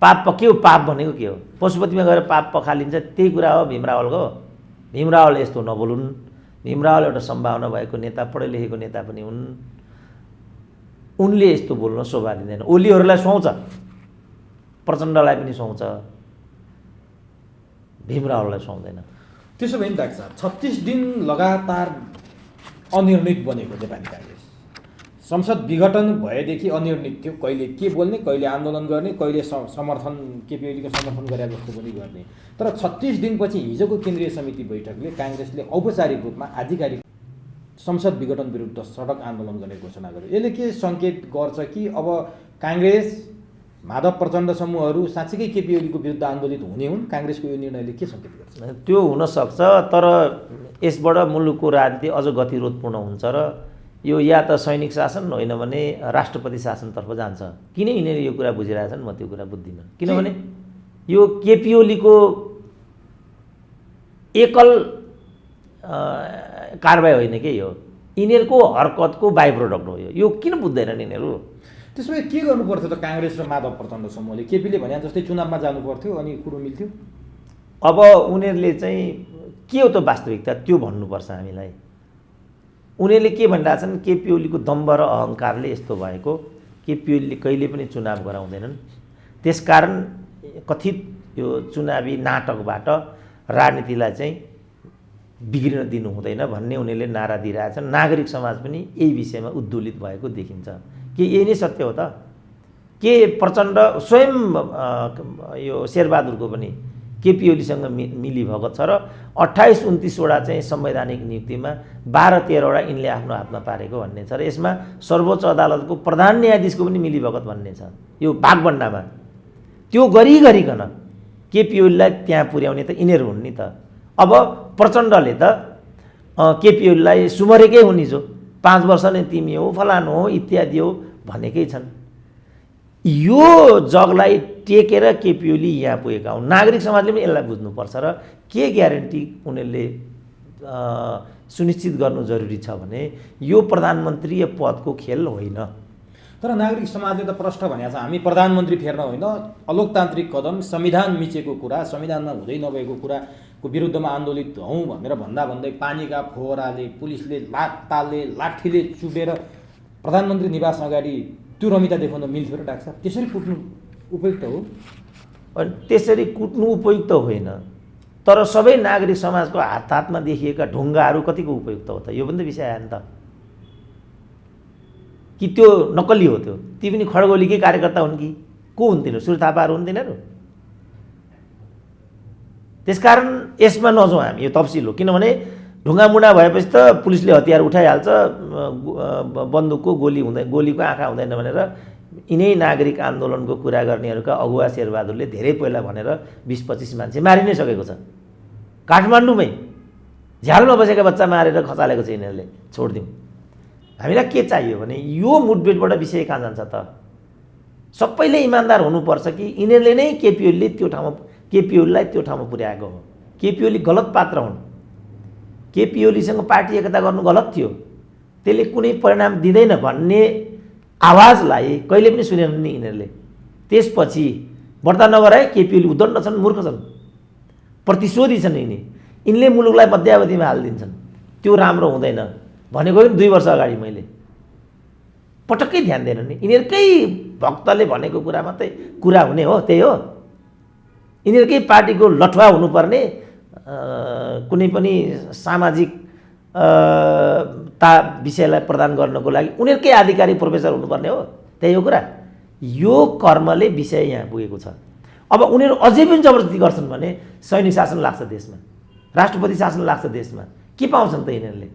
पाप के हो? पाप भनेको के हो? पशुपतिमा गएर पाप पखालिन्छ, त्यही कुरा हो भीमरावलको। भीमरावल यस्तो नबोलुन्। भीमरावल एउटा सम्भावना भएको नेता, पढे लेखेको नेता पनि हुन्, उनले यस्तो बोल्न शोभा दिँदैन। ओलीहरूलाई सुहाउँछ, प्रचण्डलाई पनि सुहाउँछ, भीमरावललाई सुहाउँदैन। त्यसो भए नि डाक्टर साहब, 36 दिन लगातार अनिर्णित बनेको नेपाली काङ्ग्रेस, संसद विघटन भएदेखि अनिर्णित थियो, कहिले के बोल्ने, कहिले आन्दोलन गर्ने, कहिले समर्थन केपी ओलीको समर्थन गरे जस्तो पनि गर्ने। तर 36 दिनपछि हिजोको केन्द्रीय समिति बैठकले काङ्ग्रेसले औपचारिक रूपमा आधिकारिक संसद विघटन विरुद्ध सडक आन्दोलन गर्ने घोषणा गर्यो। यसले के सङ्केत गर्छ कि अब काङ्ग्रेस, माधव प्रचण्ड समूहहरू साँच्चीकै केपी ओलीको विरुद्ध आन्दोलित हुने हुन्? काङ्ग्रेसको यो निर्णयले के सङ्केत गर्छ? त्यो हुनसक्छ, तर यसबाट मुलुकको राजनीति अझ गतिरोधपूर्ण हुन्छ र यो या त सैनिक शासन होइन भने राष्ट्रपति शासनतर्फ जान्छ। किन यिनीहरू यो कुरा बुझिरहेछन् म त्यो कुरा बुझ्दिनँ। किनभने यो केपी ओलीको एकल कारबाही होइन के यो, यिनीहरूको हरकतको बाई प्रोडक्ट हो यो किन बुझ्दैनन् यिनीहरू? त्यसो भए के गर्नु पर्थ्यो त काङ्ग्रेस र माधव प्रचण्ड समूहले? केपीले भने जस्तै चुनावमा जानु पर्थ्यो अनि कुरो मिल्थ्यो। अब उनीहरूले चाहिँ के हो त वास्तविकता त्यो भन्नुपर्छ हामीलाई। उनीहरूले के भनिरहेछन्, केपी ओलीको दम्भ र अहङ्कारले यस्तो भएको, केपी ओलीले कहिले पनि चुनाव गराउँदैनन्, त्यसकारण कथित यो चुनावी नाटकबाट राजनीतिलाई चाहिँ बिग्रिन दिनु हुँदैन भन्ने उनीहरूले नारा दिइरहेछन्। नागरिक समाज पनि यही विषयमा उद्दोलित भएको देखिन्छ। के यही नै सत्य हो त? के प्रचण्ड स्वयं यो शेरबहादुरको पनि केपी ओलीसँग मिलीभगत छ र 28-29वटा चाहिँ संवैधानिक नियुक्तिमा 12-13वटा यिनले आफ्नो हातमा पारेको भन्ने छ र यसमा सर्वोच्च अदालतको प्रधान न्यायाधीशको पनि मिलीभगत भन्ने छ यो भागभण्डामा। त्यो गरिकन केपी ओलीलाई त्यहाँ पुर्याउने त यिनीहरू हुन् नि त। अब प्रचण्डले त केपी ओलीलाई सुमरेकै हुन्, हिजो 5 वर्ष नै तिमी हो, फलानु हो, इत्यादि हो भनेकै छन्। यो जगलाई टेकेर केपी ओली यहाँ पुगेका हुन्। नागरिक समाजले पनि यसलाई बुझ्नुपर्छ र के ग्यारेन्टी उनीहरूले सुनिश्चित गर्नु जरुरी छ भने यो प्रधानमन्त्रीय पदको खेल होइन। तर नागरिक समाजले त प्रश्न भनेको छ, हामी प्रधानमन्त्री फेर्न होइन, अलोकतान्त्रिक कदम, संविधान मिचेको कुरा, संविधानमा हुँदै नभएको कुराको विरुद्धमा आन्दोलित हौँ भनेर भन्दै पानीका फोहराले, पुलिसले तालले, लाठीले चुडेर प्रधानमन्त्री निवास अगाडि त्यो रमिता देखाउन मिल्थ्यो र डाक्टर साहब? त्यसरी कुट्नु उपयुक्त हो? अनि त्यसरी कुट्नु उपयुक्त होइन, तर सबै नागरिक समाजको हातमा देखिएका ढुङ्गाहरू कतिको उपयुक्त हो त? यो पनि त विषय आयो नि त। कि त्यो नक्कली हो? त्यो ती पनि खड्गोलीकै कार्यकर्ता हुन् कि को हुन् तिनीहरू? सूर्य थापाहरू हुन् तिनीहरू? त्यसकारण यसमा नजाउँ हामी, यो तफसिल हो। किनभने ढुङ्गामुढा भएपछि त पुलिसले हतियार उठाइहाल्छ, बन्दुकको गोलीको आँखा हुँदैन भनेर यिनै नागरिक आन्दोलनको कुरा गर्नेहरूका अगुवा शेरबहादुरले धेरै पहिला भनेर 20-25 मान्छे मारि नै सकेको छ। काठमाडौँमै झ्यालमा बसेका बच्चा मारेर खसालेको छ यिनीहरूले। छोडिदिउँ। हामीलाई के चाहियो भने यो मुठभेडबाट विषय कहाँ जान्छ त? सबैले इमान्दार हुनुपर्छ कि यिनीहरूले नै केपी ओलीलाई त्यो ठाउँमा पुर्याएको हो। केपी ओली गलत पात्र हुन्। केपी ओलीसँग पार्टी एकता गर्नु गलत थियो, त्यसले कुनै परिणाम दिँदैन भन्ने आवाजलाई कहिले पनि सुनेनन् नि यिनीहरूले। त्यसपछि व्रत नगराए केपी ओली उद्दण्ड छन्, मूर्ख छन्, प्रतिशोधी छन्। यिनले मुलुकलाई मध्यावधिमा हालिदिन्छन्। त्यो राम्रो हुँदैन भनेको पनि 2 वर्ष अगाडि मैले पटक्कै ध्यान दिएन नि। यिनीहरूकै भक्तले भनेको कुरा मात्रै कुरा हुने हो, त्यही हो। यिनीहरूकै पार्टीको लठुवा हुनुपर्ने, कुनै पनि सामाजिक विषयलाई प्रदान गर्नको लागि उनीहरूकै आधिकारिक प्रोफेसर हुनुपर्ने हो, त्यही हो कुरा। यो कर्मले विषय यहाँ पुगेको छ। अब उनीहरू अझै पनि जबरजस्ती गर्छन् भने सैनिक शासन लाग्छ देशमा, राष्ट्रपति शासन लाग्छ देशमा, के पाउँछन् त यिनीहरूले?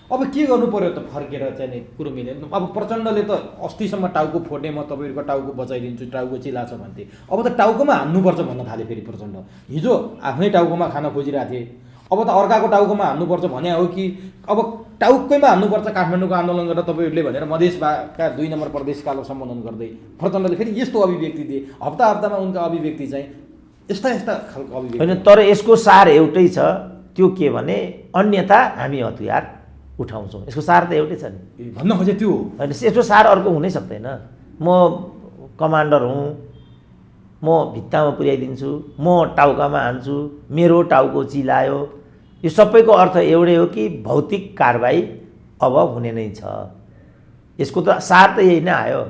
अब के गर्नु पर्यो त फर्केर चाहिँ कुरो मिलेन? अब प्रचण्डले त अस्तिसम्म टाउको फोड्ने, म तपाईँहरूको टाउको बचाइदिन्छु, टाउको चिला छ भन्थे, अब त टाउकोमा हान्नुपर्छ भन्न थाले फेरि प्रचण्ड। हिजो आफ्नै टाउकोमा खान खोजिरहेको थिए, अब त अर्काको टाउकोमा हान्नुपर्छ भने हो कि अब टाउकैमा हान्नुपर्छ काठमाडौँको आन्दोलन गरेर तपाईँहरूले भनेर मधेसका 2 नम्बर प्रदेशकालाई सम्बोधन गर्दै प्रचण्डले फेरि यस्तो अभिव्यक्ति दिए। हप्तामा उनका अभिव्यक्ति चाहिँ यस्ता खालको अभिव्यक्ति होइन। तर यसको सार एउटै छ, त्यो के भने अन्यथा हामी हतियार उठाउँछौँ। यसको सार त एउटै छ नि। भन्न खोजे त्यो होइन, यसको सार अर्को हुनै सक्दैन। म कमान्डर हुँ, म भित्तामा पुर्याइदिन्छु, म टाउकामा हान्छु, मेरो टाउको चिलायो, यो सबैको अर्थ एउटै हो कि भौतिक कारबाही अब हुने नै छ। यसको त सार त यही नै आयो।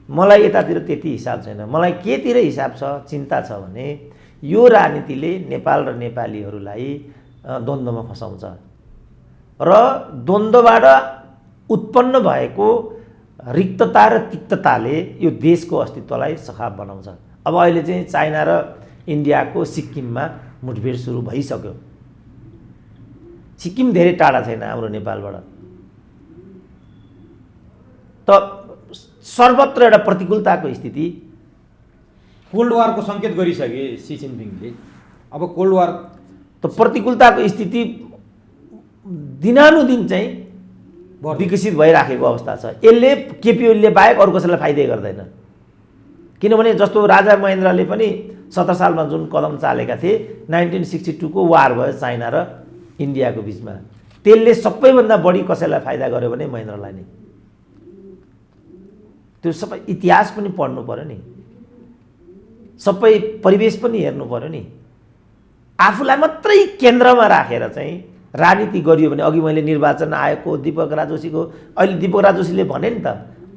मलाई यतातिर त्यति हिसाब छैन। मलाई केतिर हिसाब छ, चिन्ता छ भने यो राजनीतिले नेपाल र नेपालीहरूलाई द्वन्द्वमा फसाउँछ र द्वन्द्वबाट उत्पन्न भएको रिक्तता र तिक्तताले यो देशको अस्तित्वलाई सखाप बनाउँछ। अब अहिले चाहिँ चाइना र इन्डियाको सिक्किममा मुठभेड सुरु भइसक्यो। सिक्किम धेरै टाढा छैन हाम्रो नेपालबाट। त सर्वत्र एउटा प्रतिकूलताको स्थिति, कोल्ड वारको सङ्केत गरिसके सी जिनपिङले। अब कोल्ड वार त प्रतिकूलताको स्थिति दिनानुदिन चाहिँ विकसित भइराखेको अवस्था छ। यसले केपी ओलीले बाहेक अरू कसैलाई फाइदै गर्दैन। किनभने जस्तो राजा महेन्द्रले पनि 70 सालमा जुन कदम चालेका थिए, 1962 को वार भयो चाइना र इन्डियाको बिचमा, त्यसले सबैभन्दा बढी कसैलाई फाइदा गर्यो भने महेन्द्रलाई नै। त्यो सबै इतिहास पनि पढ्नु पर्यो नि, सबै परिवेश पनि हेर्नु पर्यो नि। आफूलाई मात्रै केन्द्रमा राखेर चाहिँ राजनीति गरियो भने, अघि मैले निर्वाचन आयोगको दीपक राजोशीको, अहिले दीपक राजोशीले भने नि त,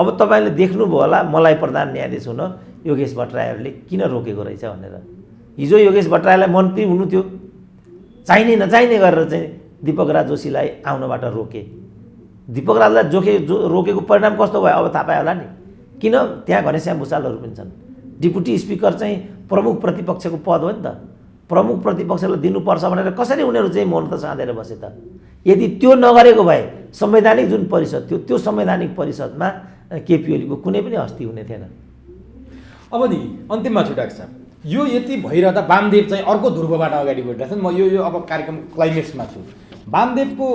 अब तपाईँले देख्नुभयो होला मलाई प्रधान न्यायाधीश हुन योगेश भट्टराईहरूले किन रोकेको रहेछ भनेर। हिजो योगेश भट्टराईलाई मन्त्री हुनु थियो, चाहिने नचाहिने गरेर चाहिँ दीपक राजोशीलाई आउनबाट रोके। दीपक राजलाई रोकेको परिणाम कस्तो भयो अब थाहा पायो होला नि। किन त्यहाँ घनश्याम भुषालहरू पनि छन्। डिप्युटी स्पिकर चाहिँ प्रमुख प्रतिपक्षको पद हो नि त, प्रमुख प्रतिपक्षलाई दिनुपर्छ भनेर कसरी उनीहरू चाहिँ मौनता साँधेर बसे त। यदि त्यो नगरेको भए संवैधानिक जुन परिषद थियो, त्यो संवैधानिक परिषदमा केपी ओलीको कुनै पनि हस्ती हुने थिएन। अब नि अन्तिममा छु डाक्टर साहब, यो यति भइरहँदा वामदेव चाहिँ अर्को ध्रुवबाट अगाडि बढिरहेको छ। म यो अब कार्यक्रमको क्लाइमेक्समा छु। वामदेवको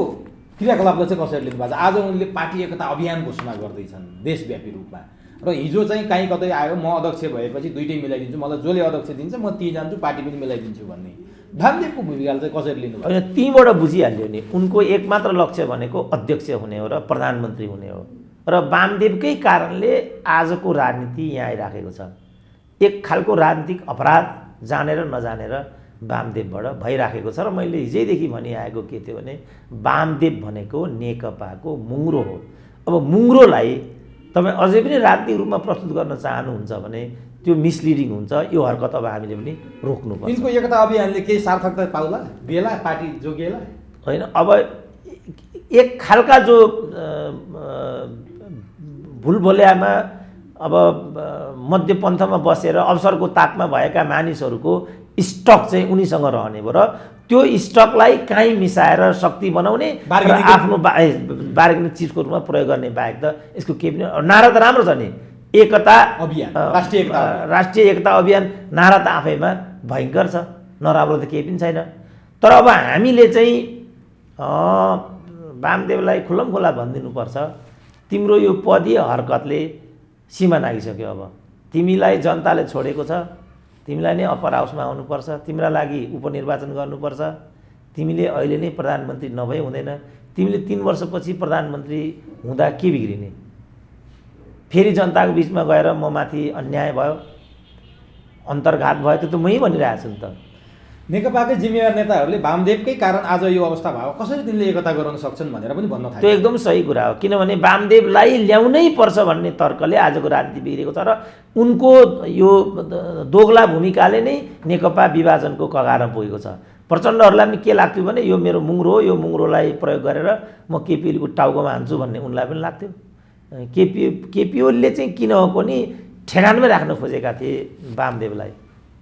क्रियाकलापलाई चाहिँ कसरी लिनु भएको छ? आज उनले पार्टी एकता अभियान घोषणा गर्दैछन् देशव्यापी रूपमा, र हिजो चाहिँ कहीँ कतै आयो म अध्यक्ष भएपछि दुइटै मिलाइदिन्छु, मलाई जसले अध्यक्ष दिन्छ म ती जान्छु, पार्टी पनि मिलाइदिन्छु भन्ने वामदेवको भूमिकालाई चाहिँ कसरी लिनु भएको? होइन, तीबाट बुझिहाल्यो नि, उनको एकमात्र लक्ष्य भनेको अध्यक्ष हुने हो र प्रधानमन्त्री हुने हो। र वामदेवकै कारणले आजको राजनीति यहाँ आइराखेको छ। एक खालको राजनीतिक अपराध जानेर नजानेर वामदेवबाट भइराखेको छ। र मैले हिजैदेखि भनिआएको के थियो भने वामदेव भनेको नेकपाको मुङ्ग्रो हो। अब मुङ्ग्रोलाई तपाईँ अझै पनि राजनीतिक रूपमा प्रस्तुत गर्न चाहनुहुन्छ भने त्यो मिसलिडिङ हुन्छ। यो हरकत अब हामीले पनि रोक्नुपर्छ। यिनको एकता अभियानले केही सार्थकता पाउला, दिएला, पार्टी जोगिएला? होइन, अब एक खालका जो भुलभुलैयामा अब मध्यपन्थमा बसेर अवसरको ताकमा भएका मानिसहरूको स्टक चाहिँ उनीसँग रहने भयो, र त्यो स्टकलाई काहीँ मिसाएर शक्ति बनाउने र आफ्नो बार्गेनिङ चिजको रूपमा प्रयोग गर्ने बाहेक त यसको केही पनि नारा त राम्रो छ नि, एकता अभियान, राष्ट्रिय एकता अभियान नारा त आफैमा भयङ्कर छ, नराम्रो त केही पनि छैन। तर अब हामीले चाहिँ वामदेवलाई खुल्लमखुल्ला भनिदिनुपर्छ, तिम्रो यो पदीय हरकतले सीमा नागिसक्यो। अब तिमीलाई जनताले छोडेको छ, तिमीलाई नै अप्पर हाउसमा आउनुपर्छ, तिम्रा लागि उपनिर्वाचन गर्नुपर्छ, तिमीले अहिले नै प्रधानमन्त्री नभए हुँदैन। तिमीले 3 वर्षपछि प्रधानमन्त्री हुँदा के बिग्रिने? फेरि जनताको बिचमा गएर म माथि अन्याय भयो, अन्तर्घात भयो, त्यो त मै भनिरहेको छु नि त। नेकपाकै जिम्मेवार नेताहरूले वामदेवकै कारण आज यो अवस्था भयो, कसरी तिनले एकता गराउन सक्छन् भनेर पनि भन्न थाले। त्यो एकदम सही कुरा हो, किनभने वामदेवलाई ल्याउनै पर्छ भन्ने तर्कले आजको राजनीति बिग्रेको छ। र उनको यो दोगला भूमिकाले नै नेकपा विभाजनको कगारमा पुगेको छ। प्रचण्डहरूलाई पनि के लाग्थ्यो भने यो मेरो मुङ्ग्रो हो, यो मुङ्ग्रोलाई प्रयोग गरेर म केपी ओलीको टाउकोमा हान्छु भन्ने उनलाई पनि लाग्थ्यो। केपी ओलीले चाहिँ किन हो पनि ठेगानमै राख्न खोजेका थिए वामदेवलाई,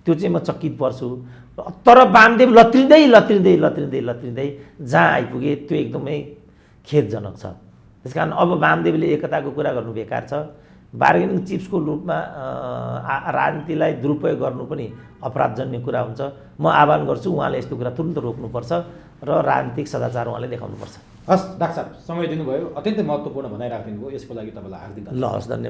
त्यो चाहिँ म चकित पर्छु। तर वामदेव लत्रिँदै जहाँ आइपुगे त्यो एकदमै खेदजनक छ। त्यस कारण अब वामदेवले एकताको कुरा गर्नु बेकार छ। बार्गेनिङ चिप्सको रूपमा राजनीतिलाई दुरुपयोग गर्नु पनि अपराधजन्य कुरा हुन्छ। म आह्वान गर्छु उहाँले यस्तो कुरा तुरन्त रोक्नुपर्छ र राजनीतिक सदाचार उहाँले देखाउनुपर्छ। हस् डाक्टर साहब, समय दिनुभयो, अत्यन्तै महत्त्वपूर्ण भनाइ राखिदिनु भयो, यसको लागि तपाईँलाई हार्दिक धन्यवाद। ल हस्, धन्यवाद।